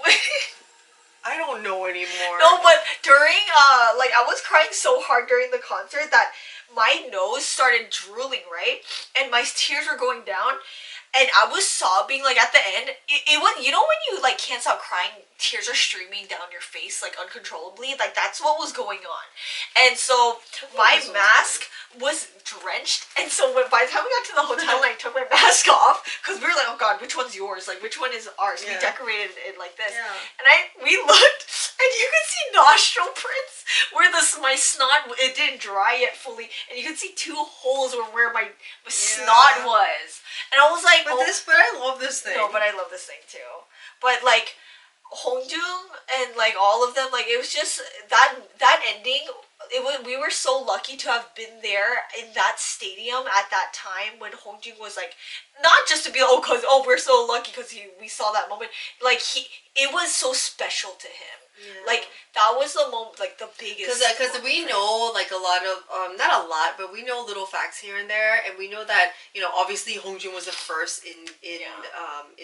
I don't know anymore. No, but during I was crying so hard during the concert that my nose started drooling, right, and my tears were going down. And I was sobbing, like, at the end. It was, you know when you, like, can't stop crying, tears are streaming down your face, like, uncontrollably? Like, that's what was going on. And so, my mask was drenched. And so, by the time we got to the hotel and I took my mask off, because we were like, oh, God, which one's yours? Like, which one is ours? We decorated it like this. Yeah. And we looked, and you could see nostril prints where my snot, it didn't dry yet fully. And you could see 2 holes where my snot was. And I was like, but I love this thing. No, but I love this thing too. But like Hongjoong and like all of them, like it was just that ending. We were so lucky to have been there in that stadium at that time when Hongjoong was like, not just to be we're so lucky because we saw that moment. Like it was so special to him. Yeah. Like that was the moment, like the biggest. Because we know like a lot of not a lot, but we know little facts here and there, and we know that obviously Hongjoong was the first in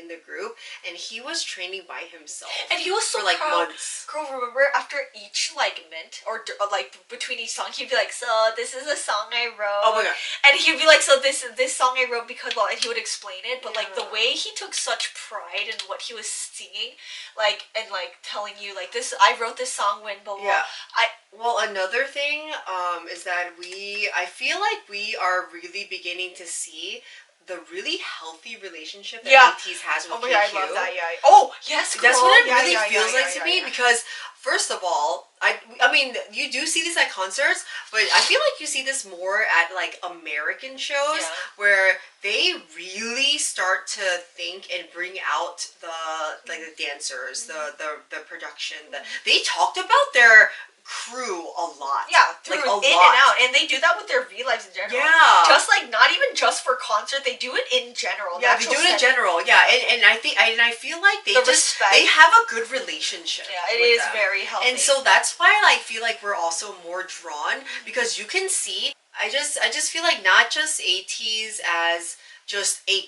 the group, and he was training by himself, and he was so for like proud. months. Girl, remember after each like mint or like between each song, he'd be like, "So this is a song I wrote." Oh my God! And he'd be like, "So this song I wrote because," and he would explain it, but like the way he took such pride in what he was singing, like and like telling you like this. I wrote this song when blah blah. Yeah. Well, another thing is that I feel like we are really beginning to see the really healthy relationship that Ateez has with PAKCST. I love that. Yeah. Oh yes, girl. That's what it really feels like to me because first of all, I mean you do see this at concerts, but I feel like you see this more at like American shows where they really start to think and bring out the dancers, the production. They talked about their crew a lot. Yeah, like a lot. And out. And they do that with their V-Lives in general. Yeah. Just like, not even just for concert, they do it in general. Yeah, they do it in general. Yeah, and I feel like they have a good relationship. Yeah, it is very healthy. And so that's why I feel like we're also more drawn because you can see, I just feel like not just Ateez as just a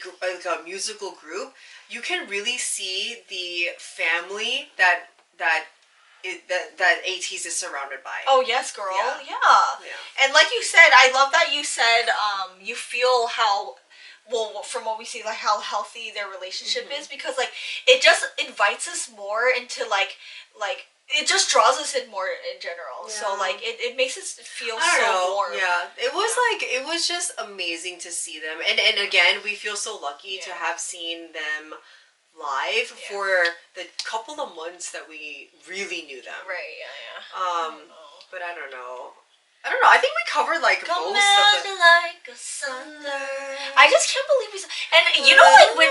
musical group, you can really see the family that Ateez is surrounded by. Oh yes, girl. Yeah. And like you said, I love that you said you feel how from what we see, like how healthy their relationship is, because like it just invites us more into like it just draws us in more in general. So like it makes us feel so warm. Yeah. It was just amazing to see them. And again, we feel so lucky to have seen them live for the couple of months that we really knew them. Right, but I don't know. I think we covered like most of the. Like a thunder. I just can't believe and you know, like when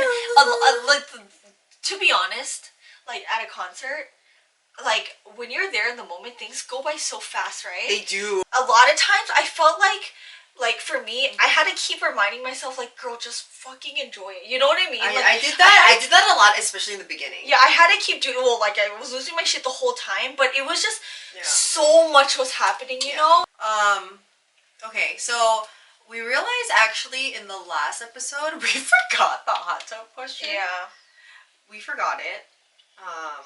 to be honest, like at a concert, like when you're there in the moment, things go by so fast, right? They do. A lot of times, I felt like for me, I had to keep reminding myself, like, girl, just fucking enjoy it. You know what I mean? I did that. I did that a lot, especially in the beginning. Yeah, I had to keep doing. Well, like I was losing my shit the whole time, but it was just so much was happening. You know. Okay, so we realized actually in the last episode we forgot the hot tub question. Yeah. We forgot it.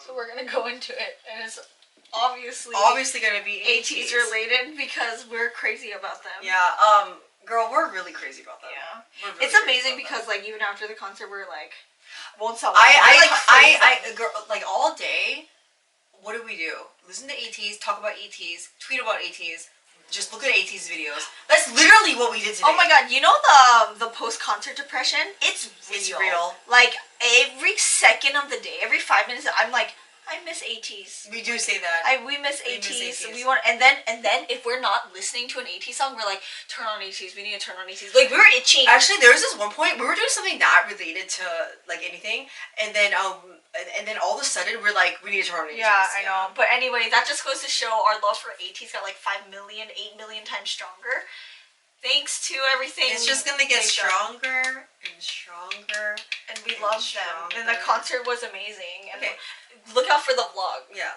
So we're gonna go into it, and it's obviously gonna be Ateez related because we're crazy about them. Yeah. Girl, we're really crazy about them. Yeah. It's amazing because like even after the concert, we're like, won't stop. Girl, like all day. What do? Listen to Ateez, talk about Ateez, tweet about Ateez. Just look at Ateez videos. That's literally what we did today. Oh my God, you know the post-concert depression? It's real. It's real. Like, every second of the day, every 5 minutes, I'm like, I miss Ateez. We do say that. We miss Ateez. We want, and then if we're not listening to an Ateez song, we're like, turn on Ateez. We need to turn on Ateez. Like we were itching. Actually, there was this one point we were doing something not related to like anything, and then all of a sudden we're like, we need to turn on Ateez. Yeah, I know. But anyway, that just goes to show our love for Ateez got like 5 million, 8 million times stronger. Thanks to everything. It's just gonna get stronger and stronger. And we love them. And the concert was amazing. And okay. Look out for the vlog. Yeah,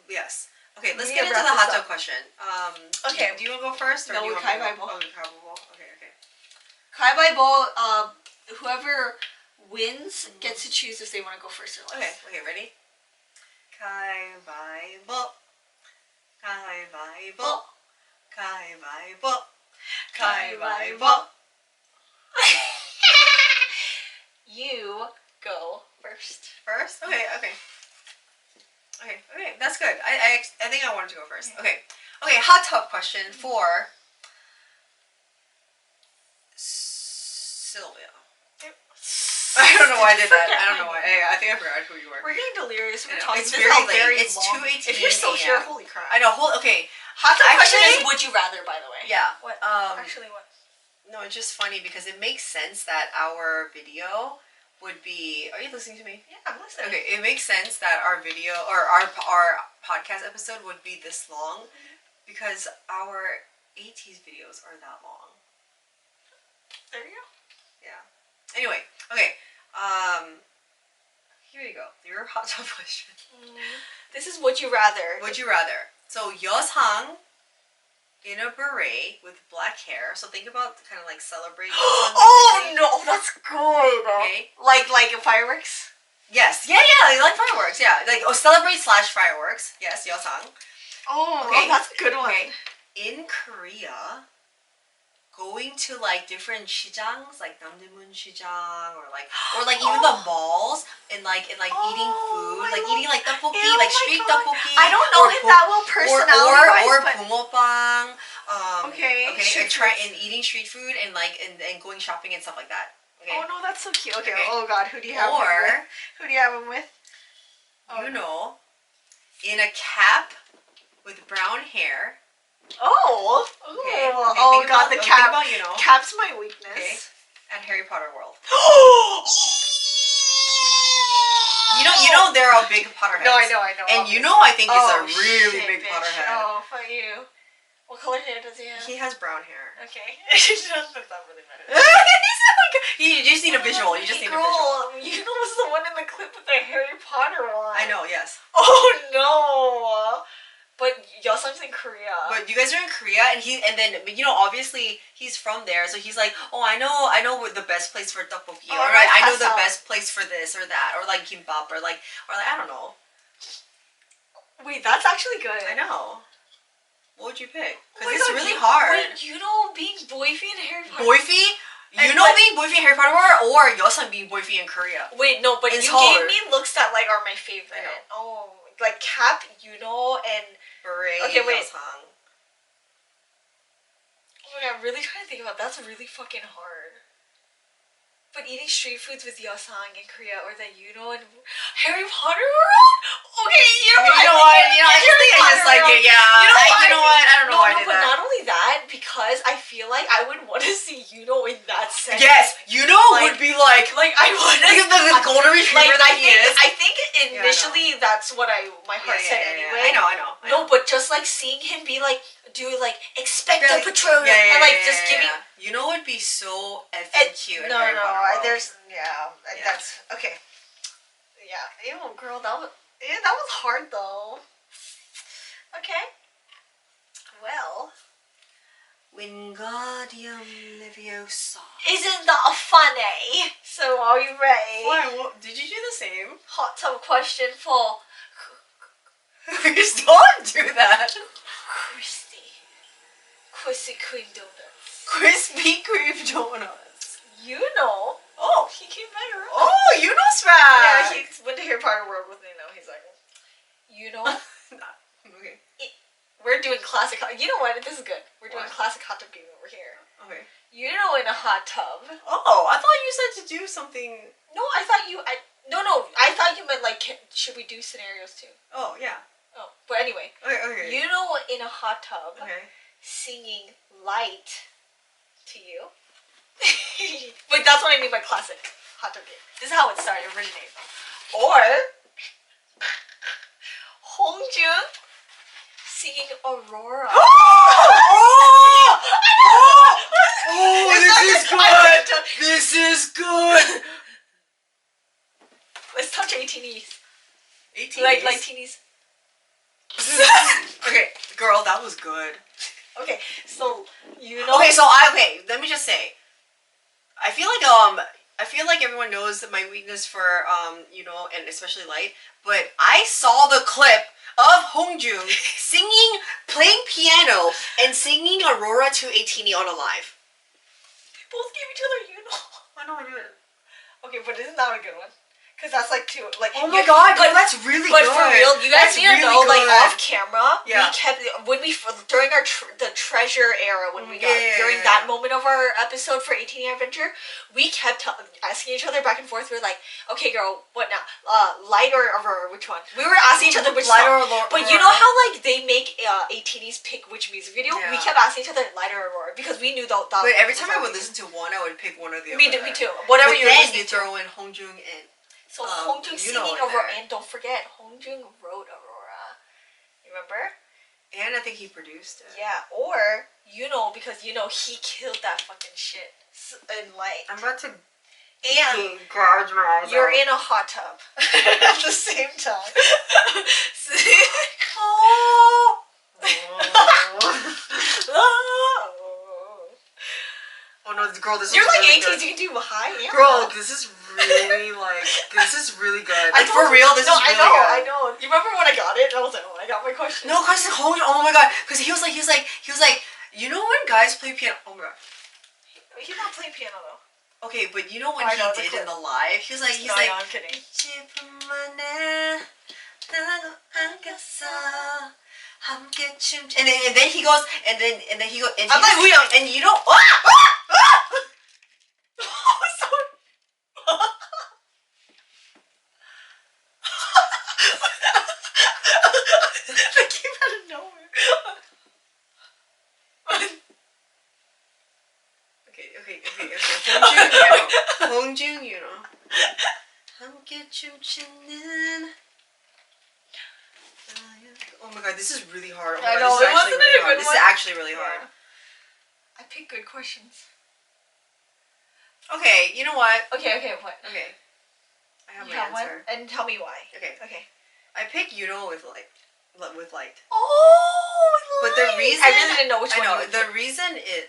yes. Okay, let's get into the hot tub question. Okay. Do you want to go first? Or no, do you want Kai to Bai go? Bo. Oh, Kai Bai Bo. Okay. Kai Bai Bo, whoever wins gets to choose if they want to go first or last. Okay, ready? Kai Bai Bo. Kai Bai Bo. Kai Bai Bo. Kai Bai Bo. You go first. First? Okay. That's good. I think I wanted to go first. Okay, hot tub question for Silvia. I don't know why I did that. I don't know why. I think I forgot who you were. We're getting delirious. We're talking. It's very late. It's long. 2:18. If you're still here, holy crap. I know. Okay. Hot tub question is would you rather, by the way. Yeah. What? Actually, what? No, it's just funny because it makes sense that our video would be. Are you listening to me? Yeah, I'm listening. Okay, it makes sense that our video or our podcast episode would be this long because our Ateez videos are that long. There you go. Yeah. Anyway, okay. Here you go. Your hot tub question. This is would you rather. Would you rather? So Yeosang in a beret with black hair. So think about kind of like celebrating. Oh no, that's good. Okay. Like fireworks. Yes. Yeah. Like fireworks. Yeah. Like celebrate / fireworks. Yes, Yeosang. Oh, okay. That's a good one. Okay. In Korea, going to like different 시장s, like Namdaemun 시장, or even the malls, and eating food, eating like tteokbokki, like street tteokbokki. I don't know him that well personality or bungeoppang. Okay. And eating street food and going shopping and stuff like that. Okay. Oh no, that's so cute. Okay. Oh god, who do you have? Who do you have him with? In a cap with brown hair. Oh. Okay. Oh god, the cap. Cap's my weakness. Okay. At Harry Potter World. You know they're all big Potterheads. No, I know. And I think he's a really big Potterhead. Oh, fuck you. What color hair does he have? He has brown hair. Okay. That really matters. You just need a visual. You just need a visual. You was the one in the clip with the Harry Potter one. I know, yes. Oh no. But Yeosang's in Korea. But you guys are in Korea, and obviously he's from there, so he's like, oh, I know the best place for tteokbokki, or I know the best place for this or that, or like kimbap, or I don't know. Wait, that's actually good. I know. What would you pick? Because it's really hard. Wait, being Boyfie in Harry Potter. Boyfie? Being Boyfie in Harry Potter or Yeosang being Boyfie in Korea. Wait, no, but you gave me looks that are my favorite. I know. Oh, like Cap, and beret. Okay, wait. Yeosang. Oh my god, I'm really trying to think about that. That's really fucking hard. But eating street foods with Yeosang in Korea or the and Harry Potter World? Okay, you know what? I just like it, yeah. I don't know why I did but that. not only that, because I feel like I would want to see in that sense. Yes, would be like I want to the golden retriever that he is. I think initially that's what my heart said anyway. I know. No, but just seeing him be expect the Patronus and just giving. Would be so effing cute. No, Harry Potter World. That's okay. Yeah, ew, girl, that was hard though. Okay. Well, Wingardium Leviosa. Isn't that funny? So are you ready? Why? Did you do the same? Hot tub question for We still do that. Christy. Krispy Kreme donuts. Krispy Kreme donuts. Oh, he came back around. Oh, swag. Yeah, he went to Harry Potter World with me now. He's like, Okay. We're doing classic. You know what? This is good. We're doing classic hot tub game over here. Okay. In a hot tub. Oh, I thought you said to do something. No, I thought you. No, I thought you meant like, should we do scenarios too? Oh, yeah. Oh, but anyway. Okay. Yuno in a hot tub. Okay. Singing Light to you. But that's what I mean by classic hot tub game. This is how it started, originated. Or Hongjun singing Aurora. This is good! Let's touch 18s. 18s? Like teenies. Okay, girl, that was good. Okay, so you know. Okay, let me just say. I feel like everyone knows that my weakness for and especially Light, but I saw the clip of Hongjun playing piano and singing Aurora to Ateez on a live. They both gave each other I know I did. Okay, but isn't that a good one? Because that's like two, like. Oh my god, but that's really good. But for real, you guys need to know, like off camera, yeah. we kept during our the treasure era when we got during that moment of our episode for 18 Adventure, we kept asking each other back and forth. We were like, okay, girl, what now? Light or Aurora? Which one? We were asking each other which Light song. or Aurora. But you know how like they make 18's pick which music video? Yeah. We kept asking each other Light or Aurora because we knew that. But every time I would listen to one, I would pick one or the other. Me too. Whatever but you then you throw in Hongjun and. So Hongjun singing Aurora, and don't forget, Hongjun wrote Aurora. Remember? And I think he produced it. Yeah, or because he killed that fucking shit in Light. I'm about to and gouge my eyes you're out. in a hot tub at the same time. Oh no, girl, this you're is like really 18s, good. you can do high and girl, low. this is really good. Like for real, this is really good. I know. You remember when I got it? I was like, oh, I got my question. No, cause oh my god, cause he was like, you know when guys play piano? Oh my god. He's not playing piano though. Okay, but you know when he did in the live, he was like, I'm kidding. And then he goes, and I'm like, we don't. and you know, That came out of nowhere. Okay. Hongjun, you know. Oh my god, this is really hard. Oh my I god, know, this is it actually wasn't really a hard. good This one. is actually really hard. I picked good questions. Okay, you know what? Okay, what? Okay. I have You my have answer. one? And tell me why. Okay. Okay. I pick Yuno with Light. Oh, But the reason I really didn't know which I one. know, you would the pick. reason it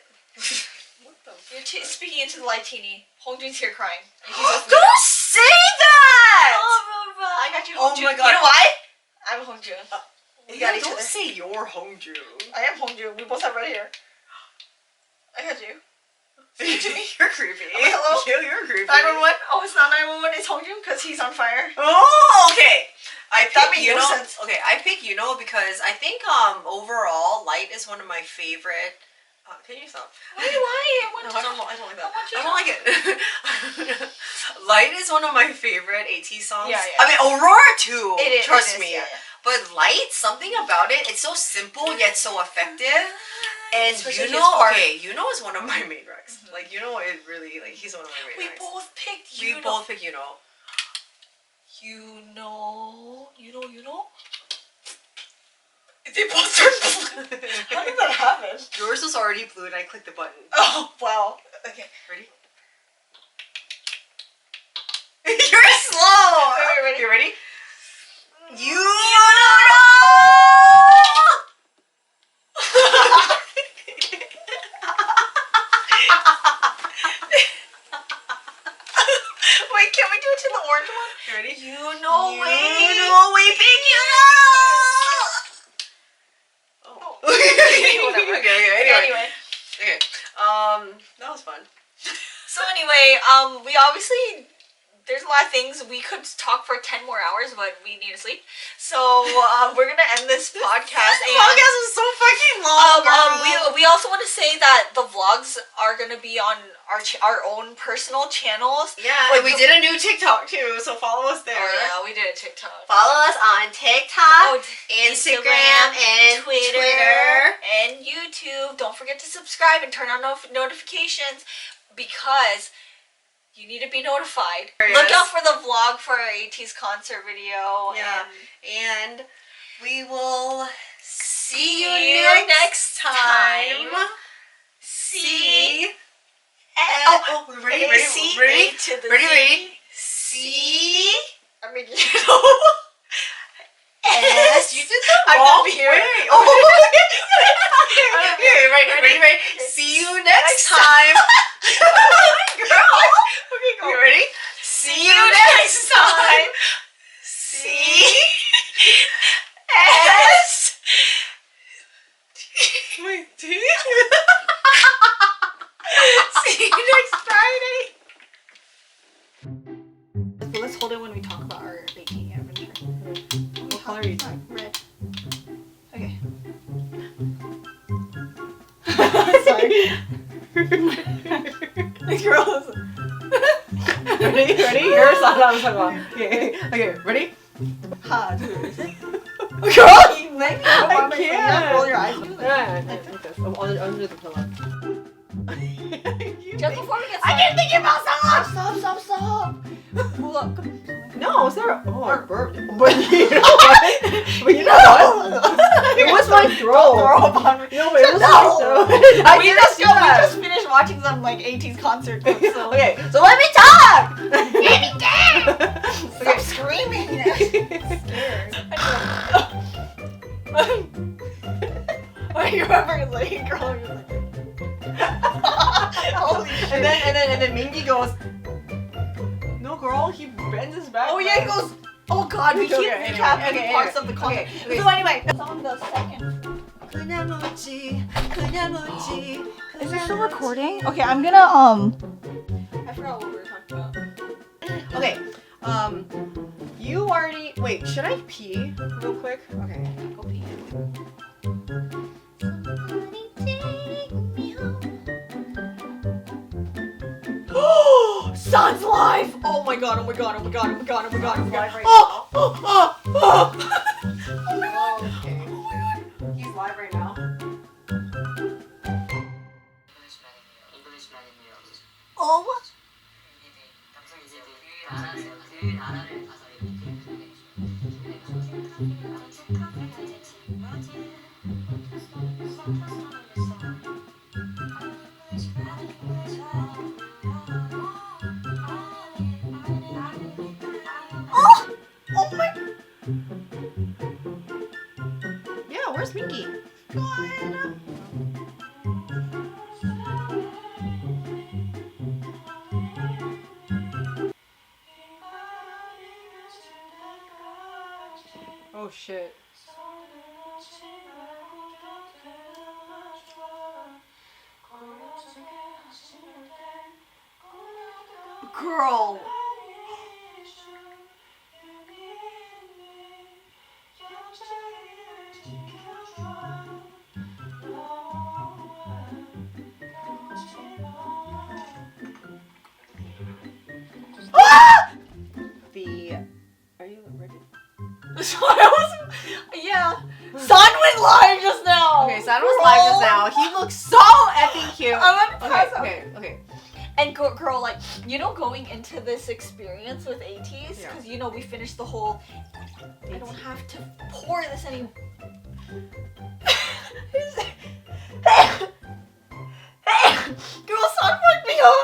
You're speaking into the light, teeny. Hongjun's here crying. And he's Don't listening. say that! I got you, Oh Hongjun. my god. You know why? I'm Hongjun. We got each Don't other. say you're Hongjun. I am Hongjun. We both have red hair. I got you. You're creepy. Hello? You're creepy. 911? Oh, it's not 911. It's Hongjun because he's on fire. Oh, okay. I That pick made no Yuno. sense. Okay, I pick Yuno because I think overall Light is one of my favorite. Can you stop? Why? I No, I don't like that. want you I don't like it. Light is one of my favorite Ateez songs. Yeah. I mean, Aurora too. It is. Trust it is, me. yeah. But Light, something about it, it's so simple yet so effective. And Especially Yuno, his part. okay, Yuno is one of my main recs. Mm-hmm. Like, Yuno is really, like, he's one of my main We recs. both picked We Yuno. both pick Yuno. Yuno? They both turned blue. How did that happen? Yours was already blue and I clicked the button. Oh, wow. Okay. Ready? You're slow! Wait, ready? You ready? Yuno! Wait, can we do it to the orange one? You ready? Yuno, wait, big Yuno! Oh. Whatever. Okay, anyway. Anyway. Okay, that was fun. So anyway, we obviously, there's a lot of things. We could talk for 10 more hours, but we need to sleep. So, we're gonna end this podcast. This podcast was so fucking long, girl. We also want to say that the vlogs are gonna be on our own personal channels. Yeah, and we did a new TikTok too, so follow us there. Oh yeah, we did a TikTok. Follow us on TikTok, Instagram, and Twitter, and YouTube. Don't forget to subscribe and turn on notifications because you need to be notified. Yes. Look out for the vlog for our Ateez concert video. Yeah, and we will see you next time. Ready? C. I mean, you know. S. You did the wrong way. Ready? See you next time. Girl. Okay, go. Ready? See you next time. C. S. Wait, D. See you next Friday. Let's hold it when we talk about our baking adventure. What color are you doing? Red. Okay. Sorry. Girls. Ready? Yours on. Okay, ready? Ha, dude, is it? Girl, You make me I can't. roll your eyes. Under the pillow. Just before we get started. I didn't think about songs. Stop. Look. No, Sarah. Oh, I burped. But you know what? It was my throat. Throw up on me. No, but it was No. my throat. We just finished watching some like Ateez concert clips. So. Okay, so let me talk. Let me talk. Stop screaming. I remember like girl. You're like, holy shit. And then Mingy goes, no girl, he bends his back. Oh yeah, he goes. Oh god, we keep Okay, recapping anyway, parts of the concert. okay. So anyway, it's on the second. Is this still recording? Okay, I'm gonna I forgot what we were talking about. Okay, you already. Wait, should I pee real quick? Okay. Go pee. Son's live! Oh my god. Okay. He's live right now. Oh. Oh my Yeah, where's Minky? god. Oh shit. Girl. Are you ready? Yeah. Son went live just now. Okay, San was live just now. He looks so effing cute. I'm gonna pass out. Okay. And girl, like, you know, going into this experience with Ateez, Yeah. because you know we finished the whole. I don't have to pour this anymore. Girl, son fucked me up.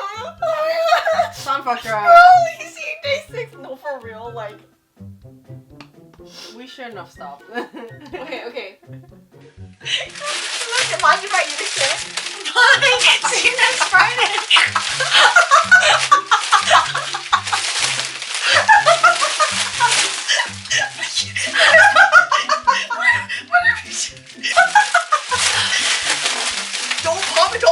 San fucked her up. Girl, he's seen day 6. No, for real, like. We shouldn't have stopped. Okay. Mind you, right? You just shit. Bye. See you next Friday. Don't pop it.